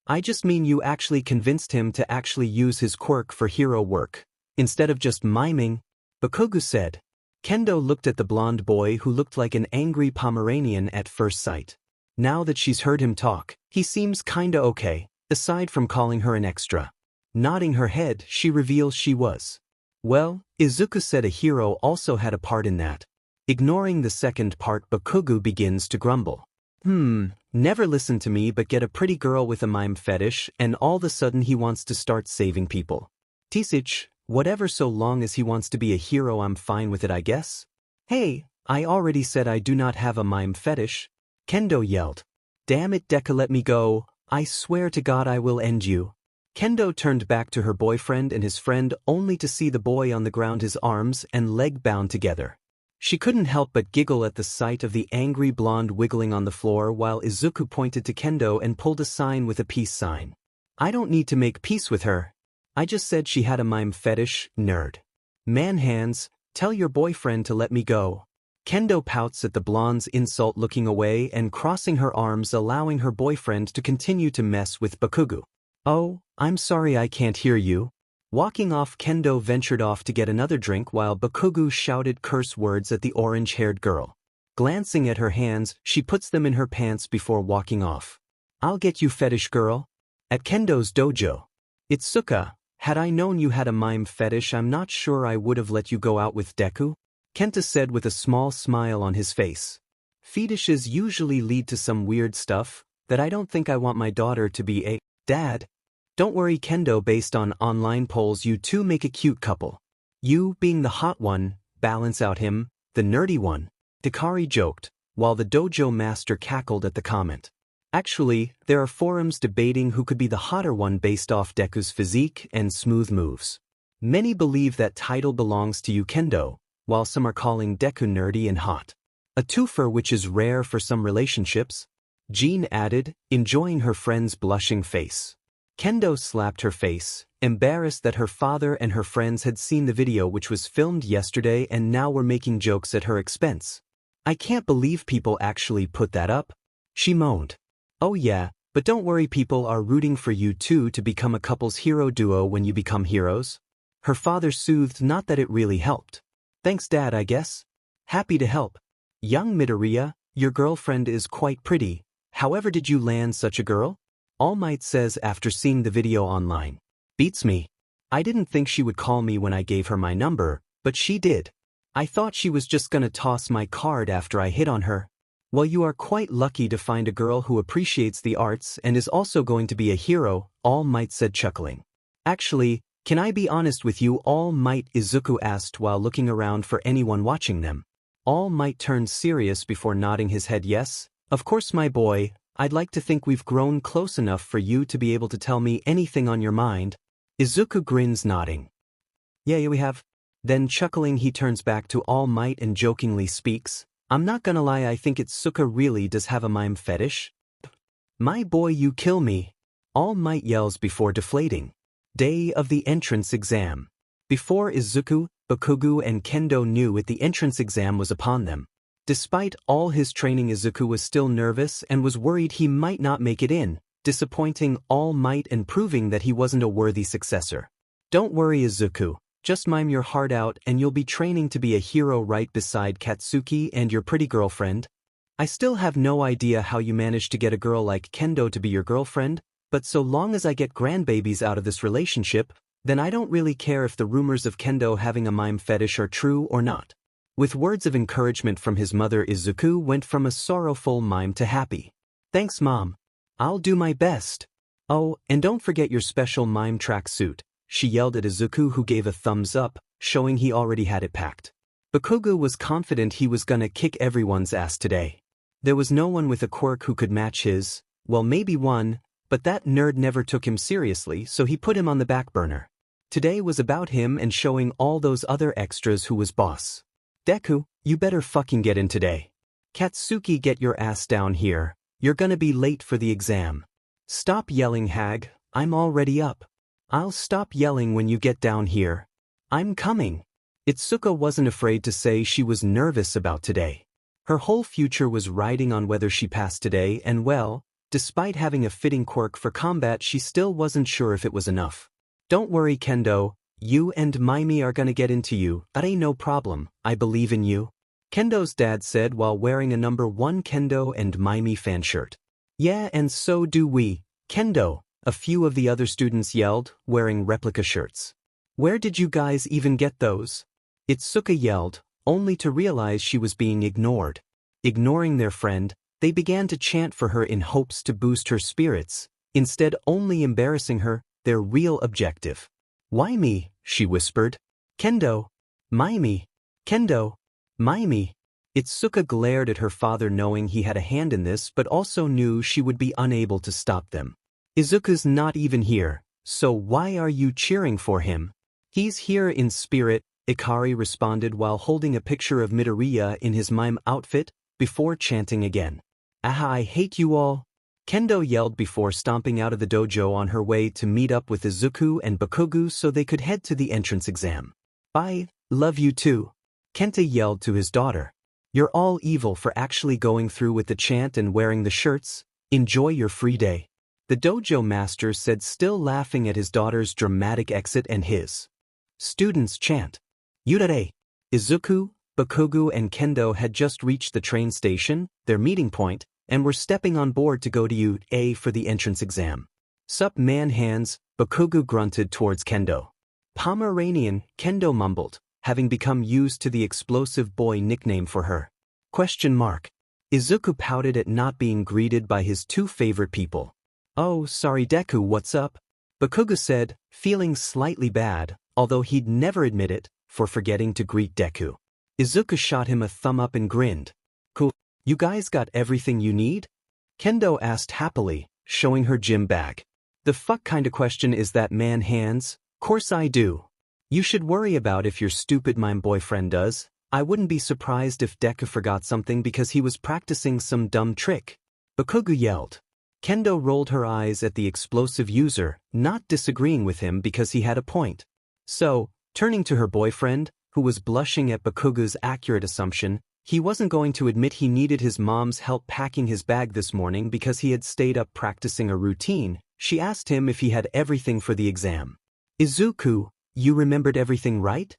I just mean you actually convinced him to actually use his quirk for hero work, instead of just miming, Bakugo said. Kendo looked at the blonde boy who looked like an angry Pomeranian at first sight. Now that she's heard him talk, he seems kinda okay, aside from calling her an extra. Nodding her head, she reveals she was. Well, Izuku said a hero also had a part in that. Ignoring the second part, Bakugo begins to grumble. Never listen to me but get a pretty girl with a mime fetish and all of a sudden he wants to start saving people. Tisich, whatever, so long as he wants to be a hero I'm fine with it I guess. Hey, I already said I do not have a mime fetish. Kendo yelled. Damn it Deku, let me go, I swear to God I will end you. Kendo turned back to her boyfriend and his friend only to see the boy on the ground, his arms and leg bound together. She couldn't help but giggle at the sight of the angry blonde wiggling on the floor while Izuku pointed to Kendo and pulled a sign with a peace sign. I don't need to make peace with her. I just said she had a mime fetish, nerd. Man hands, tell your boyfriend to let me go. Kendo pouts at the blonde's insult, looking away and crossing her arms, allowing her boyfriend to continue to mess with Bakugo. Oh, I'm sorry I can't hear you. Walking off, Kendo ventured off to get another drink while Bakugo shouted curse words at the orange-haired girl. Glancing at her hands, she puts them in her pants before walking off. I'll get you, fetish girl. At Kendo's dojo. Itsuka, had I known you had a mime fetish I'm not sure I would have let you go out with Deku, Kenta said with a small smile on his face. Fetishes usually lead to some weird stuff that I don't think I want my daughter to be a dad. Don't worry Kendo, based on online polls you two make a cute couple. You, being the hot one, balance out him, the nerdy one. Hikari joked, while the dojo master cackled at the comment. Actually, there are forums debating who could be the hotter one based off Deku's physique and smooth moves. Many believe that title belongs to you Kendo, while some are calling Deku nerdy and hot. A twofer which is rare for some relationships, Jean added, enjoying her friend's blushing face. Kendo slapped her face, embarrassed that her father and her friends had seen the video which was filmed yesterday and now were making jokes at her expense. I can't believe people actually put that up. She moaned. Oh yeah, but don't worry, people are rooting for you two to become a couple's hero duo when you become heroes. Her father soothed, not that it really helped. Thanks Dad, I guess. Happy to help. Young Midoriya, your girlfriend is quite pretty, however did you land such a girl? All Might says after seeing the video online. Beats me. I didn't think she would call me when I gave her my number, but she did. I thought she was just gonna toss my card after I hit on her. Well, you are quite lucky to find a girl who appreciates the arts and is also going to be a hero, All Might said, chuckling. Actually, can I be honest with you, All Might? Izuku asked while looking around for anyone watching them. All Might turned serious before nodding his head. Yes, of course my boy. I'd like to think we've grown close enough for you to be able to tell me anything on your mind. Izuku grins, nodding. Yeah, we have. Then chuckling, he turns back to All Might and jokingly speaks. I'm not gonna lie, I think Itsuka really does have a mime fetish. My boy, you kill me. All Might yells before deflating. Day of the entrance exam. Before Izuku, Bakugo and Kendo knew it, the entrance exam was upon them. Despite all his training, Izuku was still nervous and was worried he might not make it in, disappointing All Might and proving that he wasn't a worthy successor. Don't worry Izuku, just mime your heart out and you'll be training to be a hero right beside Katsuki and your pretty girlfriend. I still have no idea how you managed to get a girl like Kendo to be your girlfriend, but so long as I get grandbabies out of this relationship, then I don't really care if the rumors of Kendo having a mime fetish are true or not. With words of encouragement from his mother, Izuku went from a sorrowful mime to happy. Thanks Mom. I'll do my best. Oh, and don't forget your special mime tracksuit, she yelled at Izuku, who gave a thumbs up, showing he already had it packed. Bakugo was confident he was gonna kick everyone's ass today. There was no one with a quirk who could match his, well maybe one, but that nerd never took him seriously so he put him on the back burner. Today was about him and showing all those other extras who was boss. Deku, you better fucking get in today. Katsuki, get your ass down here, you're gonna be late for the exam. Stop yelling, hag, I'm already up. I'll stop yelling when you get down here. I'm coming. Itsuka wasn't afraid to say she was nervous about today. Her whole future was riding on whether she passed today and well, despite having a fitting quirk for combat she still wasn't sure if it was enough. Don't worry Kendo, you and Mime are gonna get into you, that ain't no problem, I believe in you. Kendo's dad said while wearing a number 1 Kendo and Mime fan shirt. Yeah, and so do we, Kendo, a few of the other students yelled, wearing replica shirts. Where did you guys even get those? Itsuka yelled, only to realize she was being ignored. Ignoring their friend, they began to chant for her in hopes to boost her spirits, instead only embarrassing her, their real objective. Why me? She whispered. Kendo. Mime. Kendo. Mime. Itsuka glared at her father knowing he had a hand in this but also knew she would be unable to stop them. Izuku's not even here, so why are you cheering for him? He's here in spirit, Ikari responded while holding a picture of Midoriya in his mime outfit, before chanting again. Aha, I hate you all. Kendo yelled before stomping out of the dojo on her way to meet up with Izuku and Bakugo so they could head to the entrance exam. I love you too. Kenta yelled to his daughter. You're all evil for actually going through with the chant and wearing the shirts. Enjoy your free day. The dojo master said, still laughing at his daughter's dramatic exit and his students' chant. Yurare. Izuku, Bakugo and Kendo had just reached the train station, their meeting point, and were stepping on board to go to UA for the entrance exam. Sup man hands, Bakugo grunted towards Kendo. Pomeranian, Kendo mumbled, having become used to the explosive boy nickname for her. Izuku pouted at not being greeted by his 2 favorite people. Oh, sorry Deku, what's up? Bakugo said, feeling slightly bad, although he'd never admit it, for forgetting to greet Deku. Izuku shot him a thumb up and grinned. Cool, you guys got everything you need? Kendo asked happily, showing her gym bag. The fuck kinda question is that, man hands? Course I do. You should worry about if your stupid mime boyfriend does. I wouldn't be surprised if Deku forgot something because he was practicing some dumb trick. Bakugo yelled. Kendo rolled her eyes at the explosive user, not disagreeing with him because he had a point. So, turning to her boyfriend, who was blushing at Bakugo's accurate assumption, he wasn't going to admit he needed his mom's help packing his bag this morning because he had stayed up practicing a routine, she asked him if he had everything for the exam. Izuku, you remembered everything right?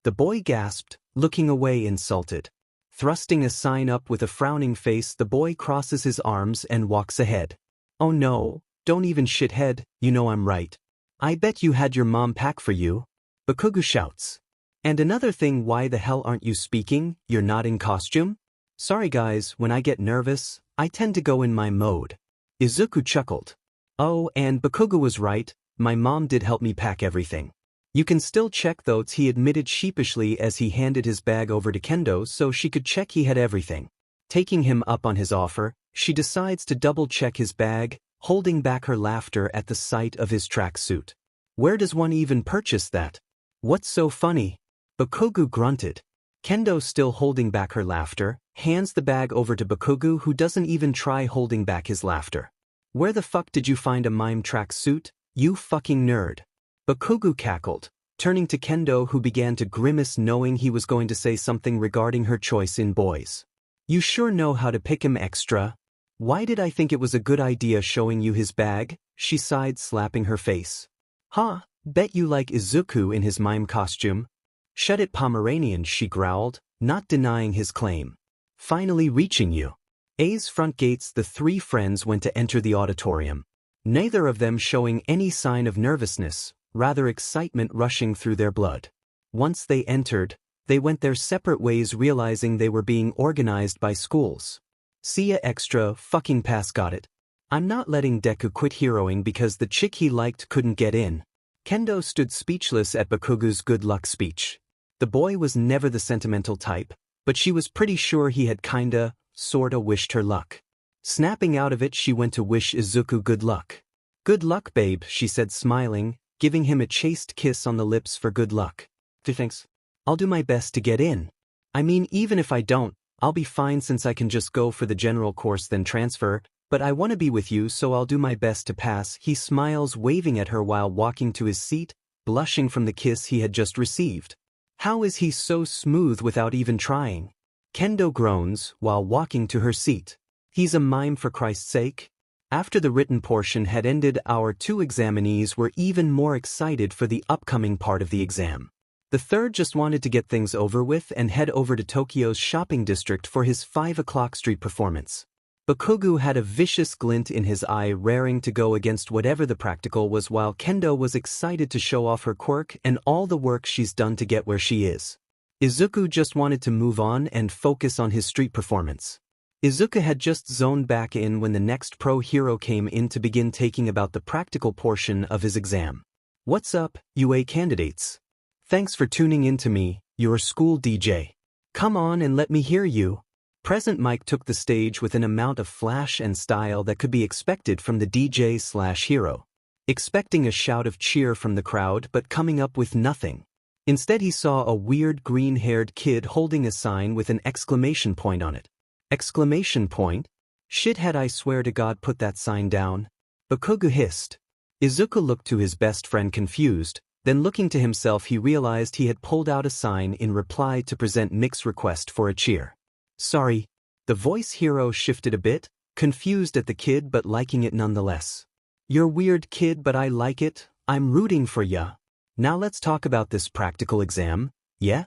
The boy gasped, looking away insulted. Thrusting a sign up with a frowning face, the boy crosses his arms and walks ahead. Oh no, don't even shithead, you know I'm right. I bet you had your mom pack for you. Bakugo shouts. And another thing, why the hell aren't you speaking? You're not in costume? Sorry guys, when I get nervous, I tend to go in my mode. Izuku chuckled. Oh, and Bakugo was right, my mom did help me pack everything. You can still check those, he admitted sheepishly as he handed his bag over to Kendo so she could check he had everything. Taking him up on his offer, she decides to double-check his bag, holding back her laughter at the sight of his tracksuit. Where does one even purchase that? What's so funny? Bakugo grunted. Kendo, still holding back her laughter, hands the bag over to Bakugo, who doesn't even try holding back his laughter. Where the fuck did you find a mime tracksuit, you fucking nerd? Bakugo cackled, turning to Kendo, who began to grimace knowing he was going to say something regarding her choice in boys. You sure know how to pick him extra. Why did I think it was a good idea showing you his bag? She sighed, slapping her face. Huh, bet you like Izuku in his mime costume. Shut it Pomeranian, she growled, not denying his claim. Finally reaching UA's front gates, the 3 friends went to enter the auditorium. Neither of them showing any sign of nervousness, rather excitement rushing through their blood. Once they entered, they went their separate ways, realizing they were being organized by schools. See ya extra fucking pass, got it. I'm not letting Deku quit heroing because the chick he liked couldn't get in. Kendo stood speechless at Bakugo's good luck speech. The boy was never the sentimental type, but she was pretty sure he had kinda, sorta wished her luck. Snapping out of it, she went to wish Izuku good luck. "Good luck, babe," she said, smiling, giving him a chaste kiss on the lips for good luck. "Thanks. I'll do my best to get in. I mean, even if I don't, I'll be fine since I can just go for the general course then transfer, but I want to be with you so I'll do my best to pass." He smiles, waving at her while walking to his seat, blushing from the kiss he had just received. How is he so smooth without even trying? Kendo groans while walking to her seat. He's a mime, for Christ's sake. After the written portion had ended, our two examinees were even more excited for the upcoming part of the exam. The third just wanted to get things over with and head over to Tokyo's shopping district for his 5 o'clock street performance. Bakugo had a vicious glint in his eye, raring to go against whatever the practical was, while Kendo was excited to show off her quirk and all the work she's done to get where she is. Izuku just wanted to move on and focus on his street performance. Izuku had just zoned back in when the next pro hero came in to begin taking about the practical portion of his exam. "What's up, UA candidates? Thanks for tuning in to me, your school DJ. Come on and let me hear you." Present Mike took the stage with an amount of flash and style that could be expected from the DJ/hero. Expecting a shout of cheer from the crowd but coming up with nothing. Instead, he saw a weird green-haired kid holding a sign with an exclamation point on it. Exclamation point? Shithead, I swear to God, put that sign down. Bakugo hissed. Izuku looked to his best friend confused, then looking to himself he realized he had pulled out a sign in reply to present Mick's request for a cheer. "Sorry." The voice hero shifted a bit, confused at the kid but liking it nonetheless. "You're weird, kid, but I like it. I'm rooting for ya. Now let's talk about this practical exam, yeah?"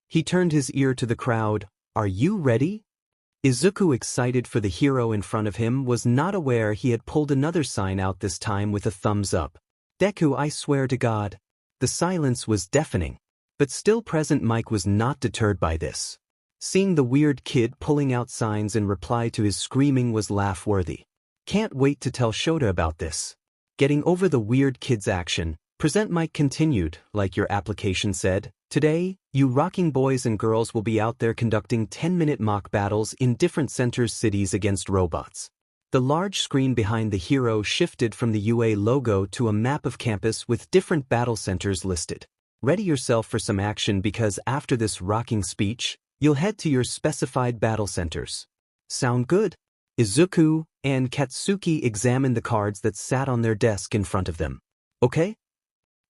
He turned his ear to the crowd. "Are you ready?" Izuku, excited for the hero in front of him, was not aware he had pulled another sign out, this time with a thumbs up. "Deku, I swear to God." The silence was deafening. But still, Present Mike was not deterred by this. Seeing the weird kid pulling out signs in reply to his screaming was laugh-worthy. "Can't wait to tell Shota about this." Getting over the weird kid's action, Present Mike continued, "Like your application said, today, you rocking boys and girls will be out there conducting 10-minute mock battles in different centers, cities against robots." The large screen behind the hero shifted from the UA logo to a map of campus with different battle centers listed. Ready yourself for some action, because after this rocking speech, you'll head to your specified battle centers. Sound good? Izuku and Katsuki examined the cards that sat on their desk in front of them. "Okay?"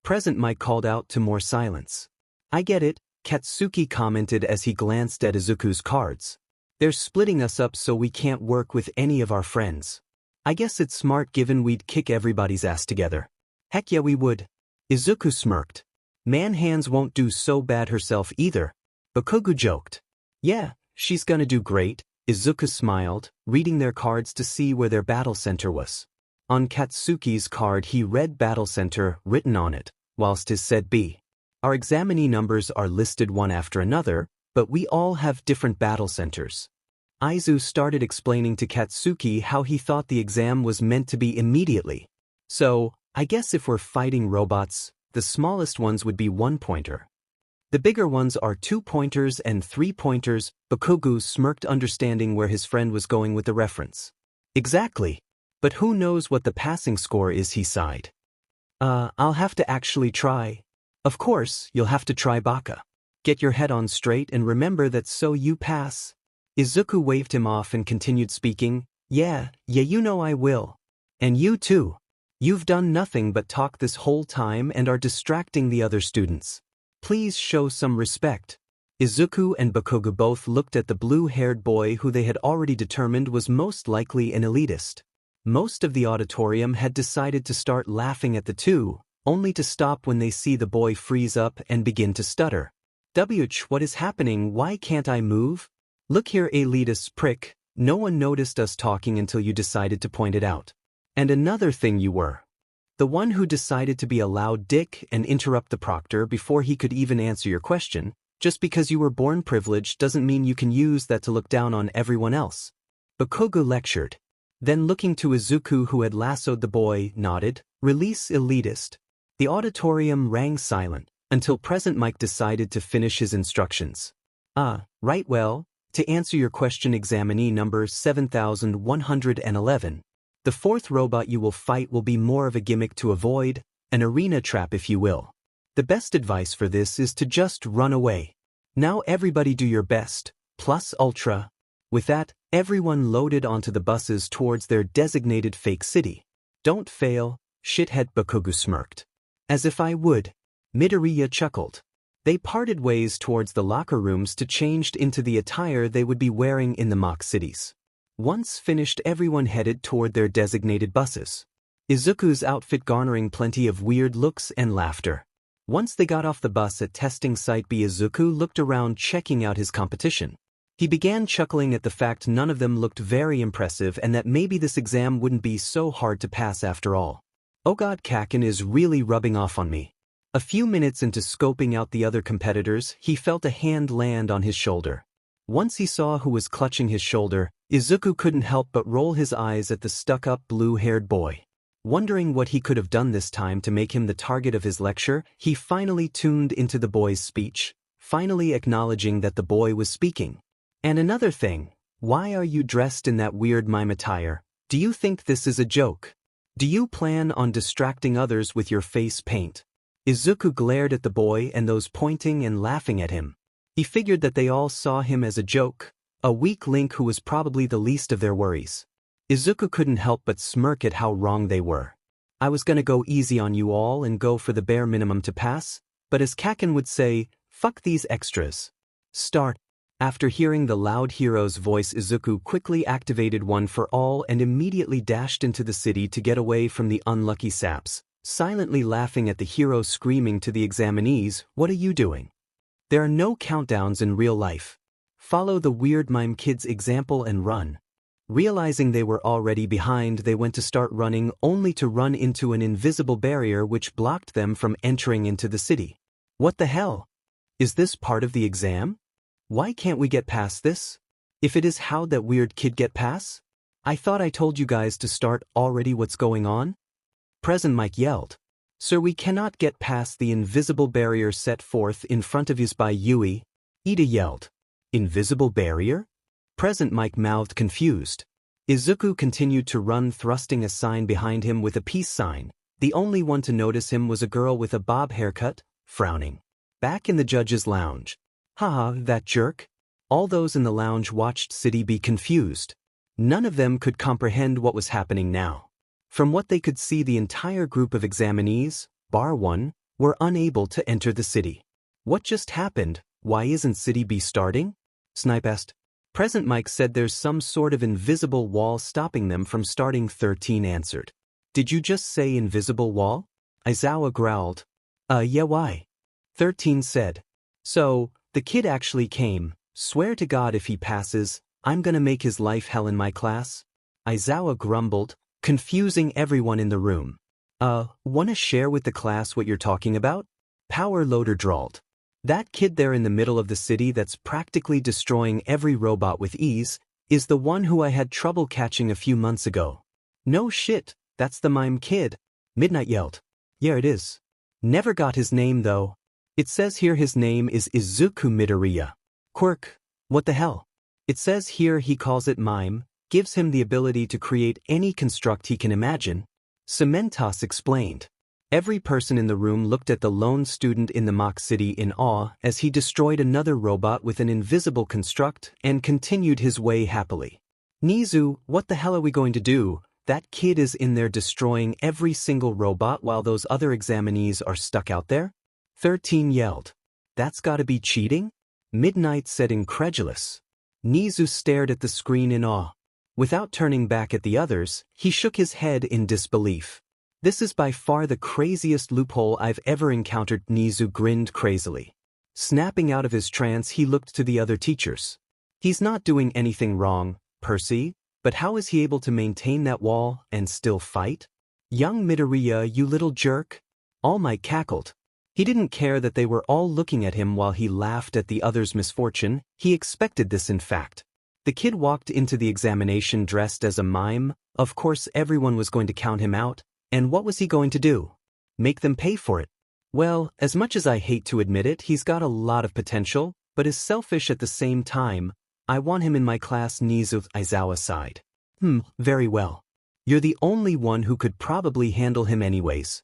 Present Mike called out to more silence. "I get it," Katsuki commented as he glanced at Izuku's cards. "They're splitting us up so we can't work with any of our friends. I guess it's smart given we'd kick everybody's ass together." "Heck yeah, we would." Izuku smirked. "Man hands won't do so bad herself either." Bakugo joked. "Yeah, she's gonna do great." Izuku smiled, reading their cards to see where their battle center was. On Katsuki's card he read Battle Center written on it, whilst his said B. "Our examinee numbers are listed one after another, but we all have different battle centers." Aizu started explaining to Katsuki how he thought the exam was meant to be immediately. "So, I guess if we're fighting robots, the smallest ones would be 1-pointer. The bigger ones are 2-pointers and 3-pointers, Bakugo smirked, understanding where his friend was going with the reference. "Exactly. But who knows what the passing score is," he sighed. I'll have to actually try." "Of course, you'll have to try, Baka. Get your head on straight and remember that so you pass." Izuku waved him off and continued speaking. Yeah, you know I will. And you too. You've done nothing but talk this whole time and are distracting the other students. Please show some respect." Izuku and Bakugo both looked at the blue-haired boy who they had already determined was most likely an elitist. Most of the auditorium had decided to start laughing at the two, only to stop when they see the boy freeze up and begin to stutter. What is happening? Why can't I move?" "Look here, elitist prick, no one noticed us talking until you decided to point it out. And another thing, you were the one who decided to be a loud dick and interrupt the proctor before he could even answer your question. Just because you were born privileged doesn't mean you can use that to look down on everyone else." Bakugo lectured. Then looking to Izuku, who had lassoed the boy, nodded. "Release elitist." The auditorium rang silent, until Present Mike decided to finish his instructions. Right, well, to answer your question, examinee number 7111, the fourth robot you will fight will be more of a gimmick to avoid, an arena trap if you will. The best advice for this is to just run away. Now everybody do your best, plus ultra. With that, everyone loaded onto the buses towards their designated fake city. Don't fail, shithead Bakugu smirked. As if I would. Midoriya chuckled. They parted ways towards the locker rooms to change into the attire they would be wearing in the mock cities. Once finished, everyone headed toward their designated buses. Izuku's outfit garnering plenty of weird looks and laughter. Once they got off the bus at testing site B, Izuku looked around checking out his competition. He began chuckling at the fact none of them looked very impressive and that maybe this exam wouldn't be so hard to pass after all. Oh god, Kaken is really rubbing off on me. A few minutes into scoping out the other competitors, he felt a hand land on his shoulder. Once he saw who was clutching his shoulder, Izuku couldn't help but roll his eyes at the stuck-up blue-haired boy. Wondering what he could have done this time to make him the target of his lecture, he finally tuned into the boy's speech, finally acknowledging that the boy was speaking. And another thing, why are you dressed in that weird mime attire? Do you think this is a joke? Do you plan on distracting others with your face paint? Izuku glared at the boy and those pointing and laughing at him. He figured that they all saw him as a joke, a weak link who was probably the least of their worries. Izuku couldn't help but smirk at how wrong they were. I was gonna go easy on you all and go for the bare minimum to pass, but as Kaken would say, fuck these extras. Start. After hearing the loud hero's voice, Izuku quickly activated One for All and immediately dashed into the city to get away from the unlucky saps, silently laughing at the hero screaming to the examinees, "What are you doing? There are no countdowns in real life. Follow the weird mime kid's example and run." Realizing they were already behind, they went to start running only to run into an invisible barrier which blocked them from entering into the city. What the hell? Is this part of the exam? Why can't we get past this? If it is, how'd that weird kid get past? I thought I told you guys to start already. What's going on? Present Mike yelled. Sir, we cannot get past the invisible barrier set forth in front of us by Yui. Ida yelled. Invisible barrier? Present Mike mouthed confused. Izuku continued to run, thrusting a sign behind him with a peace sign. The only one to notice him was a girl with a bob haircut, frowning. Back in the judge's lounge. Haha, that jerk. All those in the lounge watched City be confused. None of them could comprehend what was happening now. From what they could see, the entire group of examinees, bar one, were unable to enter the city. What just happened? Why isn't City B starting? Snipe asked. Present Mike said there's some sort of invisible wall stopping them from starting. 13 answered. Did you just say invisible wall? Aizawa growled. Yeah, why? 13 said. So, the kid actually came. Swear to God if he passes, I'm gonna make his life hell in my class. Aizawa grumbled, confusing everyone in the room. Wanna share with the class what you're talking about? Power Loader drawled. That kid there in the middle of the city that's practically destroying every robot with ease is the one who I had trouble catching a few months ago. No shit, that's the mime kid. Midnight yelled. Yeah, it is. Never got his name though. It says here his name is Izuku Midoriya. Quirk, what the hell? It says here he calls it mime, gives him the ability to create any construct he can imagine. Cementos explained. Every person in the room looked at the lone student in the mock city in awe as he destroyed another robot with an invisible construct and continued his way happily. Nizu, what the hell are we going to do? That kid is in there destroying every single robot while those other examinees are stuck out there? 13 yelled. That's gotta be cheating? Midnight said incredulous. Nizu stared at the screen in awe. Without turning back at the others, he shook his head in disbelief. This is by far the craziest loophole I've ever encountered. Nizu grinned crazily. Snapping out of his trance, he looked to the other teachers. He's not doing anything wrong, Percy, but how is he able to maintain that wall and still fight? Young Midoriya, you little jerk. All Might cackled. He didn't care that they were all looking at him while he laughed at the others' misfortune. He expected this, in fact. The kid walked into the examination dressed as a mime. Of course everyone was going to count him out. And what was he going to do? Make them pay for it. Well, as much as I hate to admit it, he's got a lot of potential, but is selfish at the same time. I want him in my class. Nizu Aizawa sighed. Very well. You're the only one who could probably handle him anyways.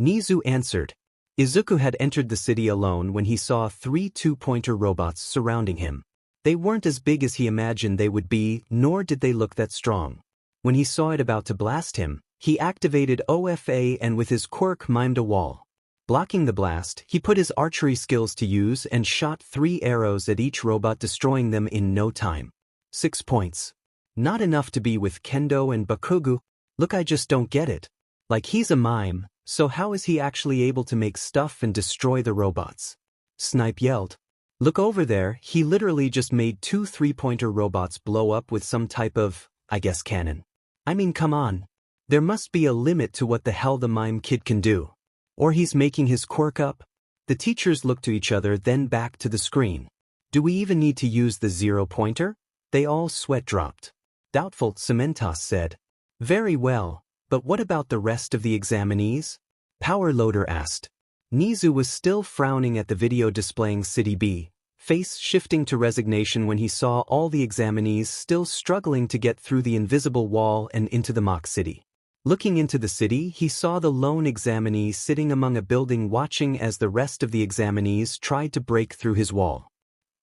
Nizu answered. Izuku had entered the city alone when he saw 3 two-pointer robots surrounding him. They weren't as big as he imagined they would be, nor did they look that strong. When he saw it about to blast him, he activated OFA and with his quirk mimed a wall. Blocking the blast, he put his archery skills to use and shot 3 arrows at each robot, destroying them in no time. 6 points. Not enough to be with Kendo and Bakugo. Look, I just don't get it. Like, he's a mime, so how is he actually able to make stuff and destroy the robots? Snipe yelled. Look over there, he literally just made 2 3-pointer robots blow up with some type of, I guess, cannon. I mean, come on. There must be a limit to what the hell the mime kid can do. Or he's making his quirk up? The teachers looked to each other, then back to the screen. Do we even need to use the 0-pointer? They all sweat dropped. Doubtful, Cementos said. Very well, but what about the rest of the examinees? Power Loader asked. Nizu was still frowning at the video displaying City B, face shifting to resignation when he saw all the examinees still struggling to get through the invisible wall and into the mock city. Looking into the city, he saw the lone examinee sitting among a building watching as the rest of the examinees tried to break through his wall.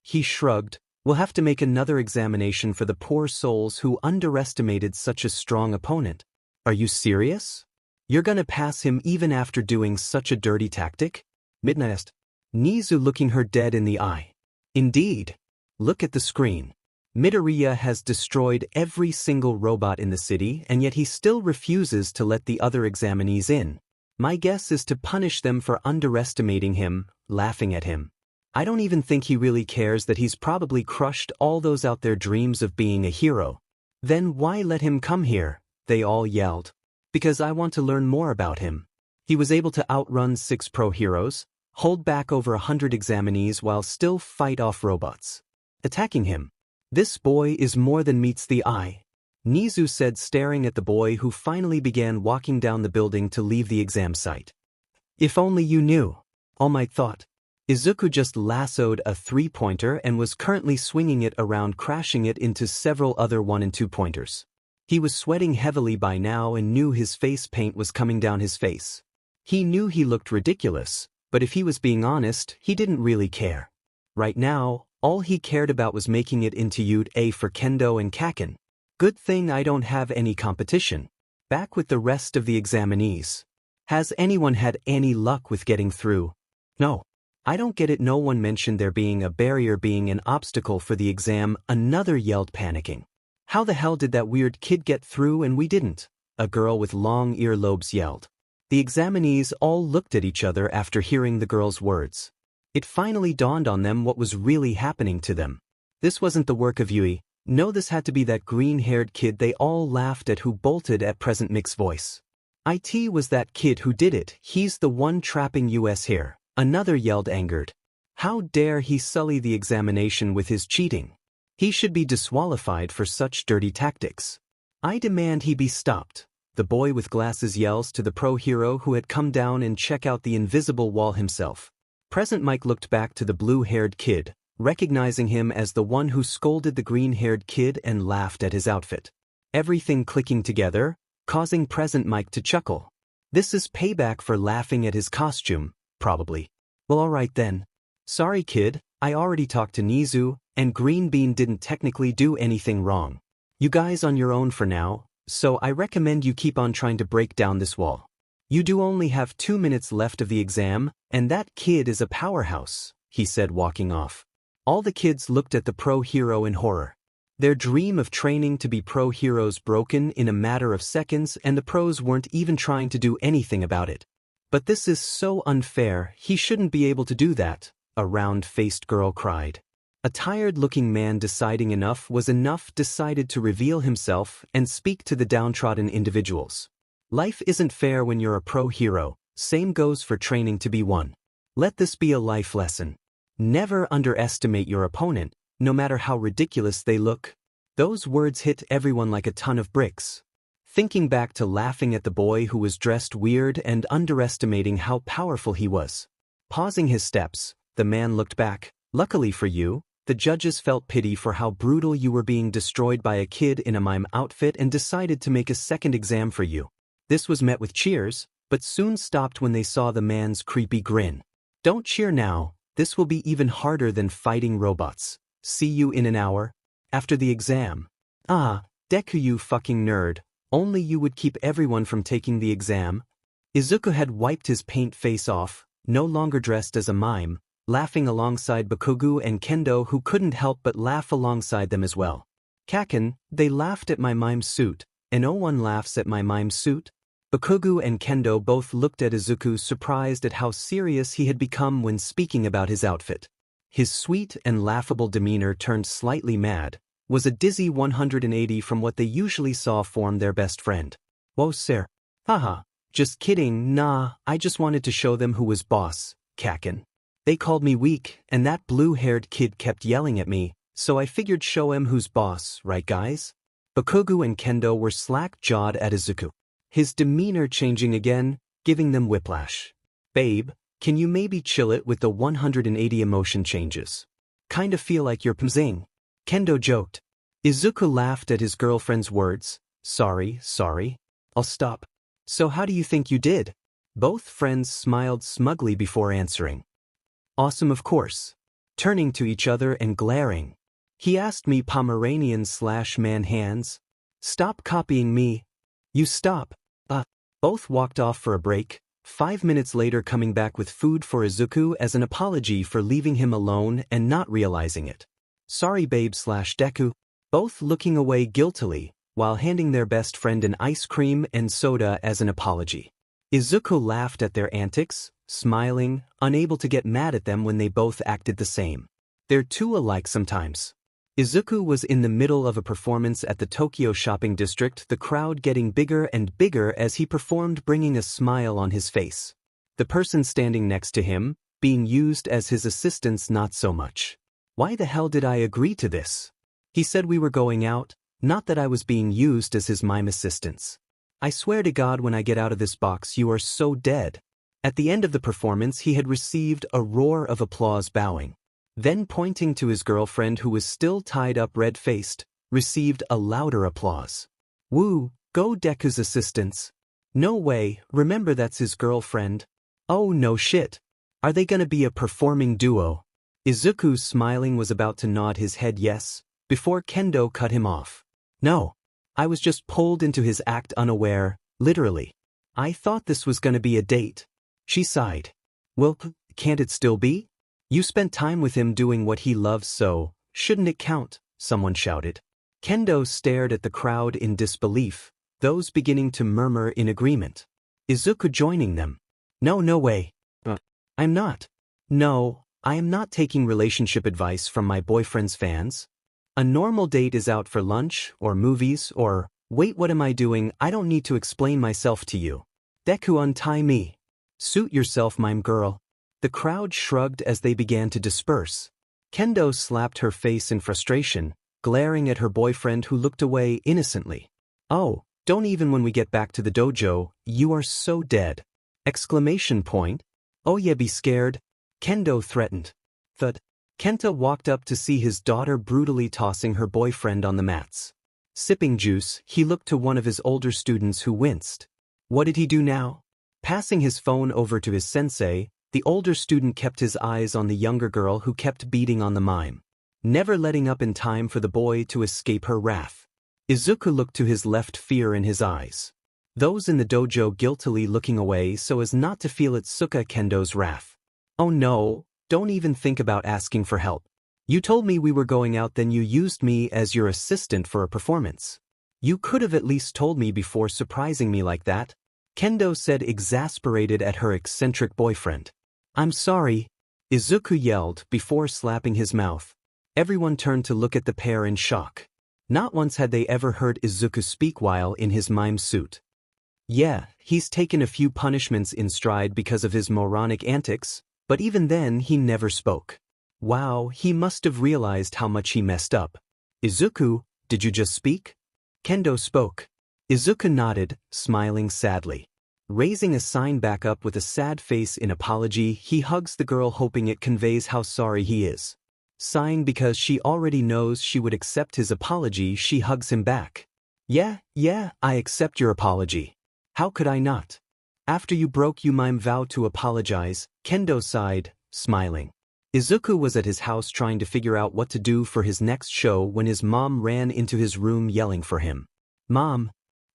He shrugged. We'll have to make another examination for the poor souls who underestimated such a strong opponent. Are you serious? You're gonna pass him even after doing such a dirty tactic? Midnight asked. Nizu looking her dead in the eye. Indeed. Look at the screen. Midoriya has destroyed every single robot in the city, and yet he still refuses to let the other examinees in. My guess is to punish them for underestimating him, laughing at him. I don't even think he really cares that he's probably crushed all those out there dreams of being a hero. Then why let him come here? They all yelled. Because I want to learn more about him. He was able to outrun 6 pro heroes, hold back over 100 examinees while still fight off robots. Attacking him. This boy is more than meets the eye. Nizu said, staring at the boy who finally began walking down the building to leave the exam site. If only you knew. All Might thought. Izuku just lassoed a 3-pointer and was currently swinging it around, crashing it into several other 1 and 2-pointers. He was sweating heavily by now and knew his face paint was coming down his face. He knew he looked ridiculous, but if he was being honest, he didn't really care. Right now, all he cared about was making it into UA for Kendo and Kaken. Good thing I don't have any competition. Back with the rest of the examinees. Has anyone had any luck with getting through? No. I don't get it. No one mentioned there being a barrier being an obstacle for the exam. Another yelled, panicking. How the hell did that weird kid get through and we didn't? A girl with long earlobes yelled. The examinees all looked at each other after hearing the girl's words. It finally dawned on them what was really happening to them. This wasn't the work of Yui. No, this had to be that green-haired kid they all laughed at who bolted at Present Mick's voice. It was that kid who did it. He's the one trapping us here. Another yelled, angered. How dare he sully the examination with his cheating? He should be disqualified for such dirty tactics. I demand he be stopped. The boy with glasses yells to the pro hero who had come down and check out the invisible wall himself. Present Mike looked back to the blue-haired kid, recognizing him as the one who scolded the green-haired kid and laughed at his outfit. Everything clicking together, causing Present Mike to chuckle. This is payback for laughing at his costume, probably. Well, alright then. Sorry kid, I already talked to Nizu, and Green Bean didn't technically do anything wrong. You guys on your own for now, so I recommend you keep on trying to break down this wall. You do only have 2 minutes left of the exam, and that kid is a powerhouse, he said, walking off. All the kids looked at the pro hero in horror. Their dream of training to be pro heroes broken in a matter of seconds, and the pros weren't even trying to do anything about it. But this is so unfair, he shouldn't be able to do that, a round-faced girl cried. A tired-looking man deciding enough was enough decided to reveal himself and speak to the downtrodden individuals. Life isn't fair when you're a pro hero, same goes for training to be one. Let this be a life lesson. Never underestimate your opponent, no matter how ridiculous they look. Those words hit everyone like a ton of bricks. thinking back to laughing at the boy who was dressed weird and underestimating how powerful he was. Pausing his steps, the man looked back. Luckily for you, the judges felt pity for how brutal you were being destroyed by a kid in a mime outfit and decided to make a second exam for you. This was met with cheers, but soon stopped when they saw the man's creepy grin. Don't cheer now, this will be even harder than fighting robots. See you in an hour. After the exam. Ah, Deku, you fucking nerd, only you would keep everyone from taking the exam. Izuku had wiped his paint face off, no longer dressed as a mime, laughing alongside Bakugo and Kendo, who couldn't help but laugh alongside them as well. Kaken, they laughed at my mime suit, and no one laughs at my mime suit? Bakugo and Kendo both looked at Izuku, surprised at how serious he had become when speaking about his outfit. His sweet and laughable demeanor turned slightly mad, was a dizzy 180 from what they usually saw form their best friend. Whoa, sir. Haha, just kidding, nah, I just wanted to show them who was boss, Kaken. They called me weak, and that blue-haired kid kept yelling at me, so I figured show 'em who's boss, right guys? Bakugo and Kendo were slack-jawed at Izuku, his demeanor changing again, giving them whiplash. Babe, can you maybe chill it with the 180 emotion changes? Kinda feel like you're pmzing. Kendo joked. Izuku laughed at his girlfriend's words. Sorry, I'll stop. So how do you think you did? Both friends smiled smugly before answering. Awesome, of course. Turning to each other and glaring. He asked me Pomeranian/man hands. Stop copying me. You stop. Both walked off for a break, 5 minutes later coming back with food for Izuku as an apology for leaving him alone and not realizing it. Sorry babe/Deku. Both looking away guiltily, while handing their best friend an ice cream and soda as an apology. Izuku laughed at their antics, smiling, unable to get mad at them when they both acted the same. They're too alike sometimes. Izuku was in the middle of a performance at the Tokyo shopping district, the crowd getting bigger and bigger as he performed, bringing a smile on his face. The person standing next to him, being used as his assistants, not so much. Why the hell did I agree to this? He said we were going out, not that I was being used as his mime assistants. I swear to God, when I get out of this box you are so dead. At the end of the performance he had received a roar of applause, bowing. Then pointing to his girlfriend, who was still tied up red-faced, received a louder applause. Woo, go Deku's assistants. No way, remember that's his girlfriend. Oh no shit. Are they gonna be a performing duo? Izuku, smiling, was about to nod his head yes, before Kendo cut him off. No. I was just pulled into his act unaware, literally. I thought this was gonna be a date. She sighed. Well, can't it still be? You spent time with him doing what he loves, so shouldn't it count? Someone shouted. Kendo stared at the crowd in disbelief, those beginning to murmur in agreement. Izuku joining them. No way. I'm not. No, I am not taking relationship advice from my boyfriend's fans. A normal date is out for lunch, or movies, or, wait, what am I doing? I don't need to explain myself to you. Deku, untie me. Suit yourself, mime girl. The crowd shrugged as they began to disperse. Kendo slapped her face in frustration, glaring at her boyfriend, who looked away innocently. Oh, don't even when we get back to the dojo, you are so dead. Exclamation point. Oh yeah, be scared. Kendo threatened. Thud. Kenta walked up to see his daughter brutally tossing her boyfriend on the mats. Sipping juice, he looked to one of his older students, who winced. What did he do now? Passing his phone over to his sensei, the older student kept his eyes on the younger girl, who kept beating on the mime, never letting up in time for the boy to escape her wrath. Izuku looked to his left, fear in his eyes. Those in the dojo guiltily looking away so as not to feel Itsuka Kendo's wrath. Oh no, don't even think about asking for help. You told me we were going out, then you used me as your assistant for a performance. You could have at least told me before surprising me like that, Kendo said, exasperated at her eccentric boyfriend. I'm sorry, Izuku yelled before slapping his mouth. Everyone turned to look at the pair in shock. Not once had they ever heard Izuku speak while in his mime suit. Yeah, he's taken a few punishments in stride because of his moronic antics, but even then he never spoke. Wow, he must have realized how much he messed up. Izuku, did you just speak? Kendo spoke. Izuku nodded, smiling sadly. Raising a sign back up with a sad face in apology, he hugs the girl hoping it conveys how sorry he is. Sighing because she already knows she would accept his apology, she hugs him back. Yeah, I accept your apology. How could I not? After you broke you mime vow to apologize, Kendo sighed, smiling. Izuku was at his house trying to figure out what to do for his next show when his mom ran into his room yelling for him. Mom!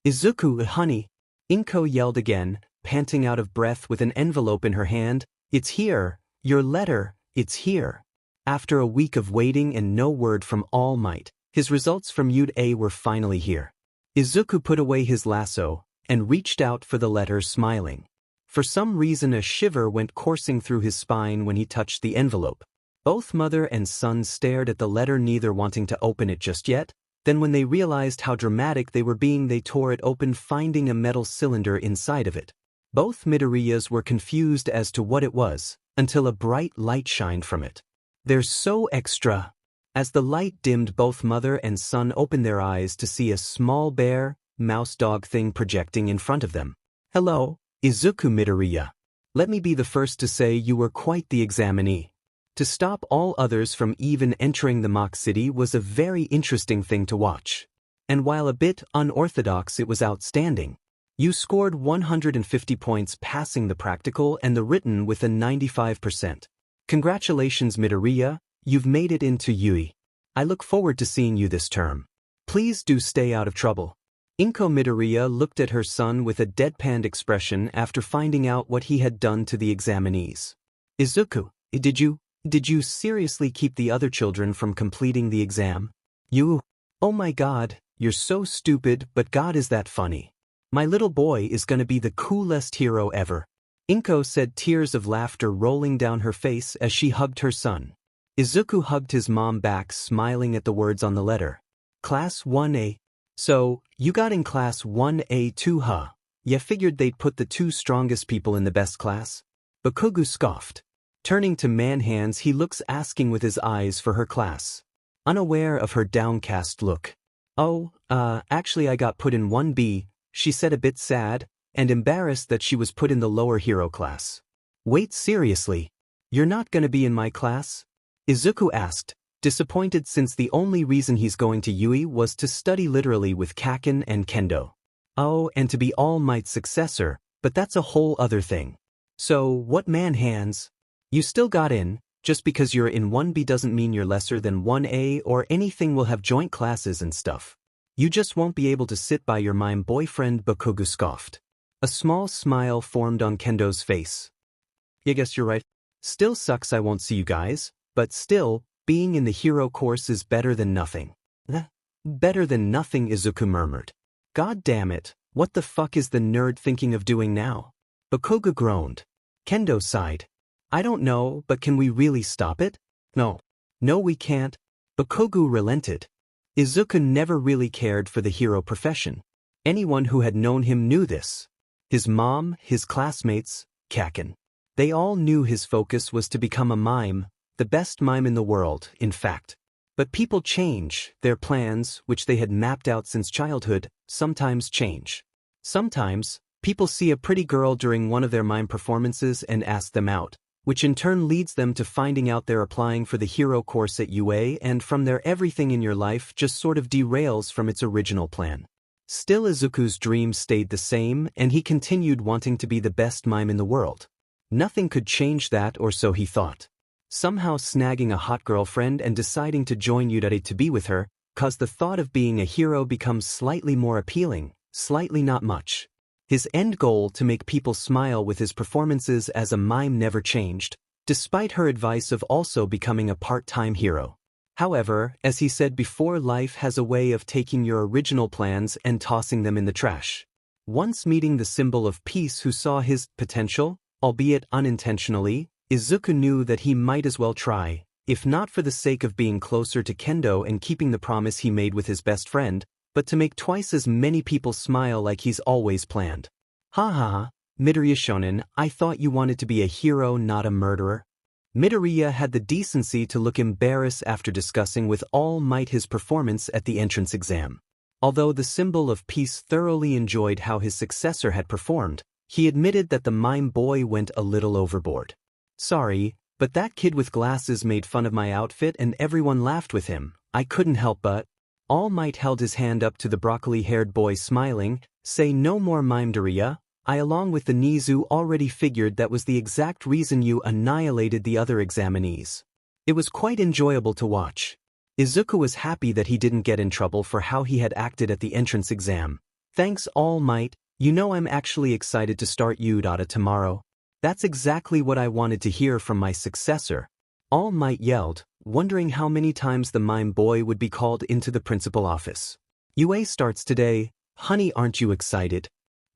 Izuku, honey! Inko yelled again, panting out of breath with an envelope in her hand. It's here! Your letter! It's here! After a week of waiting and no word from All Might, his results from UA were finally here. Izuku put away his lasso and reached out for the letter, smiling. For some reason a shiver went coursing through his spine when he touched the envelope. Both mother and son stared at the letter, neither wanting to open it just yet. Then when they realized how dramatic they were being, they tore it open, finding a metal cylinder inside of it. Both Midoriyas were confused as to what it was, until a bright light shined from it. They're so extra. As the light dimmed, both mother and son opened their eyes to see a small bear, mouse dog thing projecting in front of them. Hello, Izuku Midoriya. Let me be the first to say you were quite the examinee. To stop all others from even entering the mock city was a very interesting thing to watch. And while a bit unorthodox, it was outstanding. You scored 150 points passing the practical and the written with a 95%. Congratulations Midoriya, you've made it into UE. I look forward to seeing you this term. Please do stay out of trouble. Inko Midoriya looked at her son with a deadpanned expression after finding out what he had done to the examinees. Izuku, did you seriously keep the other children from completing the exam? You? Oh my god, you're so stupid, but god is that funny. My little boy is gonna be the coolest hero ever. Inko said, tears of laughter rolling down her face as she hugged her son. Izuku hugged his mom back, smiling at the words on the letter. Class 1A. So, you got in Class 1A too, huh? Ya figured they'd put the two strongest people in the best class? Bakugo scoffed. Turning to Man-Hands, he looks asking with his eyes for her class. Unaware of her downcast look. Oh, actually I got put in 1B, she said, a bit sad, and embarrassed that she was put in the lower hero class. Wait, seriously? You're not gonna be in my class? Izuku asked, disappointed since the only reason he's going to UE was to study literally with Kaken and Kendo. Oh, and to be All Might's successor, but that's a whole other thing. So, what Man-Hands? You still got in. Just because you're in 1B doesn't mean you're lesser than 1A or anything. We'll have joint classes and stuff. You just won't be able to sit by your mime boyfriend, Bakugo scoffed. A small smile formed on Kendo's face. I guess you're right. Still sucks I won't see you guys, but still, being in the hero course is better than nothing. Better than nothing, Izuku murmured. God damn it, what the fuck is the nerd thinking of doing now? Bakugo groaned. Kendo sighed. I don't know, but can we really stop it? No, we can't. Bakugo relented. Izuku never really cared for the hero profession. Anyone who had known him knew this. His mom, his classmates, Kaken. They all knew his focus was to become a mime, the best mime in the world, in fact. But people change, their plans, which they had mapped out since childhood, sometimes change. Sometimes, people see a pretty girl during one of their mime performances and ask them out, which in turn leads them to finding out they're applying for the hero course at UA, and from there everything in your life just sort of derails from its original plan. Still, Izuku's dream stayed the same, and he continued wanting to be the best mime in the world. Nothing could change that, or so he thought. Somehow snagging a hot girlfriend and deciding to join UA to be with her caused the thought of being a hero become slightly more appealing, slightly not much. His end goal to make people smile with his performances as a mime never changed, despite her advice of also becoming a part-time hero. However, as he said before, life has a way of taking your original plans and tossing them in the trash. Once meeting the symbol of peace who saw his potential, albeit unintentionally, Izuku knew that he might as well try, if not for the sake of being closer to Kendo and keeping the promise he made with his best friend, but to make twice as many people smile like he's always planned. Ha ha ha, Midoriya Shonen, I thought you wanted to be a hero, not a murderer. Midoriya had the decency to look embarrassed after discussing with All Might his performance at the entrance exam. Although the symbol of peace thoroughly enjoyed how his successor had performed, he admitted that the mime boy went a little overboard. Sorry, but that kid with glasses made fun of my outfit and everyone laughed with him. I couldn't help but. All Might held his hand up to the broccoli-haired boy smiling, say no more mimedaria. I along with the Nizu already figured that was the exact reason you annihilated the other examinees. It was quite enjoyable to watch. Izuku was happy that he didn't get in trouble for how he had acted at the entrance exam. Thanks All Might, you know I'm actually excited to start Udata tomorrow. That's exactly what I wanted to hear from my successor. All Might yelled, wondering how many times the mime boy would be called into the principal office. UA starts today, honey aren't you excited?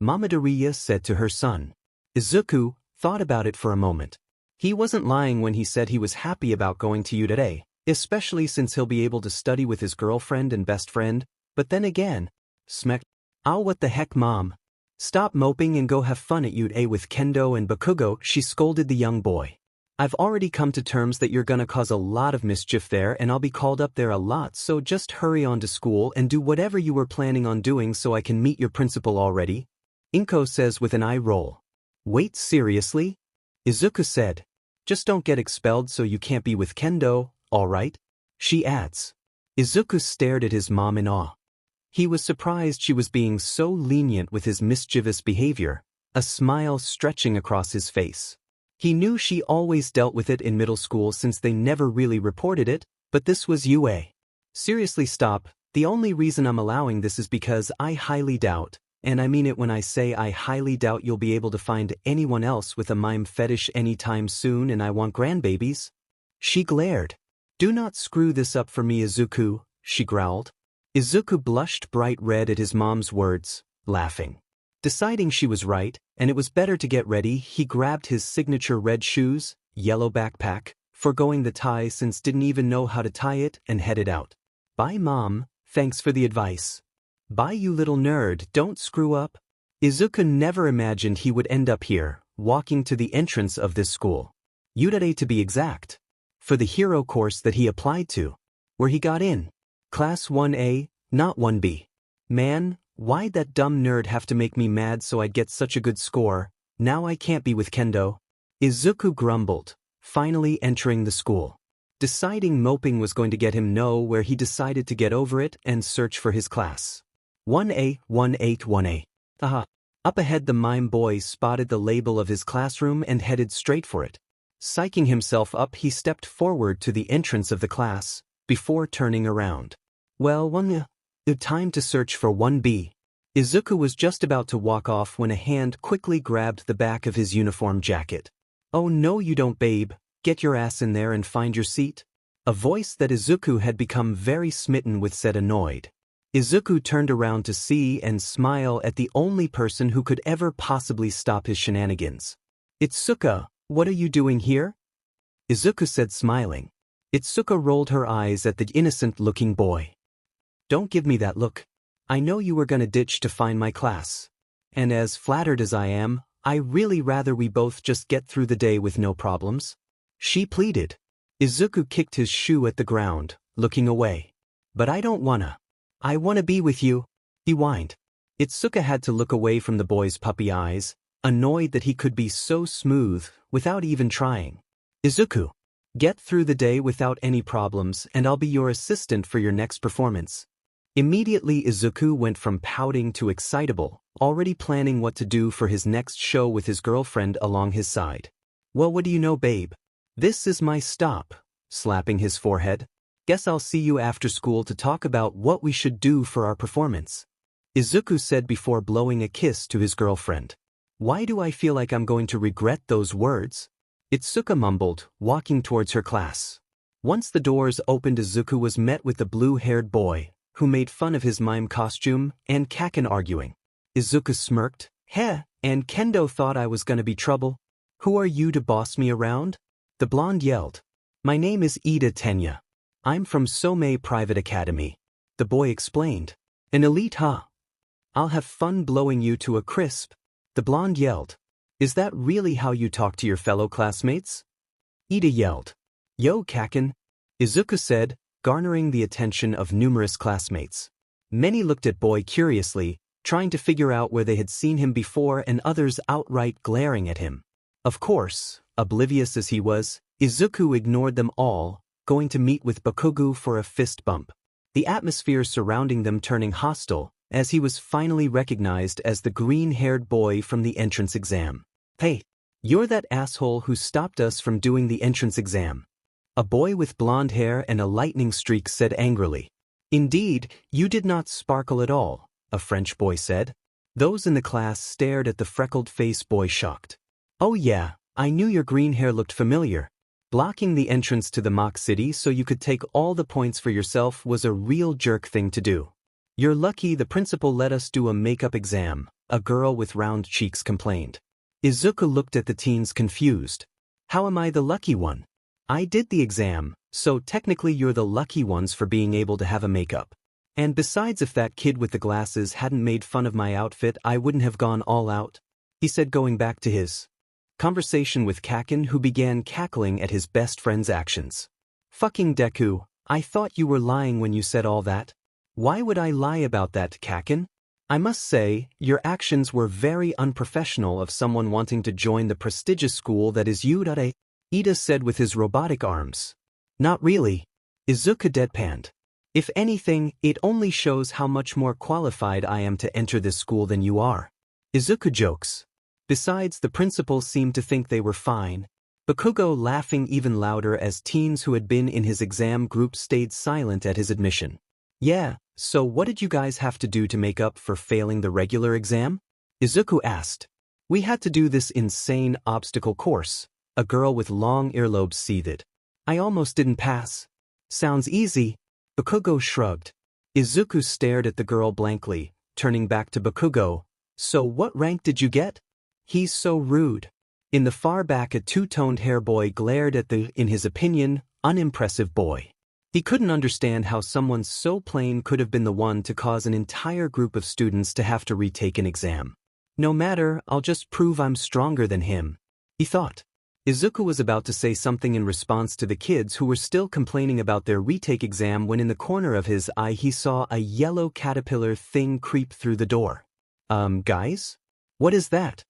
Mamadariya said to her son. Izuku thought about it for a moment. He wasn't lying when he said he was happy about going to today, especially since he'll be able to study with his girlfriend and best friend, but then again, smack. Oh what the heck mom? Stop moping and go have fun at UA with Kendo and Bakugo, she scolded the young boy. I've already come to terms that you're gonna cause a lot of mischief there and I'll be called up there a lot, so just hurry on to school and do whatever you were planning on doing so I can meet your principal already. Inko says with an eye roll. Wait, seriously? Izuku said. Just don't get expelled so you can't be with Kendo, alright? She adds. Izuku stared at his mom in awe. He was surprised she was being so lenient with his mischievous behavior, a smile stretching across his face. He knew she always dealt with it in middle school since they never really reported it, but this was UA. Seriously stop, the only reason I'm allowing this is because I highly doubt, and I mean it when I say I highly doubt you'll be able to find anyone else with a mime fetish anytime soon and I want grandbabies. She glared. Do not screw this up for me Izuku, she growled. Izuku blushed bright red at his mom's words, laughing. Deciding she was right, and it was better to get ready, he grabbed his signature red shoes, yellow backpack, forgoing the tie since didn't even know how to tie it, and headed out. Bye mom, thanks for the advice. Bye you little nerd, don't screw up. Izuku never imagined he would end up here, walking to the entrance of this school. Udare to be exact. For the hero course that he applied to. Where he got in. Class 1A, not 1B. Man, why'd that dumb nerd have to make me mad so I'd get such a good score? Now I can't be with Kendo. Izuku grumbled, finally entering the school. Deciding moping was going to get him nowhere, he decided to get over it and search for his class. 1A, 181A. Haha. Up ahead the mime boy spotted the label of his classroom and headed straight for it. Psyching himself up, he stepped forward to the entrance of the class, before turning around. Well, time to search for 1B. Izuku was just about to walk off when a hand quickly grabbed the back of his uniform jacket. Oh no you don't babe, get your ass in there and find your seat. A voice that Izuku had become very smitten with said annoyed. Izuku turned around to see and smile at the only person who could ever possibly stop his shenanigans. Itsuka, what are you doing here? Izuku said smiling. Itsuka rolled her eyes at the innocent-looking boy. Don't give me that look. I know you were gonna ditch to find my class. And as flattered as I am, I really rather we both just get through the day with no problems. She pleaded. Izuku kicked his shoe at the ground, looking away. But I don't wanna. I wanna be with you, he whined. Itsuka had to look away from the boy's puppy eyes, annoyed that he could be so smooth without even trying. Izuku, get through the day without any problems and I'll be your assistant for your next performance. Immediately Izuku went from pouting to excitable, already planning what to do for his next show with his girlfriend along his side. Well, what do you know, babe? This is my stop, slapping his forehead. Guess I'll see you after school to talk about what we should do for our performance. Izuku said before blowing a kiss to his girlfriend. Why do I feel like I'm going to regret those words? Itsuka mumbled, walking towards her class. Once the doors opened, Izuku was met with the blue-haired boy, who made fun of his mime costume, and Kaken arguing. Izuku smirked. Heh, and Kendo thought I was gonna be trouble. Who are you to boss me around? The blonde yelled. My name is Ida Tenya. I'm from Somei Private Academy. The boy explained. An elite, huh? I'll have fun blowing you to a crisp. The blonde yelled. Is that really how you talk to your fellow classmates? Ida yelled. Yo Kaken. Izuku said, garnering the attention of numerous classmates. Many looked at Boy curiously, trying to figure out where they had seen him before, and others outright glaring at him. Of course, oblivious as he was, Izuku ignored them all, going to meet with Bakugo for a fist bump. The atmosphere surrounding them turning hostile, as he was finally recognized as the green-haired boy from the entrance exam. "Hey, you're that asshole who stopped us from doing the entrance exam," a boy with blonde hair and a lightning streak said angrily. "Indeed, you did not sparkle at all," a French boy said. Those in the class stared at the freckled-faced boy shocked. "Oh yeah, I knew your green hair looked familiar. Blocking the entrance to the mock city so you could take all the points for yourself was a real jerk thing to do. You're lucky the principal let us do a makeup exam," a girl with round cheeks complained. Izuku looked at the teens confused. "How am I the lucky one? I did the exam, so technically you're the lucky ones for being able to have a makeup. And besides, if that kid with the glasses hadn't made fun of my outfit, I wouldn't have gone all out," he said, going back to his conversation with Kaken, who began cackling at his best friend's actions. "Fucking Deku, I thought you were lying when you said all that." "Why would I lie about that, Kaken? I must say, your actions were very unprofessional of someone wanting to join the prestigious school that is Ida," Ida said with his robotic arms. "Not really," Izuku deadpanned. "If anything, it only shows how much more qualified I am to enter this school than you are." Izuku jokes. Besides, the principal seemed to think they were fine. Bakugo laughing even louder as teens who had been in his exam group stayed silent at his admission. "Yeah, so what did you guys have to do to make up for failing the regular exam?" Izuku asked. "We had to do this insane obstacle course," a girl with long earlobes seethed. "I almost didn't pass." "Sounds easy." Bakugo shrugged. Izuku stared at the girl blankly, turning back to Bakugo. "So what rank did you get?" "He's so rude." In the far back, a two-toned hair boy glared at the, in his opinion, unimpressive boy. He couldn't understand how someone so plain could have been the one to cause an entire group of students to have to retake an exam. "No matter, I'll just prove I'm stronger than him," he thought. Izuku was about to say something in response to the kids who were still complaining about their retake exam when in the corner of his eye he saw a yellow caterpillar thing creep through the door. Guys? What is that?"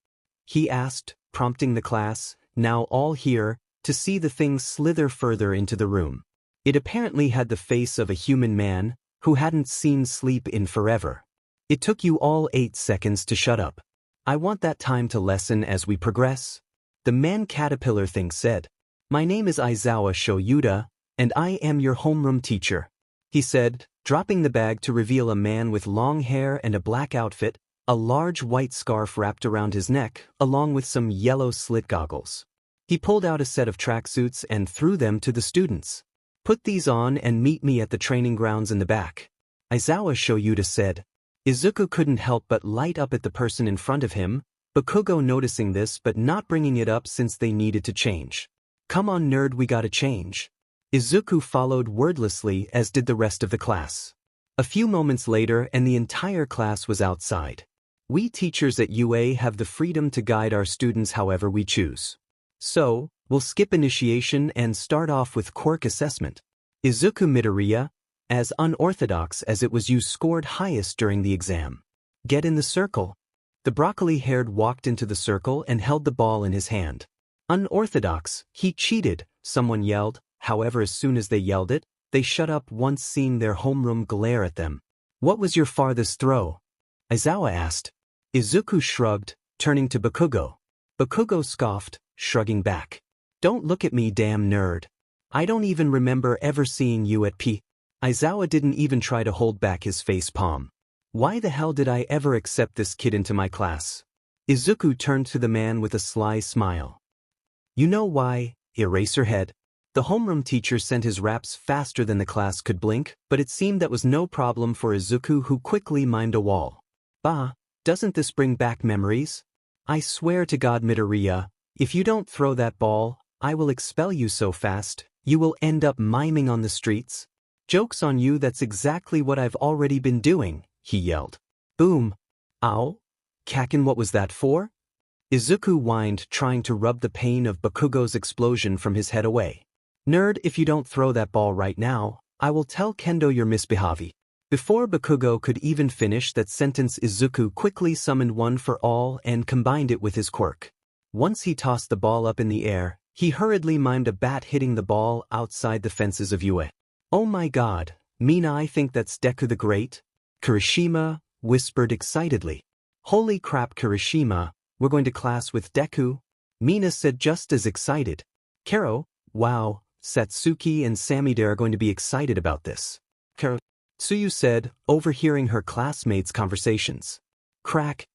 he asked, prompting the class, now all here, to see the thing slither further into the room. It apparently had the face of a human man, who hadn't seen sleep in forever. "It took you all 8 seconds to shut up. I want that time to lessen as we progress," the man caterpillar thing said. "My name is Aizawa Shoyuda, and I am your homeroom teacher," he said, dropping the bag to reveal a man with long hair and a black outfit, a large white scarf wrapped around his neck, along with some yellow slit goggles. He pulled out a set of tracksuits and threw them to the students. "Put these on and meet me at the training grounds in the back," Aizawa Shoyuda said. Izuku couldn't help but light up at the person in front of him, Bakugo noticing this but not bringing it up since they needed to change. "Come on nerd, we gotta change." Izuku followed wordlessly, as did the rest of the class. A few moments later and the entire class was outside. "We teachers at UA have the freedom to guide our students however we choose. So, we'll skip initiation and start off with Quirk assessment." Izuku Midoriya, as unorthodox as it was you, scored highest during the exam. "Get in the circle." The broccoli-haired walked into the circle and held the ball in his hand. "Unorthodox, he cheated," someone yelled. However, as soon as they yelled it, they shut up once seeing their homeroom glare at them. "What was your farthest throw?" Aizawa asked. Izuku shrugged, turning to Bakugo. Bakugo scoffed, shrugging back. "Don't look at me, damn nerd. I don't even remember ever seeing you at P." Aizawa didn't even try to hold back his face palm. "Why the hell did I ever accept this kid into my class?" Izuku turned to the man with a sly smile. "You know why, Eraserhead." The homeroom teacher sent his raps faster than the class could blink, but it seemed that was no problem for Izuku, who quickly mimed a wall. "Bah, doesn't this bring back memories? I swear to God, Midoriya, if you don't throw that ball, I will expel you so fast, you will end up miming on the streets." "Joke's on you, that's exactly what I've already been doing," he yelled. "Boom. Ow. Kaken, what was that for?" Izuku whined, trying to rub the pain of Bakugo's explosion from his head away. "Nerd, if you don't throw that ball right now, I will tell Kendo you're misbehaving." Before Bakugo could even finish that sentence, Izuku quickly summoned One for All and combined it with his quirk. Once he tossed the ball up in the air, he hurriedly mimed a bat hitting the ball outside the fences of Yue. "Oh my god, Mina, I think that's Deku the Great," Kirishima whispered excitedly. "Holy crap, Kirishima, we're going to class with Deku?" Mina said just as excited. "Kero, wow, Satsuki and Samide are going to be excited about this." Tsuyu said, overhearing her classmates' conversations. "Crack.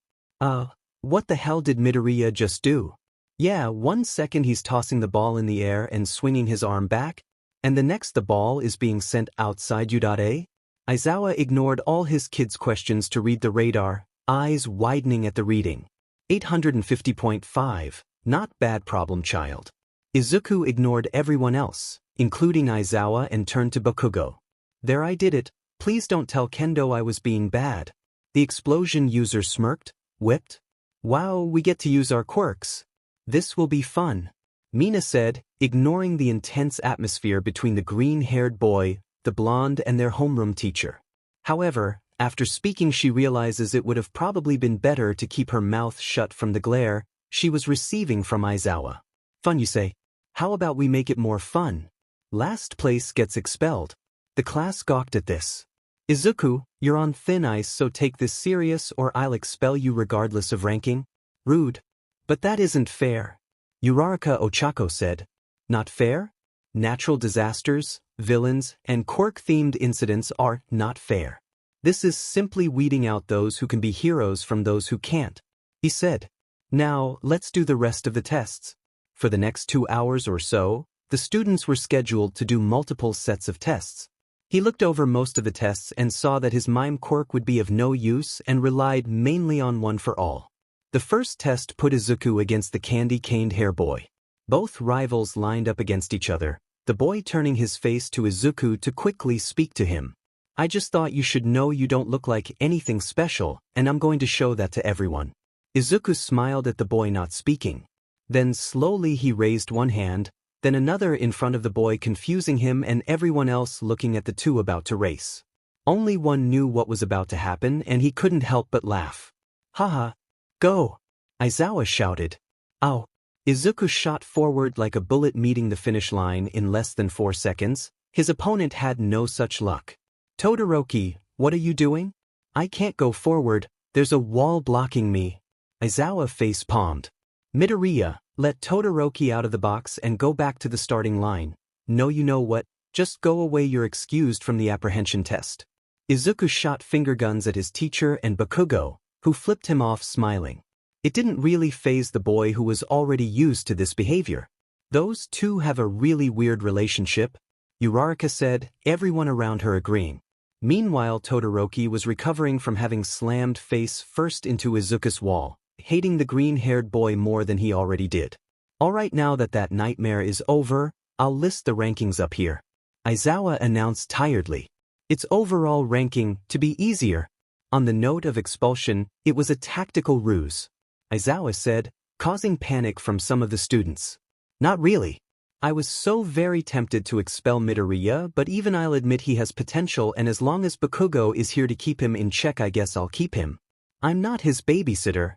What the hell did Midoriya just do?" "Yeah, 1 second he's tossing the ball in the air and swinging his arm back, and the next the ball is being sent outside U.A." Aizawa ignored all his kids' questions to read the radar, eyes widening at the reading. 850.5, not bad, problem child. Izuku ignored everyone else, including Aizawa, and turned to Bakugo. "There, I did it. Please don't tell Kendo I was being bad." The explosion user smirked, whipped. "Wow, we get to use our quirks. This will be fun," Mina said, ignoring the intense atmosphere between the green-haired boy, the blonde, and their homeroom teacher. However, after speaking, she realizes it would have probably been better to keep her mouth shut from the glare she was receiving from Aizawa. "Fun, you say? How about we make it more fun? Last place gets expelled." The class gawked at this. "Izuku, you're on thin ice, so take this serious or I'll expel you regardless of ranking." "Rude. But that isn't fair," Uraraka Ochako said. "Not fair? Natural disasters, villains, and quirk-themed incidents are not fair. This is simply weeding out those who can be heroes from those who can't," he said. "Now, let's do the rest of the tests." For the next 2 hours or so, the students were scheduled to do multiple sets of tests. He looked over most of the tests and saw that his mime quirk would be of no use and relied mainly on One for All. The first test put Izuku against the candy-caned hair boy. Both rivals lined up against each other, the boy turning his face to Izuku to quickly speak to him. "I just thought you should know you don't look like anything special, and I'm going to show that to everyone." Izuku smiled at the boy not speaking. Then slowly he raised one hand, then another in front of the boy, confusing him and everyone else looking at the two about to race. Only one knew what was about to happen, and he couldn't help but laugh. "Haha. Go!" Aizawa shouted. "Ow!" Izuku shot forward like a bullet, meeting the finish line in less than 4 seconds. His opponent had no such luck. "Todoroki, what are you doing?" "I can't go forward, there's a wall blocking me." Aizawa face-palmed. "Midoriya, let Todoroki out of the box and go back to the starting line." "No, you know what, just go away, you're excused from the apprehension test." Izuku shot finger guns at his teacher and Bakugo, who flipped him off smiling. It didn't really faze the boy, who was already used to this behavior. "Those two have a really weird relationship," Uraraka said, everyone around her agreeing. Meanwhile, Todoroki was recovering from having slammed face first into Izuku's wall, hating the green-haired boy more than he already did. "Alright, now that that nightmare is over, I'll list the rankings up here," Aizawa announced tiredly. "It's overall ranking to be easier." On the note of expulsion, it was a tactical ruse, Aizawa said, causing panic from some of the students. "Not really. I was so very tempted to expel Midoriya, but even I'll admit he has potential, and as long as Bakugo is here to keep him in check, I guess I'll keep him. I'm not his babysitter."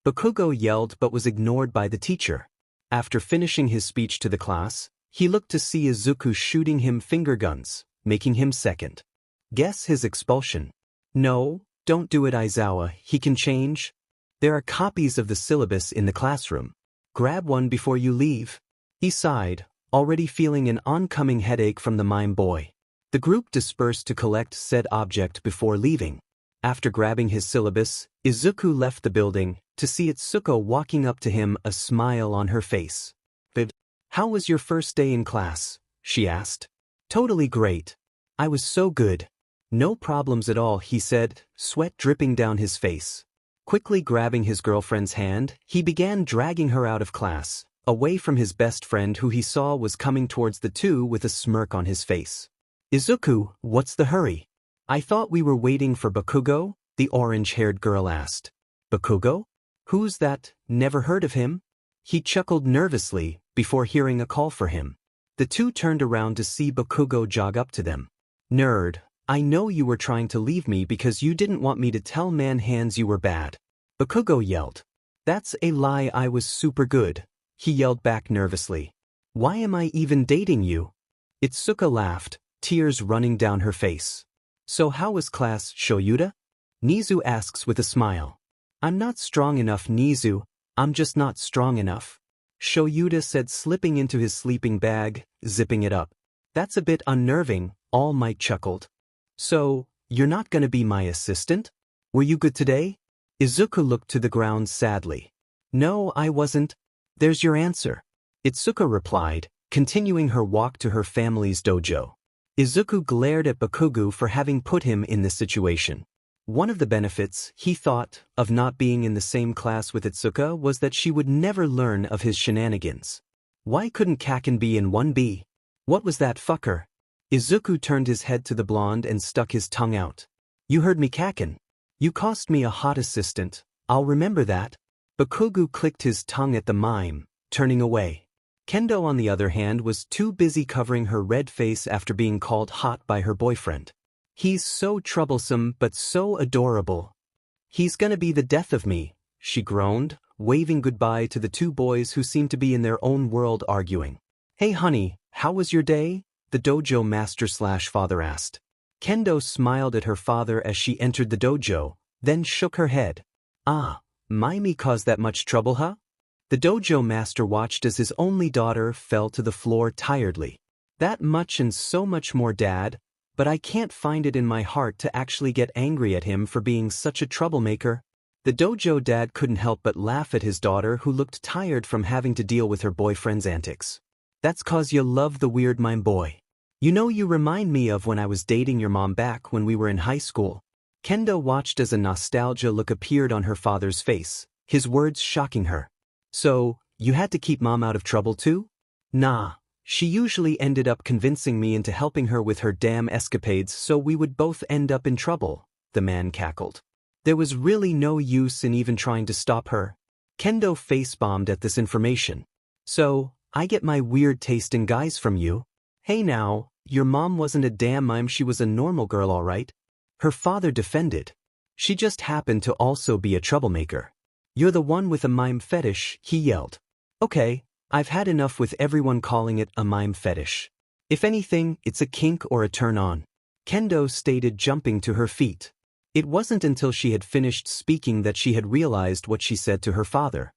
Bakugo yelled but was ignored by the teacher. After finishing his speech to the class, he looked to see Izuku shooting him finger guns, making him second. Guess his expulsion. "No, don't do it, Aizawa, he can change. There are copies of the syllabus in the classroom. Grab one before you leave." He sighed, already feeling an oncoming headache from the mime boy. The group dispersed to collect said object before leaving. After grabbing his syllabus, Izuku left the building, to see Itsuko walking up to him, a smile on her face. "How was your first day in class?" she asked. "Totally great. I was so good." "No problems at all," he said, sweat dripping down his face. Quickly grabbing his girlfriend's hand, he began dragging her out of class, away from his best friend, who he saw was coming towards the two with a smirk on his face. "Izuku, what's the hurry?" "I thought we were waiting for Bakugo," the orange-haired girl asked. "Bakugo? Who's that? Never heard of him?" He chuckled nervously, before hearing a call for him. The two turned around to see Bakugo jog up to them. "Nerd, I know you were trying to leave me because you didn't want me to tell man hands you were bad. Bakugo yelled. That's a lie, I was super good. He yelled back nervously. Why am I even dating you? Itsuka laughed, tears running down her face. So how was class, Shoyuta? Nizu asks with a smile. I'm not strong enough, Nizu, I'm just not strong enough. Shoyuta said, slipping into his sleeping bag, zipping it up. That's a bit unnerving, All Might chuckled. So, you're not gonna be my assistant? Were you good today? Izuku looked to the ground sadly. No, I wasn't. There's your answer. Itsuka replied, continuing her walk to her family's dojo. Izuku glared at Bakugo for having put him in this situation. One of the benefits, he thought, of not being in the same class with Itsuka was that she would never learn of his shenanigans. Why couldn't Kaken be in 1B? What was that fucker? Izuku turned his head to the blonde and stuck his tongue out. You heard me, Kaken. You cost me a hot assistant, I'll remember that. Bakugo clicked his tongue at the mime, turning away. Kendo on the other hand was too busy covering her red face after being called hot by her boyfriend. He's so troublesome but so adorable. He's gonna be the death of me, she groaned, waving goodbye to the two boys who seemed to be in their own world arguing. Hey honey, how was your day? The dojo master/father asked. Kendo smiled at her father as she entered the dojo, then shook her head. Ah, Mime caused that much trouble, huh? The dojo master watched as his only daughter fell to the floor tiredly. That much and so much more, Dad, but I can't find it in my heart to actually get angry at him for being such a troublemaker. The dojo dad couldn't help but laugh at his daughter who looked tired from having to deal with her boyfriend's antics. That's 'cause you love the weird mime boy. You know, you remind me of when I was dating your mom back when we were in high school. Kendo watched as a nostalgia look appeared on her father's face, his words shocking her. So, you had to keep mom out of trouble too? Nah, she usually ended up convincing me into helping her with her damn escapades so we would both end up in trouble, the man cackled. There was really no use in even trying to stop her. Kendo face-bombed at this information. So, I get my weird taste in guys from you? Hey now, your mom wasn't a damn mime, she was a normal girl alright. Her father defended. She just happened to also be a troublemaker. You're the one with a mime fetish, he yelled. Okay, I've had enough with everyone calling it a mime fetish. If anything, it's a kink or a turn-on. Kendo stated, jumping to her feet. It wasn't until she had finished speaking that she had realized what she said to her father.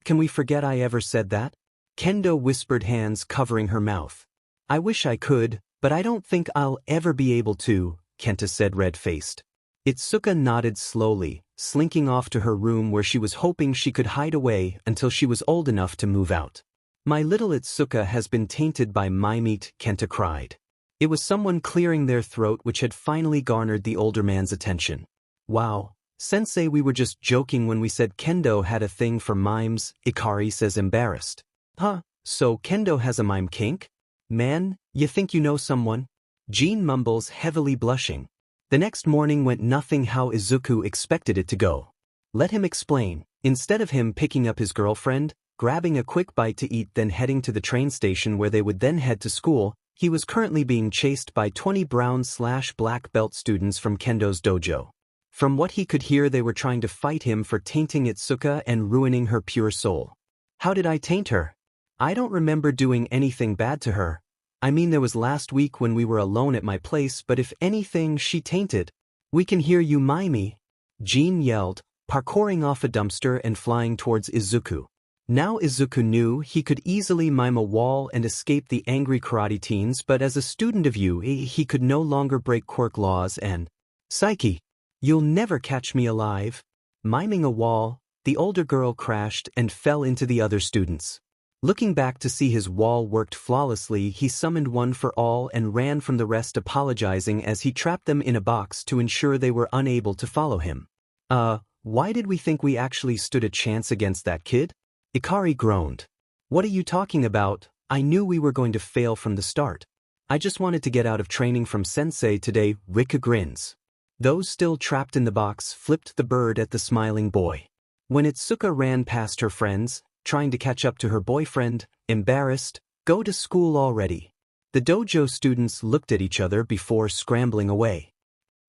Can we forget I ever said that? Kendo whispered, hands covering her mouth. I wish I could, but I don't think I'll ever be able to, Kenta said, red-faced. Itsuka nodded slowly, slinking off to her room where she was hoping she could hide away until she was old enough to move out. My little Itsuka has been tainted by my meat, Kenta cried. It was someone clearing their throat which had finally garnered the older man's attention. Wow, sensei, we were just joking when we said Kendo had a thing for mimes, Ikari says, embarrassed. Huh, so Kendo has a mime kink? Man, you think you know someone? Jean mumbles, heavily blushing. The next morning went nothing how Izuku expected it to go. Let him explain. Instead of him picking up his girlfriend, grabbing a quick bite to eat, then heading to the train station where they would then head to school, he was currently being chased by 20 brown/black belt students from Kendo's dojo. From what he could hear, they were trying to fight him for tainting Itsuka and ruining her pure soul. How did I taint her? I don't remember doing anything bad to her. I mean, there was last week when we were alone at my place, but if anything, she tainted. We can hear you, Mime, Jean yelled, parkouring off a dumpster and flying towards Izuku. Now Izuku knew he could easily mime a wall and escape the angry karate teens, but as a student of you, he could no longer break Quirk laws and... Psyche! You'll never catch me alive. Miming a wall, the older girl crashed and fell into the other students. Looking back to see his wall worked flawlessly, he summoned one for all and ran from the rest, apologizing as he trapped them in a box to ensure they were unable to follow him. Why did we think we actually stood a chance against that kid? Ikari groaned. What are you talking about? I knew we were going to fail from the start. I just wanted to get out of training from sensei today, Rika grins. Those still trapped in the box flipped the bird at the smiling boy. When Itsuka ran past her friends, trying to catch up to her boyfriend, embarrassed, go to school already. The dojo students looked at each other before scrambling away.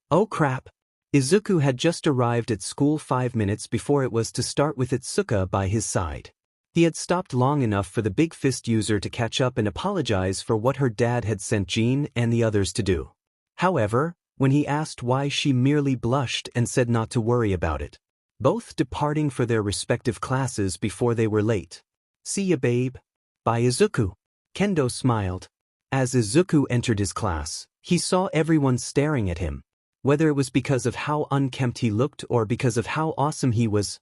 Oh crap! Izuku had just arrived at school 5 minutes before it was to start with Itsuka by his side. He had stopped long enough for the big fist user to catch up and apologize for what her dad had sent Jean and the others to do. However, when he asked why, she merely blushed and said not to worry about it. Both departing for their respective classes before they were late. See ya, babe. Bye, Izuku. Kendo smiled. As Izuku entered his class, he saw everyone staring at him. Whether it was because of how unkempt he looked or because of how awesome he was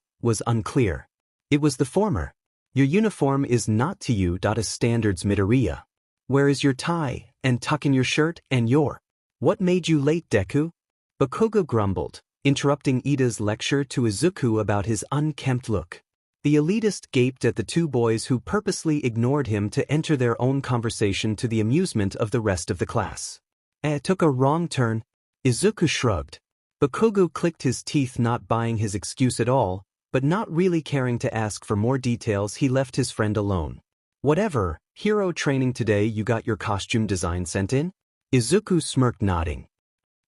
unclear. It was the former. Your uniform is not to you. A standards Midoriya. Where is your tie, and tuck in your shirt, and your... What made you late, Deku? Bakugo grumbled, interrupting Ida's lecture to Izuku about his unkempt look. The elitist gaped at the two boys who purposely ignored him to enter their own conversation to the amusement of the rest of the class. It took a wrong turn. Izuku shrugged. Bakugo clicked his teeth, not buying his excuse at all, but not really caring to ask for more details. He left his friend alone. Whatever, hero training today. You got your costume design sent in? Izuku smirked, nodding.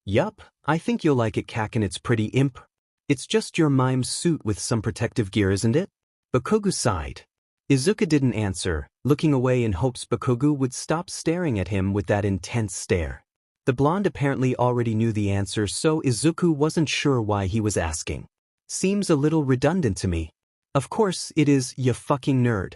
Yup, I think you'll like it, Kaken. It's pretty imp. It's just your mime suit with some protective gear, isn't it? Bakugo sighed. Izuku didn't answer, looking away in hopes Bakugo would stop staring at him with that intense stare. The blonde apparently already knew the answer, so Izuku wasn't sure why he was asking. Seems a little redundant to me. Of course it is, you fucking nerd.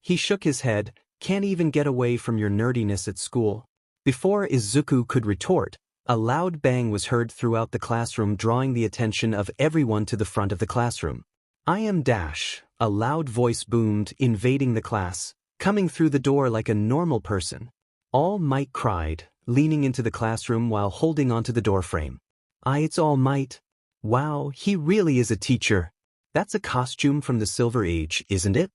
He shook his head. Can't even get away from your nerdiness at school. Before Izuku could retort, a loud bang was heard throughout the classroom, drawing the attention of everyone to the front of the classroom. I am Dash, a loud voice boomed, invading the class, coming through the door like a normal person. All Might cried, leaning into the classroom while holding onto the doorframe. It's All Might. Wow, he really is a teacher. That's a costume from the Silver Age, isn't it?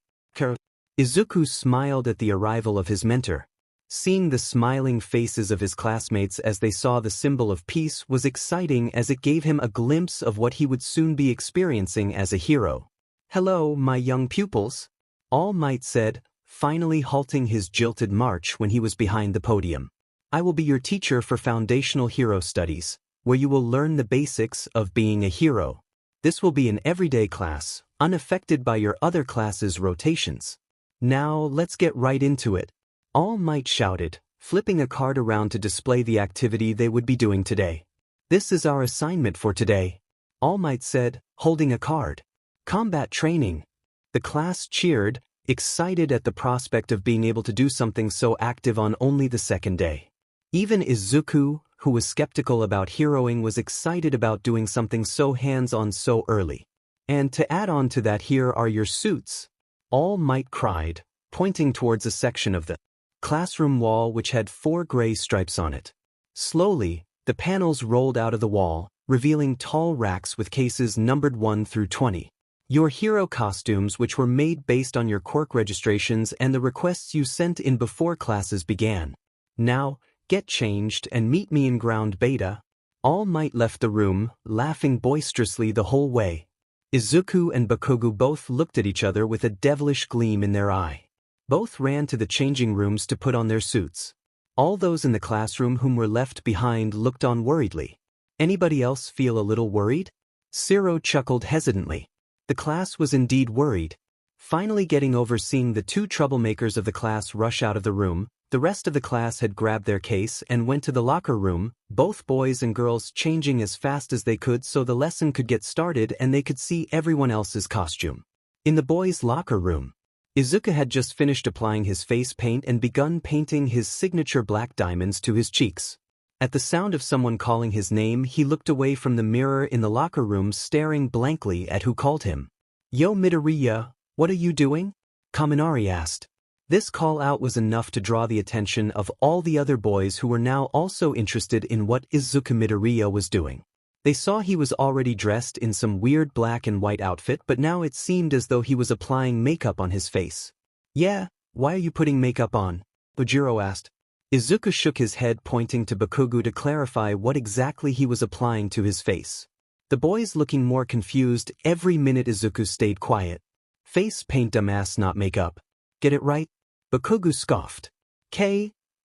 Izuku smiled at the arrival of his mentor. Seeing the smiling faces of his classmates as they saw the symbol of peace was exciting, as it gave him a glimpse of what he would soon be experiencing as a hero. Hello, my young pupils, All Might said, finally halting his jilted march when he was behind the podium. I will be your teacher for Foundational Hero Studies, where you will learn the basics of being a hero. This will be an everyday class, unaffected by your other classes' rotations. Now let's get right into it. All Might shouted, flipping a card around to display the activity they would be doing today. This is our assignment for today, All Might said, holding a card. Combat training. The class cheered, excited at the prospect of being able to do something so active on only the second day. Even Izuku, who was skeptical about heroing, was excited about doing something so hands-on so early. And to add on to that, here are your suits, All Might cried, pointing towards a section of the classroom wall which had 4 gray stripes on it. Slowly, the panels rolled out of the wall, revealing tall racks with cases numbered 1 through 20. Your hero costumes, which were made based on your Quirk registrations and the requests you sent in before classes began. Now, get changed and meet me in ground beta. All Might left the room, laughing boisterously the whole way. Izuku and Bakugo both looked at each other with a devilish gleam in their eye. Both ran to the changing rooms to put on their suits. All those in the classroom whom were left behind looked on worriedly. Anybody else feel a little worried? Zero chuckled hesitantly. The class was indeed worried. Finally getting over seeing the 2 troublemakers of the class rush out of the room, the rest of the class had grabbed their case and went to the locker room, both boys and girls changing as fast as they could so the lesson could get started and they could see everyone else's costume. In the boys' locker room, Izuku had just finished applying his face paint and begun painting his signature black diamonds to his cheeks. At the sound of someone calling his name, he looked away from the mirror in the locker room, staring blankly at who called him. Yo, Midoriya, what are you doing? Kaminari asked. This call-out was enough to draw the attention of all the other boys who were now also interested in what Izuku Midoriya was doing. They saw he was already dressed in some weird black and white outfit, but now it seemed as though he was applying makeup on his face. Yeah, why are you putting makeup on? Bujiro asked. Izuku shook his head, pointing to Bakugo to clarify what exactly he was applying to his face. The boys looking more confused every minute. Izuku stayed quiet. Face paint, dumbass, not makeup. Get it right? Bakugo scoffed.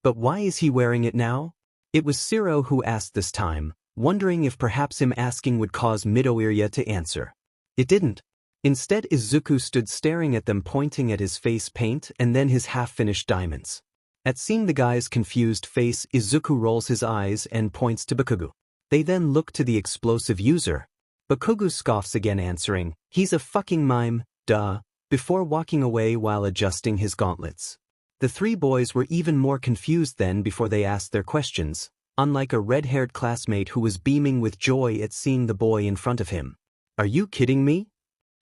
But why is he wearing it now? It was Shiro who asked this time, wondering if perhaps him asking would cause Midoriya to answer. It didn't. Instead, Izuku stood staring at them, pointing at his face paint and then his half-finished diamonds. At seeing the guy's confused face, Izuku rolls his eyes and points to Bakugo. They then look to the explosive user. Bakugo scoffs again, answering, "He's a fucking mime, duh," before walking away while adjusting his gauntlets. The three boys were even more confused than before they asked their questions, unlike a red-haired classmate who was beaming with joy at seeing the boy in front of him. "Are you kidding me?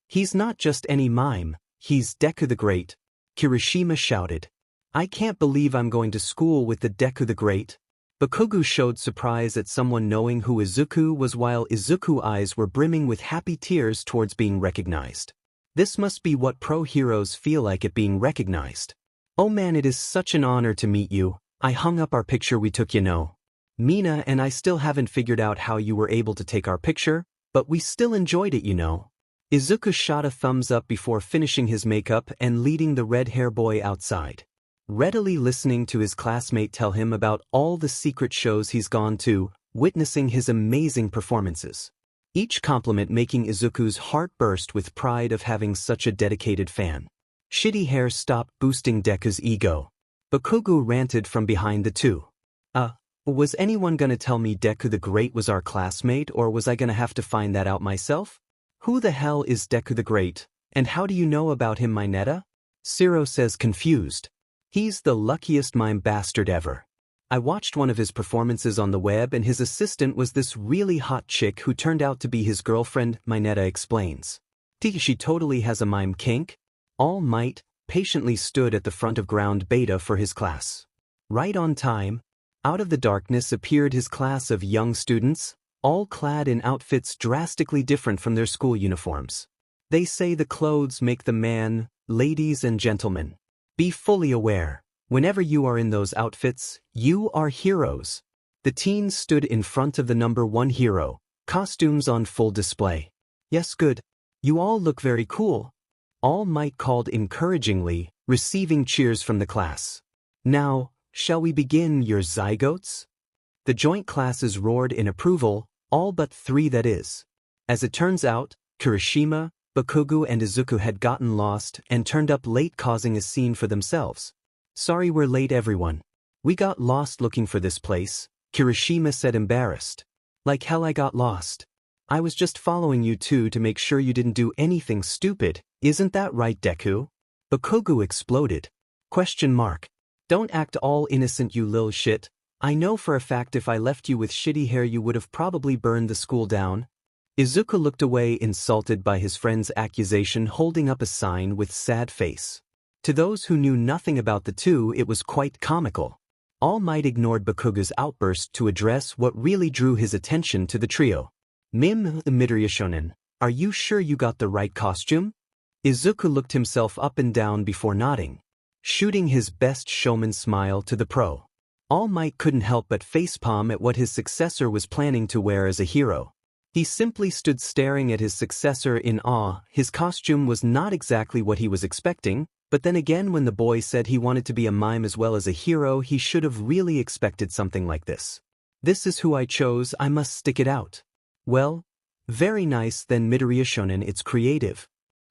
He's not just any mime, he's Deku the Great," Kirishima shouted. "I can't believe I'm going to school with the Deku the Great." Bakugo showed surprise at someone knowing who Izuku was, while Izuku's eyes were brimming with happy tears towards being recognized. This must be what pro heroes feel like at being recognized. "Oh man, it is such an honor to meet you. I hung up our picture we took, you know. Mina and I still haven't figured out how you were able to take our picture, but we still enjoyed it, you know." Izuku shot a thumbs up before finishing his makeup and leading the red hair boy outside. Readily listening to his classmate tell him about all the secret shows he's gone to, witnessing his amazing performances. Each compliment making Izuku's heart burst with pride of having such a dedicated fan. Shitty hair stopped boosting Deku's ego. Bakugo ranted from behind the two. Was anyone gonna tell me Deku the Great was our classmate, or was I gonna have to find that out myself? Who the hell is Deku the Great, and how do you know about him, Mineta? Shiro says, confused. He's the luckiest mime bastard ever. I watched one of his performances on the web and his assistant was this really hot chick who turned out to be his girlfriend, Mineta explains. She totally has a mime kink? All Might patiently stood at the front of ground beta for his class. Right on time, out of the darkness appeared his class of young students, all clad in outfits drastically different from their school uniforms. They say the clothes make the man, ladies and gentlemen. Be fully aware, whenever you are in those outfits, you are heroes. The teens stood in front of the #1 hero, costumes on full display. Yes, good. You all look very cool. All Might called encouragingly, receiving cheers from the class. Now, shall we begin, your zygotes? The joint classes roared in approval, all but three that is. As it turns out, Kirishima, Bakugo and Izuku had gotten lost and turned up late, causing a scene for themselves. "Sorry we're late, everyone. We got lost looking for this place," Kirishima said, embarrassed. "Like hell I got lost. I was just following you two to make sure you didn't do anything stupid, isn't that right, Deku?" Bakugo exploded. Question mark. "Don't act all innocent, you lil shit. I know for a fact if I left you with shitty hair you would have probably burned the school down." Izuku looked away, insulted by his friend's accusation, holding up a sign with sad face. To those who knew nothing about the two, it was quite comical. All Might ignored Bakugo's outburst to address what really drew his attention to the trio. Midoriya Shonen, are you sure you got the right costume?" Izuku looked himself up and down before nodding, shooting his best showman smile to the pro. All Might couldn't help but facepalm at what his successor was planning to wear as a hero. He simply stood staring at his successor in awe. His costume was not exactly what he was expecting, but then again when the boy said he wanted to be a mime as well as a hero, he should have really expected something like this. "This is who I chose, I must stick it out." "Well, very nice then, Midoriya Shonen, it's creative."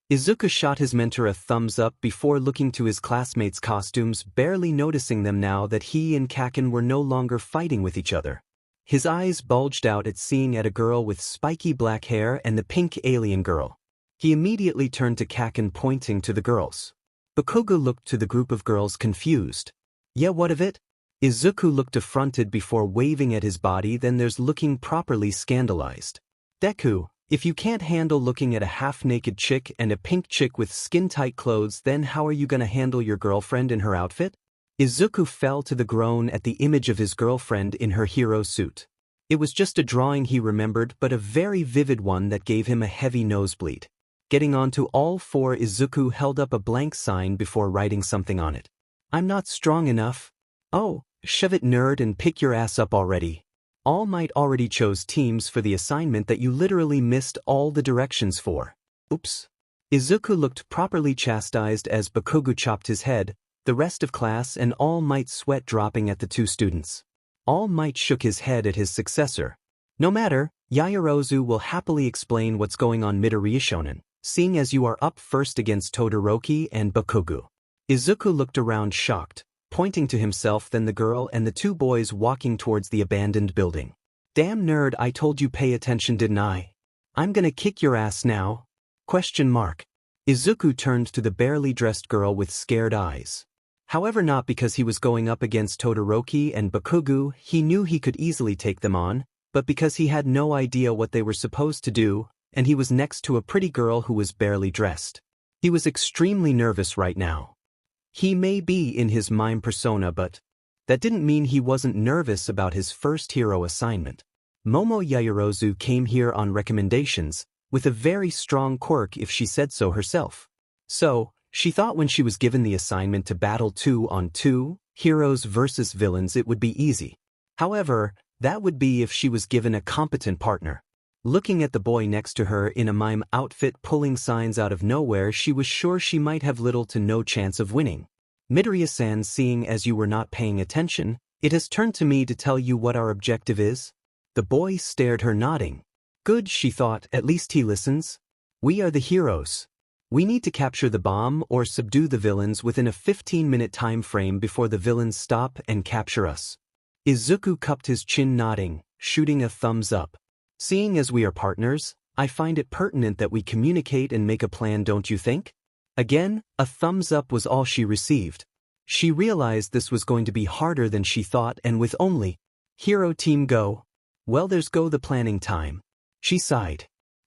Izuku shot his mentor a thumbs up before looking to his classmates' costumes, barely noticing them now that he and Kaken were no longer fighting with each other. His eyes bulged out at seeing a girl with spiky black hair and the pink alien girl. He immediately turned to Kaken, pointing to the girls. Bakugo looked to the group of girls, confused. "Yeah, what of it?" Izuku looked affronted before waving at his body, then there's looking properly scandalized. "Deku, if you can't handle looking at a half-naked chick and a pink chick with skin-tight clothes, then how are you gonna handle your girlfriend in her outfit?" Izuku fell to the ground at the image of his girlfriend in her hero suit. It was just a drawing he remembered, but a very vivid one that gave him a heavy nosebleed. Getting onto all four, Izuku held up a blank sign before writing something on it. "I'm not strong enough." "Oh, shove it, nerd, and pick your ass up already. All Might already chose teams for the assignment that you literally missed all the directions for." "Oops." Izuku looked properly chastised as Bakugo chopped his head, The rest of class and All Might sweat dropping at the two students. All Might shook his head at his successor. No matter, Yaoyorozu will happily explain what's going on Midoriya Shonen, seeing as you are up first against Todoroki and Bakugo. Izuku looked around shocked, pointing to himself, then the girl and the two boys walking towards the abandoned building. Damn nerd, I told you pay attention, didn't I? I'm gonna kick your ass now? ? Izuku turned to the barely dressed girl with scared eyes. However, not because he was going up against Todoroki and Bakugo, he knew he could easily take them on, but because he had no idea what they were supposed to do, and he was next to a pretty girl who was barely dressed. He was extremely nervous right now. He may be in his mime persona, but that didn't mean he wasn't nervous about his first hero assignment. Momo Yaoyorozu came here on recommendations, with a very strong quirk if she said so herself. So, she thought when she was given the assignment to battle 2-on-2, heroes versus villains, it would be easy. However, that would be if she was given a competent partner. Looking at the boy next to her in a mime outfit pulling signs out of nowhere, she was sure she might have little to no chance of winning. Midoriya-san, seeing as you were not paying attention, it has turned to me to tell you what our objective is. The boy stared her, nodding. Good, she thought, at least he listens. We are the heroes. We need to capture the bomb or subdue the villains within a 15-minute time frame before the villains stop and capture us. Izuku cupped his chin, nodding, shooting a thumbs up. Seeing as we are partners, I find it pertinent that we communicate and make a plan, don't you think? Again, a thumbs up was all she received. She realized this was going to be harder than she thought, and with only hero team go, well, there's go the planning time. She sighed.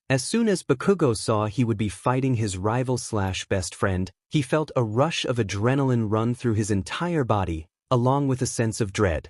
As soon as Bakugo saw he would be fighting his rival/best friend, he felt a rush of adrenaline run through his entire body, along with a sense of dread.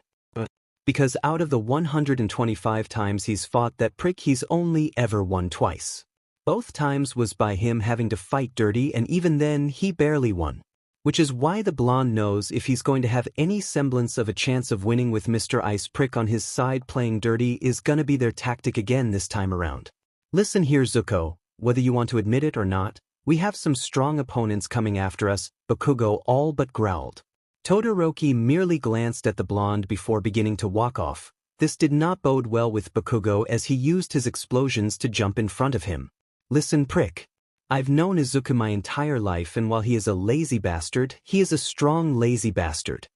Because out of the 125 times he's fought that prick, he's only ever won twice. Both times was by him having to fight dirty, and even then he barely won. Which is why the blonde knows if he's going to have any semblance of a chance of winning with Mr. Ice Prick on his side, playing dirty is gonna be their tactic again this time around. Listen here, Zuko, whether you want to admit it or not, we have some strong opponents coming after us, Bakugo all but growled. Todoroki merely glanced at the blonde before beginning to walk off. This did not bode well with Bakugo as he used his explosions to jump in front of him. Listen, prick. I've known Izuku my entire life, and while he is a lazy bastard, he is a strong lazy bastard.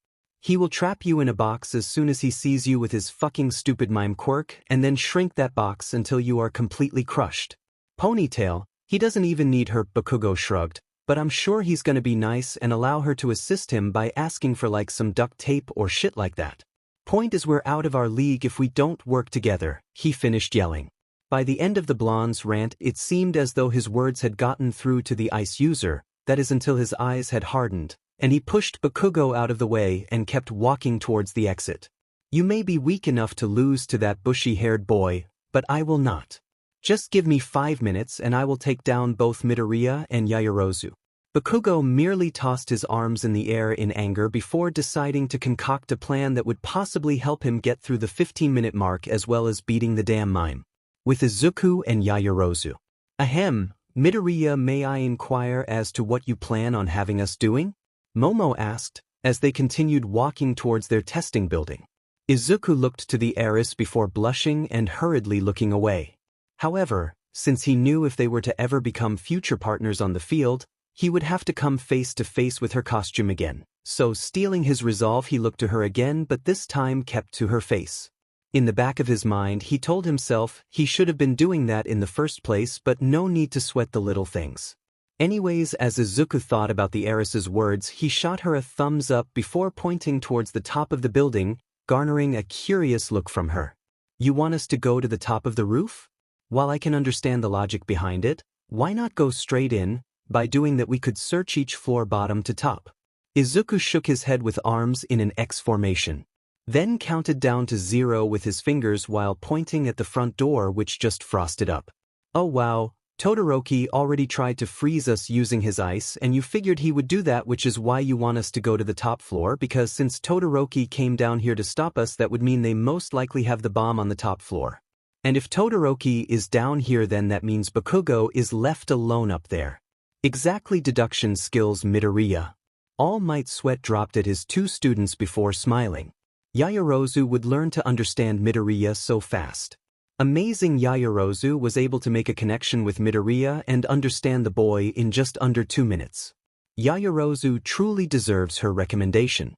He will trap you in a box as soon as he sees you with his fucking stupid mime quirk, and then shrink that box until you are completely crushed. Ponytail, he doesn't even need her, Bakugo shrugged, but I'm sure he's gonna be nice and allow her to assist him by asking for like some duct tape or shit like that. Point is, we're out of our league if we don't work together, he finished yelling. By the end of the blonde's rant, it seemed as though his words had gotten through to the ice user, that is until his eyes had hardened, and he pushed Bakugo out of the way and kept walking towards the exit. You may be weak enough to lose to that bushy-haired boy, but I will not. Just give me 5 minutes and I will take down both Midoriya and Yaoyorozu. Bakugo merely tossed his arms in the air in anger before deciding to concoct a plan that would possibly help him get through the 15-minute mark as well as beating the damn mime. With Izuku and Yaoyorozu. Ahem, Midoriya, may I inquire as to what you plan on having us doing? Momo asked, as they continued walking towards their testing building. Izuku looked to the heiress before blushing and hurriedly looking away. However, since he knew if they were to ever become future partners on the field, he would have to come face to face with her costume again. So, stealing his resolve, he looked to her again, but this time kept to her face. In the back of his mind, he told himself he should have been doing that in the first place, but no need to sweat the little things. Anyways, as Izuku thought about the heiress's words, he shot her a thumbs up before pointing towards the top of the building, garnering a curious look from her. You want us to go to the top of the roof? While I can understand the logic behind it, why not go straight in? By doing that we could search each floor bottom to top. Izuku shook his head with arms in an X formation. Then counted down to 0 with his fingers while pointing at the front door, which just frosted up. Oh wow, Todoroki already tried to freeze us using his ice, and you figured he would do that, which is why you want us to go to the top floor, because since Todoroki came down here to stop us, that would mean they most likely have the bomb on the top floor. And if Todoroki is down here, then that means Bakugo is left alone up there. Exactly, deduction skills, Midoriya. All Might's sweat dropped at his two students before smiling. Yaoyorozu would learn to understand Midoriya so fast. Amazing. Yaoyorozu was able to make a connection with Midoriya and understand the boy in just under 2 minutes. Yaoyorozu truly deserves her recommendation.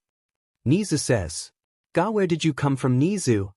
Nizu says, "Ga, where did you come from, Nizu?"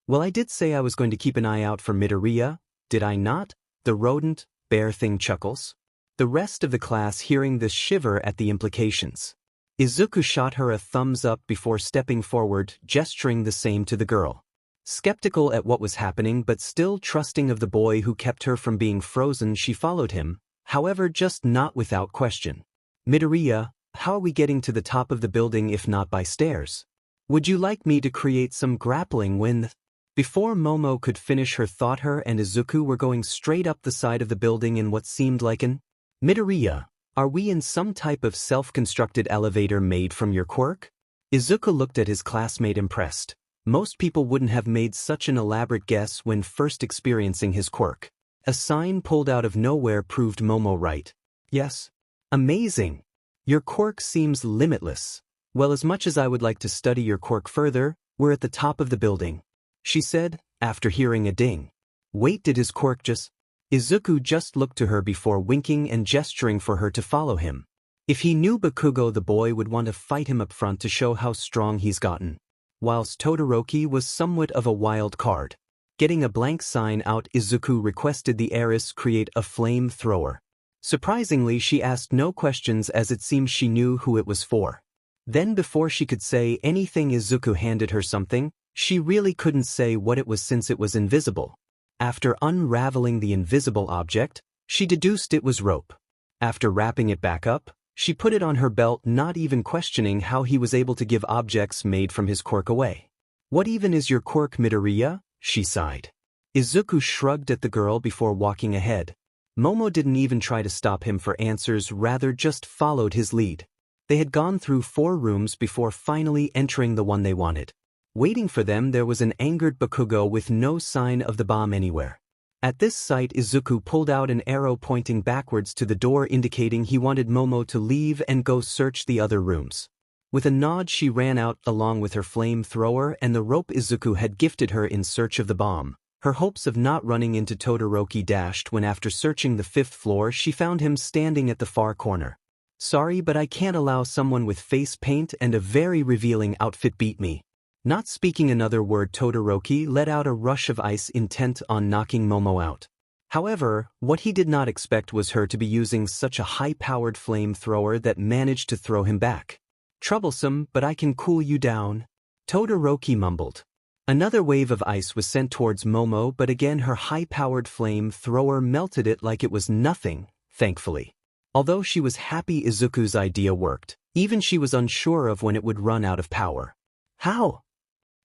"Well, I did say I was going to keep an eye out for Midoriya, did I not?" The rodent, bear thing chuckles. The rest of the class hearing this shiver at the implications. Izuku shot her a thumbs up before stepping forward, gesturing the same to the girl. Skeptical at what was happening but still trusting of the boy who kept her from being frozen, she followed him, however just not without question. "Midoriya, how are we getting to the top of the building if not by stairs? Would you like me to create some grappling with?" Before Momo could finish her thought, her and Izuku were going straight up the side of the building in what seemed like an "Midoriya, are we in some type of self-constructed elevator made from your quirk?" Izuku looked at his classmate impressed. Most people wouldn't have made such an elaborate guess when first experiencing his quirk. A sign pulled out of nowhere proved Momo right. "Yes. Amazing. Your quirk seems limitless. Well, as much as I would like to study your quirk further, we're at the top of the building," she said, after hearing a ding. "Wait, did his quirk just—" Izuku just looked to her before winking and gesturing for her to follow him. If he knew Bakugo, the boy would want to fight him up front to show how strong he's gotten. Whilst Todoroki was somewhat of a wild card. Getting a blank sign out, Izuku requested the heiress create a flamethrower. Surprisingly, she asked no questions as it seemed she knew who it was for. Then before she could say anything, Izuku handed her something. She really couldn't say what it was since it was invisible. After unraveling the invisible object, she deduced it was rope. After wrapping it back up, she put it on her belt, not even questioning how he was able to give objects made from his quirk away. "What even is your quirk, Midoriya?" she sighed. Izuku shrugged at the girl before walking ahead. Momo didn't even try to stop him for answers, rather just followed his lead. They had gone through 4 rooms before finally entering the one they wanted. Waiting for them there was an angered Bakugo with no sign of the bomb anywhere. At this sight, Izuku pulled out an arrow pointing backwards to the door, indicating he wanted Momo to leave and go search the other rooms. With a nod, she ran out along with her flamethrower and the rope Izuku had gifted her in search of the bomb. Her hopes of not running into Todoroki dashed when, after searching the 5th floor, she found him standing at the far corner. "Sorry, but I can't allow someone with face paint and a very revealing outfit beat me." Not speaking another word, Todoroki let out a rush of ice, intent on knocking Momo out. However, what he did not expect was her to be using such a high-powered flamethrower that managed to throw him back. "Troublesome, but I can cool you down," Todoroki mumbled. Another wave of ice was sent towards Momo, but again her high-powered flamethrower melted it like it was nothing, thankfully. Although she was happy Izuku's idea worked, even she was unsure of when it would run out of power. "How?"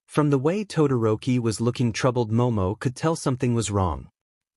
From the way Todoroki was looking troubled, Momo could tell something was wrong.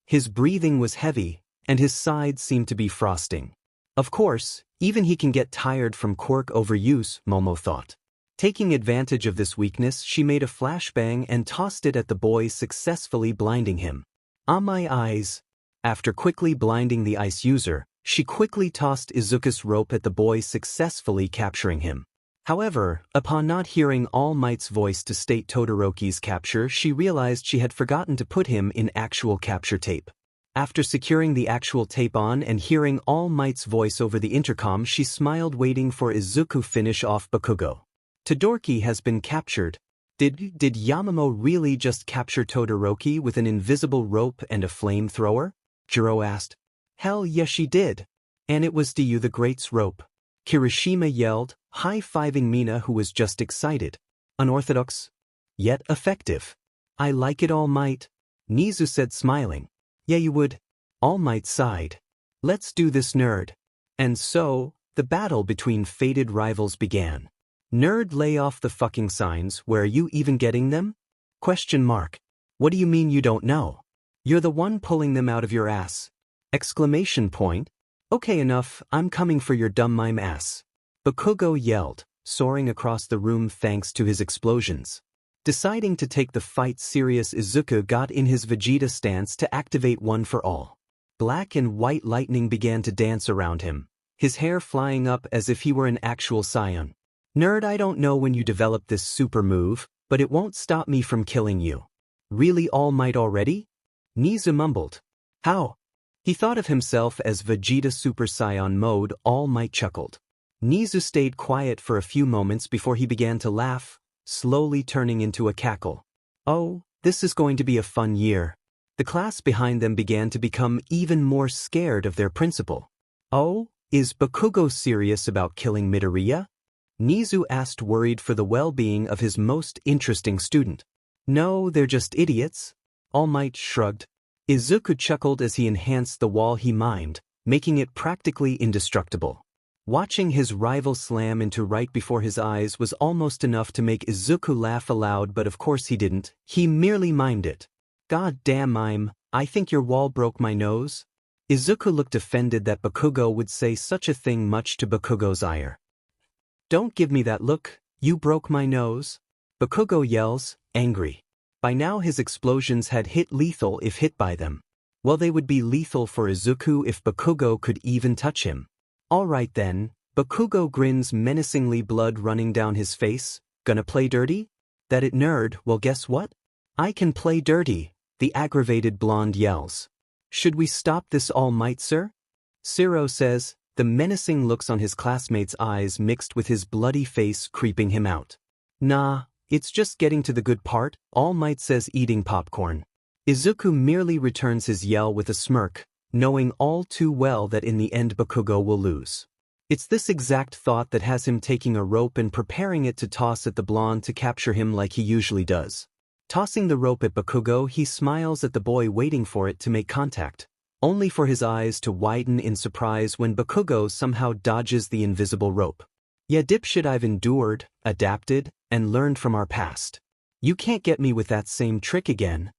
His breathing was heavy, and his sides seemed to be frosting. Of course, even he can get tired from quirk overuse, Momo thought. Taking advantage of this weakness, she made a flashbang and tossed it at the boy, successfully blinding him. "On my eyes." After quickly blinding the ice user, she quickly tossed Izuku's rope at the boy, successfully capturing him. However, upon not hearing All Might's voice to state Todoroki's capture, she realized she had forgotten to put him in actual capture tape. After securing the actual tape on and hearing All Might's voice over the intercom, she smiled, waiting for Izuku finish off Bakugo. "Todoroki has been captured." Did Yamamoto really just capture Todoroki with an invisible rope and a flamethrower? Jiro asked. "Hell yes, she did. And it was Deku the Great's rope," Kirishima yelled, high-fiving Mina, who was just excited. "Unorthodox, yet effective. I like it, All Might," Nizu said, smiling. "Yeah, you would." All Might sighed. "Let's do this, nerd." And so, the battle between fated rivals began. "Nerd, lay off the fucking signs. Where are you even getting them? Question mark. What do you mean you don't know? You're the one pulling them out of your ass. Exclamation point. Okay, enough, I'm coming for your dumb mime ass," Bakugo yelled, soaring across the room thanks to his explosions. Deciding to take the fight serious, Izuku got in his Vegeta stance to activate One for All. Black and white lightning began to dance around him. his hair flying up as if he were an actual scion. Nerd, I don't know when you developed this super move, but it won't stop me from killing you. Really All Might already? Nizu mumbled. How? He thought of himself as Vegeta Super Saiyan mode. All Might chuckled. Nizu stayed quiet for a few moments before he began to laugh, slowly turning into a cackle. Oh, this is going to be a fun year. The class behind them began to become even more scared of their principal. Oh, is Bakugo serious about killing Midoriya? Nizu asked, worried for the well-being of his most interesting student. No, they're just idiots. All Might shrugged. Izuku chuckled as he enhanced the wall he mimed, making it practically indestructible. Watching his rival slam into right before his eyes was almost enough to make Izuku laugh aloud, but of course he didn't. He merely mimed it. God damn Mime, I think your wall broke my nose. Izuku looked offended that Bakugo would say such a thing, much to Bakugo's ire. Don't give me that look, you broke my nose. Bakugo yells, angry. By now his explosions had hit lethal if hit by them. Well, they would be lethal for Izuku if Bakugo could even touch him. Alright then, Bakugo grins menacingly, blood running down his face. Gonna play dirty? That it, nerd? Well, guess what? I can play dirty, the aggravated blonde yells. Should we stop this, All Might, sir? Zero says, the menacing looks on his classmates' eyes mixed with his bloody face creeping him out. Nah, it's just getting to the good part, All Might says, eating popcorn. Izuku merely returns his yell with a smirk, knowing all too well that in the end Bakugo will lose. It's this exact thought that has him taking a rope and preparing it to toss at the blonde to capture him like he usually does. Tossing the rope at Bakugo, he smiles at the boy waiting for it to make contact, only for his eyes to widen in surprise when Bakugo somehow dodges the invisible rope. Yeah, dipshit, I've endured, adapted, and learned from our past. You can't get me with that same trick again.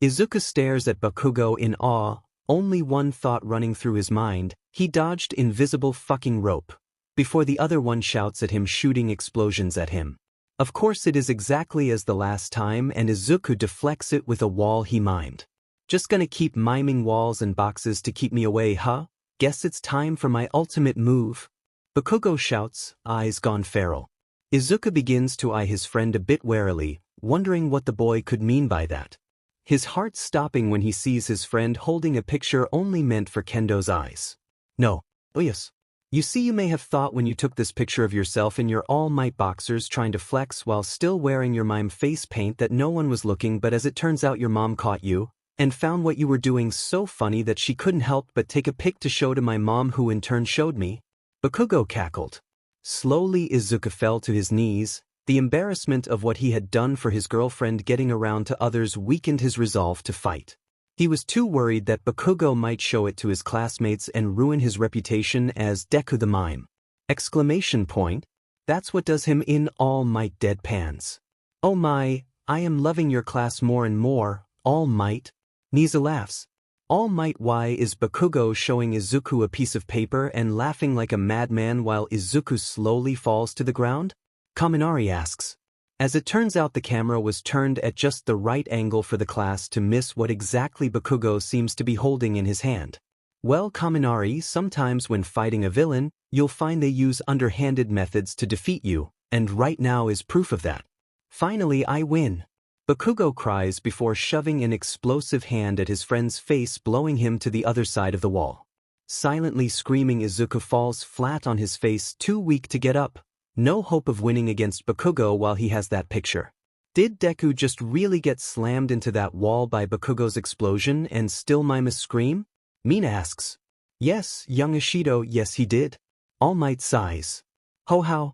Izuku stares at Bakugo in awe, only one thought running through his mind: he dodged invisible fucking rope, before the other one shouts at him, shooting explosions at him. Of course it is exactly as the last time, and Izuku deflects it with a wall he mimed. Just gonna keep miming walls and boxes to keep me away, huh? Guess it's time for my ultimate move. Bakugo shouts, eyes gone feral. Izuku begins to eye his friend a bit warily, wondering what the boy could mean by that. His heart stopping when he sees his friend holding a picture only meant for Kendo's eyes. No. Oh yes. You see, you may have thought when you took this picture of yourself in your All Might boxers trying to flex while still wearing your mime face paint that no one was looking, but as it turns out your mom caught you, and found what you were doing so funny that she couldn't help but take a pic to show to my mom, who in turn showed me. Bakugo cackled. Slowly Izuku fell to his knees. The embarrassment of what he had done for his girlfriend getting around to others weakened his resolve to fight. He was too worried that Bakugo might show it to his classmates and ruin his reputation as Deku the Mime. Exclamation point. That's what does him in. All Might deadpans. Oh my, I am loving your class more and more, All Might. Nizu laughs. All Might, why is Bakugo showing Izuku a piece of paper and laughing like a madman while Izuku slowly falls to the ground? Kaminari asks. As it turns out, the camera was turned at just the right angle for the class to miss what exactly Bakugo seems to be holding in his hand. Well, Kaminari, sometimes when fighting a villain, you'll find they use underhanded methods to defeat you, and right now is proof of that. Finally, I win. Bakugo cries before shoving an explosive hand at his friend's face, blowing him to the other side of the wall. Silently screaming, Izuku falls flat on his face, too weak to get up. No hope of winning against Bakugo while he has that picture. Did Deku just really get slammed into that wall by Bakugo's explosion and still mime a scream? Mina asks. Yes, young Ishido, yes he did. All Might sighs. Ho how?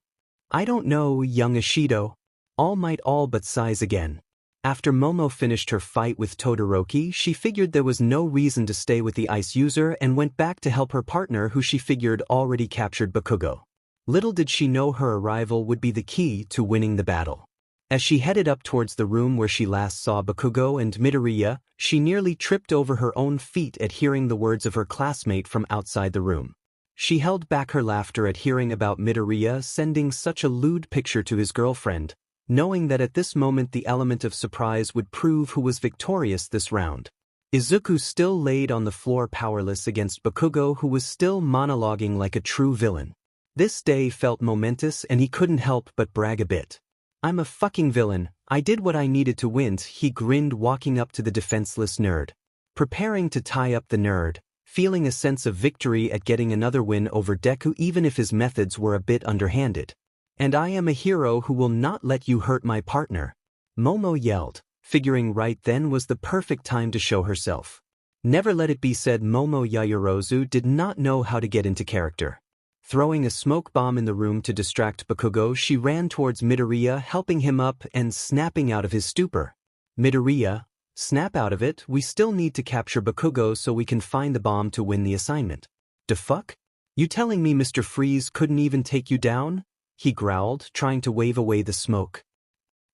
I don't know, young Ishido. All Might all but sighs again. After Momo finished her fight with Todoroki, she figured there was no reason to stay with the ice user and went back to help her partner, who she figured already captured Bakugo. Little did she know her arrival would be the key to winning the battle. As she headed up towards the room where she last saw Bakugo and Midoriya, she nearly tripped over her own feet at hearing the words of her classmate from outside the room. She held back her laughter at hearing about Midoriya sending such a lewd picture to his girlfriend, knowing that at this moment the element of surprise would prove who was victorious this round. Izuku still laid on the floor powerless against Bakugo, who was still monologuing like a true villain. This day felt momentous and he couldn't help but brag a bit. "I'm a fucking villain, I did what I needed to win," he grinned, walking up to the defenseless nerd. Preparing to tie up the nerd, feeling a sense of victory at getting another win over Deku even if his methods were a bit underhanded. "And I am a hero who will not let you hurt my partner," Momo yelled, figuring right then was the perfect time to show herself. Never let it be said Momo Yaoyorozu did not know how to get into character. Throwing a smoke bomb in the room to distract Bakugo, she ran towards Midoriya, helping him up and snapping out of his stupor. "Midoriya, snap out of it, we still need to capture Bakugo so we can find the bomb to win the assignment." "Da fuck? You telling me Mr. Freeze couldn't even take you down?" he growled, trying to wave away the smoke.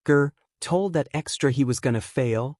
"Grr, told that extra he was gonna fail?"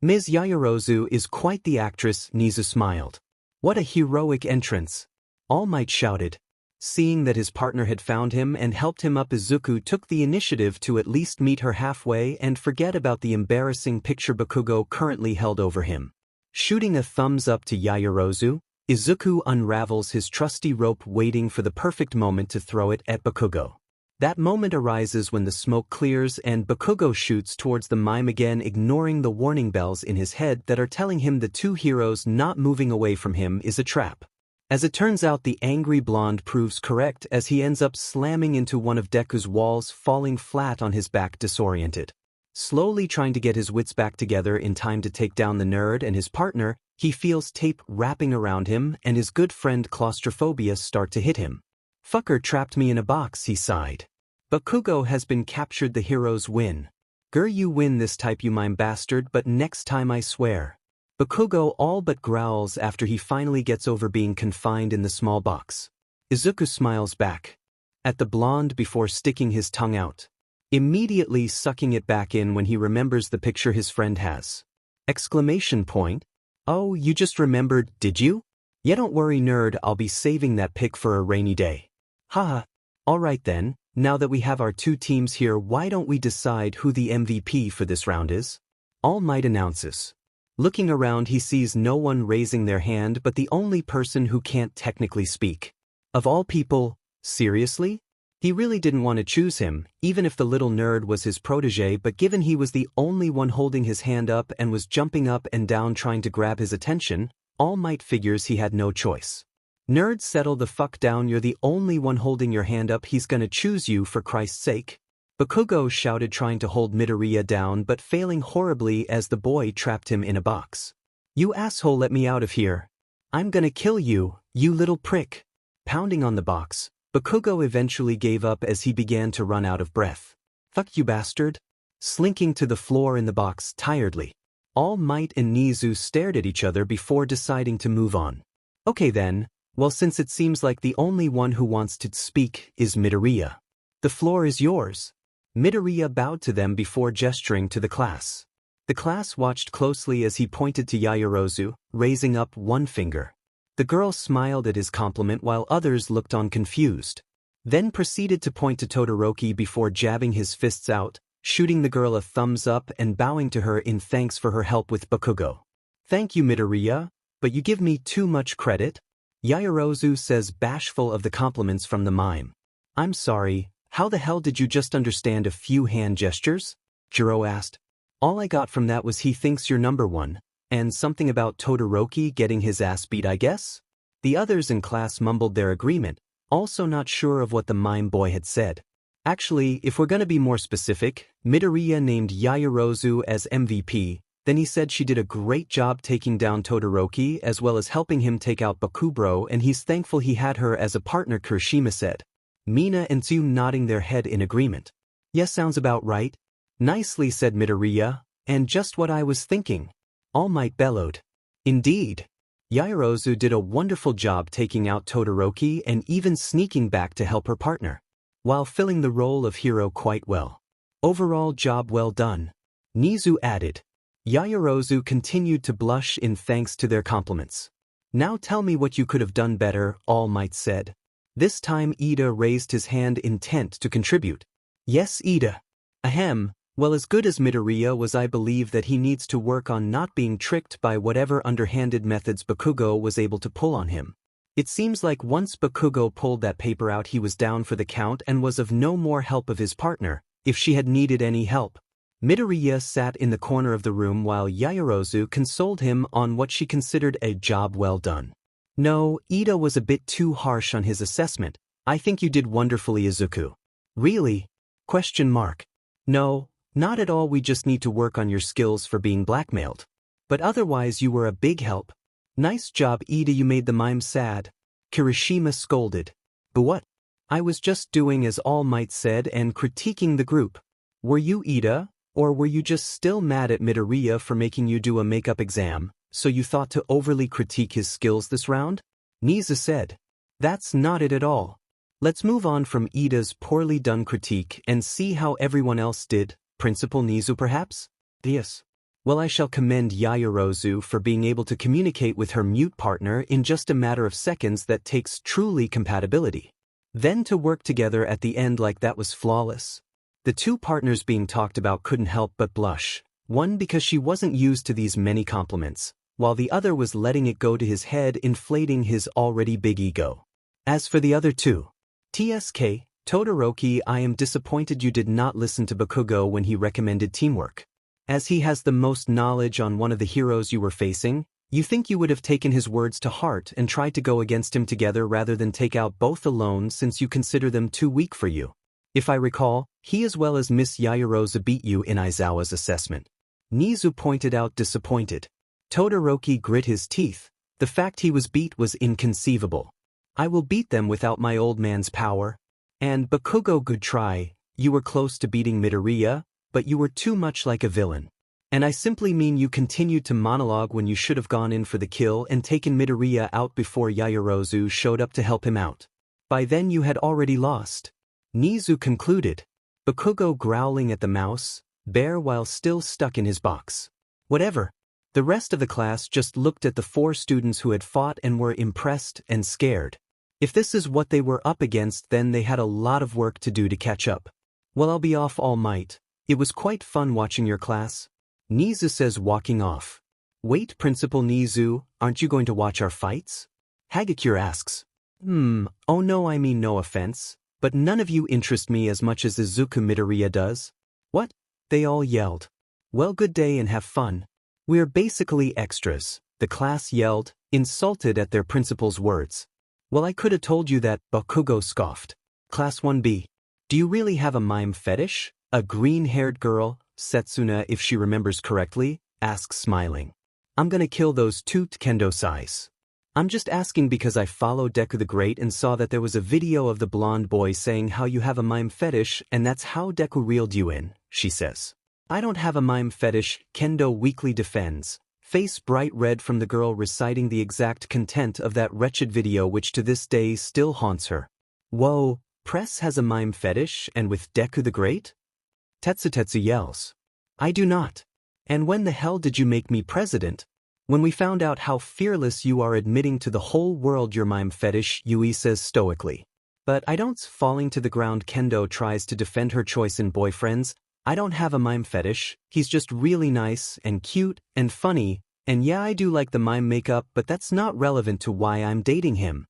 "Ms. Yaoyorozu is quite the actress," Nizu smiled. "What a heroic entrance," All Might shouted. Seeing that his partner had found him and helped him up, Izuku took the initiative to at least meet her halfway and forget about the embarrassing picture Bakugo currently held over him. Shooting a thumbs up to Yaoyorozu, Izuku unravels his trusty rope, waiting for the perfect moment to throw it at Bakugo. That moment arises when the smoke clears and Bakugo shoots towards the mime again, ignoring the warning bells in his head that are telling him the two heroes not moving away from him is a trap. As it turns out, the angry blonde proves correct as he ends up slamming into one of Deku's walls, falling flat on his back disoriented. Slowly trying to get his wits back together in time to take down the nerd and his partner, he feels tape wrapping around him and his good friend claustrophobia start to hit him. "Fucker trapped me in a box," he sighed. "Bakugo has been captured, the heroes win. Grr, you win this type, you mime bastard, but next time I swear." Bakugo all but growls after he finally gets over being confined in the small box. Izuku smiles back at the blonde before sticking his tongue out, immediately sucking it back in when he remembers the picture his friend has. Exclamation point. "Oh, you just remembered, did you? Yeah, don't worry nerd, I'll be saving that pic for a rainy day." "Haha. Alright then, now that we have our two teams here, why don't we decide who the MVP for this round is?" All Might announces. Looking around, he sees no one raising their hand but the only person who can't technically speak. Of all people, seriously? He really didn't want to choose him, even if the little nerd was his protege, but given he was the only one holding his hand up and was jumping up and down trying to grab his attention, All Might figures he had no choice. "Nerd, settle the fuck down, you're the only one holding your hand up, he's gonna choose you for Christ's sake." Bakugo shouted, trying to hold Midoriya down but failing horribly as the boy trapped him in a box. "You asshole, let me out of here. I'm gonna kill you, you little prick." Pounding on the box, Bakugo eventually gave up as he began to run out of breath. "Fuck you bastard." Slinking to the floor in the box tiredly, All Might and Nizu stared at each other before deciding to move on. "Okay then, well, since it seems like the only one who wants to speak is Midoriya, the floor is yours." Midoriya bowed to them before gesturing to the class. The class watched closely as he pointed to Yaoyorozu, raising up one finger. The girl smiled at his compliment while others looked on confused. Then proceeded to point to Todoroki before jabbing his fists out, shooting the girl a thumbs up and bowing to her in thanks for her help with Bakugo. "Thank you, Midoriya, but you give me too much credit," Yaoyorozu says, bashful of the compliments from the mime. "I'm sorry. How the hell did you just understand a few hand gestures?" Jiro asked. "All I got from that was he thinks you're number one, and something about Todoroki getting his ass beat, I guess?" The others in class mumbled their agreement, also not sure of what the mime boy had said. Actually, if we're gonna be more specific, Midoriya named Yaoyorozu as MVP, then he said she did a great job taking down Todoroki as well as helping him take out Bakubro, and he's thankful he had her as a partner, Kirishima said. Mina and Tsu nodding their head in agreement. "Yes, sounds about right." "Nicely said, Midoriya, and just what I was thinking," All Might bellowed. "Indeed. Yaoyorozu did a wonderful job taking out Todoroki and even sneaking back to help her partner, while filling the role of hero quite well. Overall job well done," Nizu added. Yaoyorozu continued to blush in thanks to their compliments. "Now tell me what you could have done better," All Might said. This time Ida raised his hand, intent to contribute. "Yes, Ida. Ahem, Well, as good as Midoriya was, I believe that he needs to work on not being tricked by whatever underhanded methods Bakugo was able to pull on him. It seems like once Bakugo pulled that paper out, he was down for the count and was of no more help of his partner, if she had needed any help. Midoriya sat in the corner of the room while Yaoyorozu consoled him on what she considered a job well done. No, Ida was a bit too harsh on his assessment. I think you did wonderfully, Izuku. Really? ? No, not at all, we just need to work on your skills for being blackmailed. But otherwise you were a big help. Nice job, Ida, you made the mime sad. Kirishima scolded. But what? I was just doing as All Might said and critiquing the group. Were you, Ida? Or were you just still mad at Midoriya for making you do a makeup exam, so you thought to overly critique his skills this round? Nizu said. That's not it at all. Let's move on from Ida's poorly done critique and see how everyone else did. Principal Nizu perhaps? Yes. Well, I shall commend Yaoyorozu for being able to communicate with her mute partner in just a matter of seconds. That takes truly compatibility. Then to work together at the end like that was flawless. The two partners being talked about couldn't help but blush, one because she wasn't used to these many compliments, while the other was letting it go to his head, inflating his already big ego. As for the other two, TSK, Todoroki, I am disappointed you did not listen to Bakugo when he recommended teamwork. As he has the most knowledge on one of the heroes you were facing, you think you would have taken his words to heart and tried to go against him together rather than take out both alone, since you consider them too weak for you. If I recall, he as well as Miss Yaoyorozu beat you in Aizawa's assessment. Nizu pointed out, disappointed. Todoroki grit his teeth. The fact he was beat was inconceivable. I will beat them without my old man's power. And Bakugo, good try. You were close to beating Midoriya, but you were too much like a villain. And I simply mean you continued to monologue when you should have gone in for the kill and taken Midoriya out before Yaoyorozu showed up to help him out. By then you had already lost. Nizu concluded. Bakugo growling at the mouse, bear while still stuck in his box. Whatever. The rest of the class just looked at the four students who had fought and were impressed and scared. If this is what they were up against, then they had a lot of work to do to catch up. Well, I'll be off, All Might. It was quite fun watching your class. Nizu says, walking off. Wait, Principal Nizu, aren't you going to watch our fights? Hagakure asks. Oh no, I mean no offense, but none of you interest me as much as Izuku Midoriya does. What? They all yelled. Well, good day and have fun. We're basically extras, the class yelled, insulted at their principal's words. Well, I could have told you that, Bakugo scoffed. Class 1B. Do you really have a mime fetish? A green-haired girl, Setsuna if she remembers correctly, asks smiling. I'm gonna kill those two kendo-sais. I'm just asking because I followed Deku the Great and saw that there was a video of the blonde boy saying how you have a mime fetish and that's how Deku reeled you in, she says. I don't have a mime fetish, Kendo weakly defends, face bright red from the girl reciting the exact content of that wretched video which to this day still haunts her. Whoa, Press has a mime fetish and with Deku the Great? Tetsutetsu yells. I do not. And when the hell did you make me president? When we found out how fearless you are admitting to the whole world your mime fetish, Yui says stoically. But I don't. Falling to the ground, Kendo tries to defend her choice in boyfriends. I don't have a mime fetish, he's just really nice and cute and funny, and yeah, I do like the mime makeup, but that's not relevant to why I'm dating him.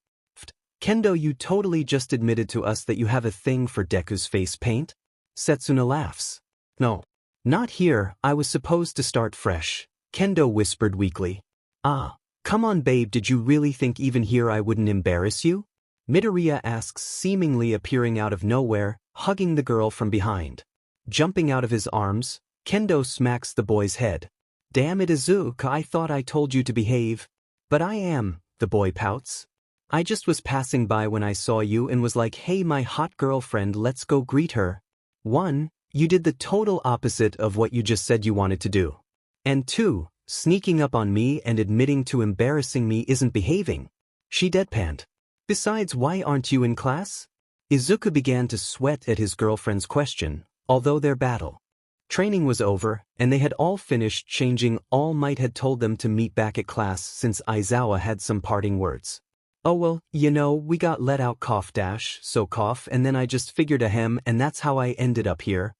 Kendo, you totally just admitted to us that you have a thing for Deku's face paint? Setsuna laughs. No. Not here, I was supposed to start fresh, Kendo whispered weakly. Ah, come on babe, did you really think even here I wouldn't embarrass you? Midoriya asks, seemingly appearing out of nowhere, hugging the girl from behind. Jumping out of his arms, Kendo smacks the boy's head. Damn it, Izuku, I thought I told you to behave. But I am, the boy pouts. I just was passing by when I saw you and was like, hey my hot girlfriend, let's go greet her. 1. You did the total opposite of what you just said you wanted to do. And 2. Sneaking up on me and admitting to embarrassing me isn't behaving. She deadpanned. Besides, why aren't you in class? Izuku began to sweat at his girlfriend's question, although their battle. Training was over, and they had all finished changing. All Might had told them to meet back at class since Aizawa had some parting words. Oh well, you know, we got let out so cough, and then I just figured ahem, and that's how I ended up here.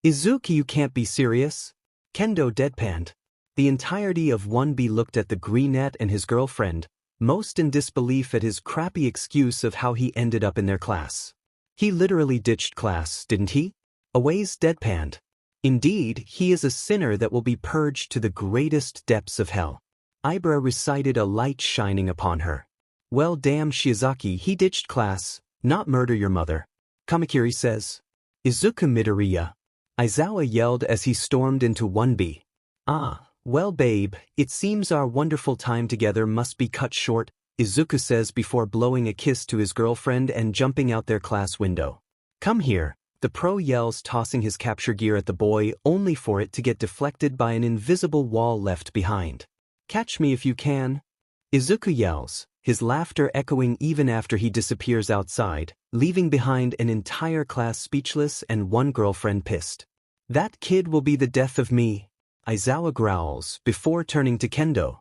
Izuku, you can't be serious. Kendo deadpanned. The entirety of 1B looked at the greenette and his girlfriend, most in disbelief at his crappy excuse of how he ended up in their class. He literally ditched class, didn't he? Away's deadpanned. Indeed, he is a sinner that will be purged to the greatest depths of hell. Ibra recited, a light shining upon her. Well, damn, Shiozaki, he ditched class, not murder your mother. Kamakiri says. Izuku Midoriya. Aizawa yelled as he stormed into 1B. Ah, well babe, it seems our wonderful time together must be cut short, Izuku says before blowing a kiss to his girlfriend and jumping out their class window. Come here, the pro yells, tossing his capture gear at the boy only for it to get deflected by an invisible wall left behind. Catch me if you can. Izuku yells, his laughter echoing even after he disappears outside, leaving behind an entire class speechless and one girlfriend pissed. That kid will be the death of me, Aizawa growls before turning to Kendo.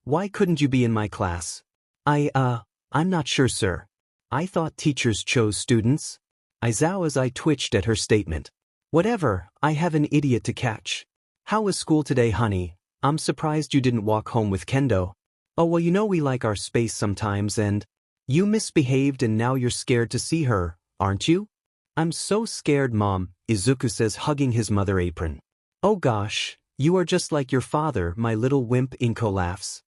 Why couldn't you be in my class? I'm not sure, sir. I thought teachers chose students. Aizawa's eye twitched at her statement. Whatever, I have an idiot to catch. How was school today, honey? I'm surprised you didn't walk home with Kendo. Oh well, you know we like our space sometimes and… You misbehaved and now you're scared to see her, aren't you? I'm so scared, Mom, Izuku says, hugging his mother apron. Oh gosh, you are just like your father, my little wimp, Inko laughs.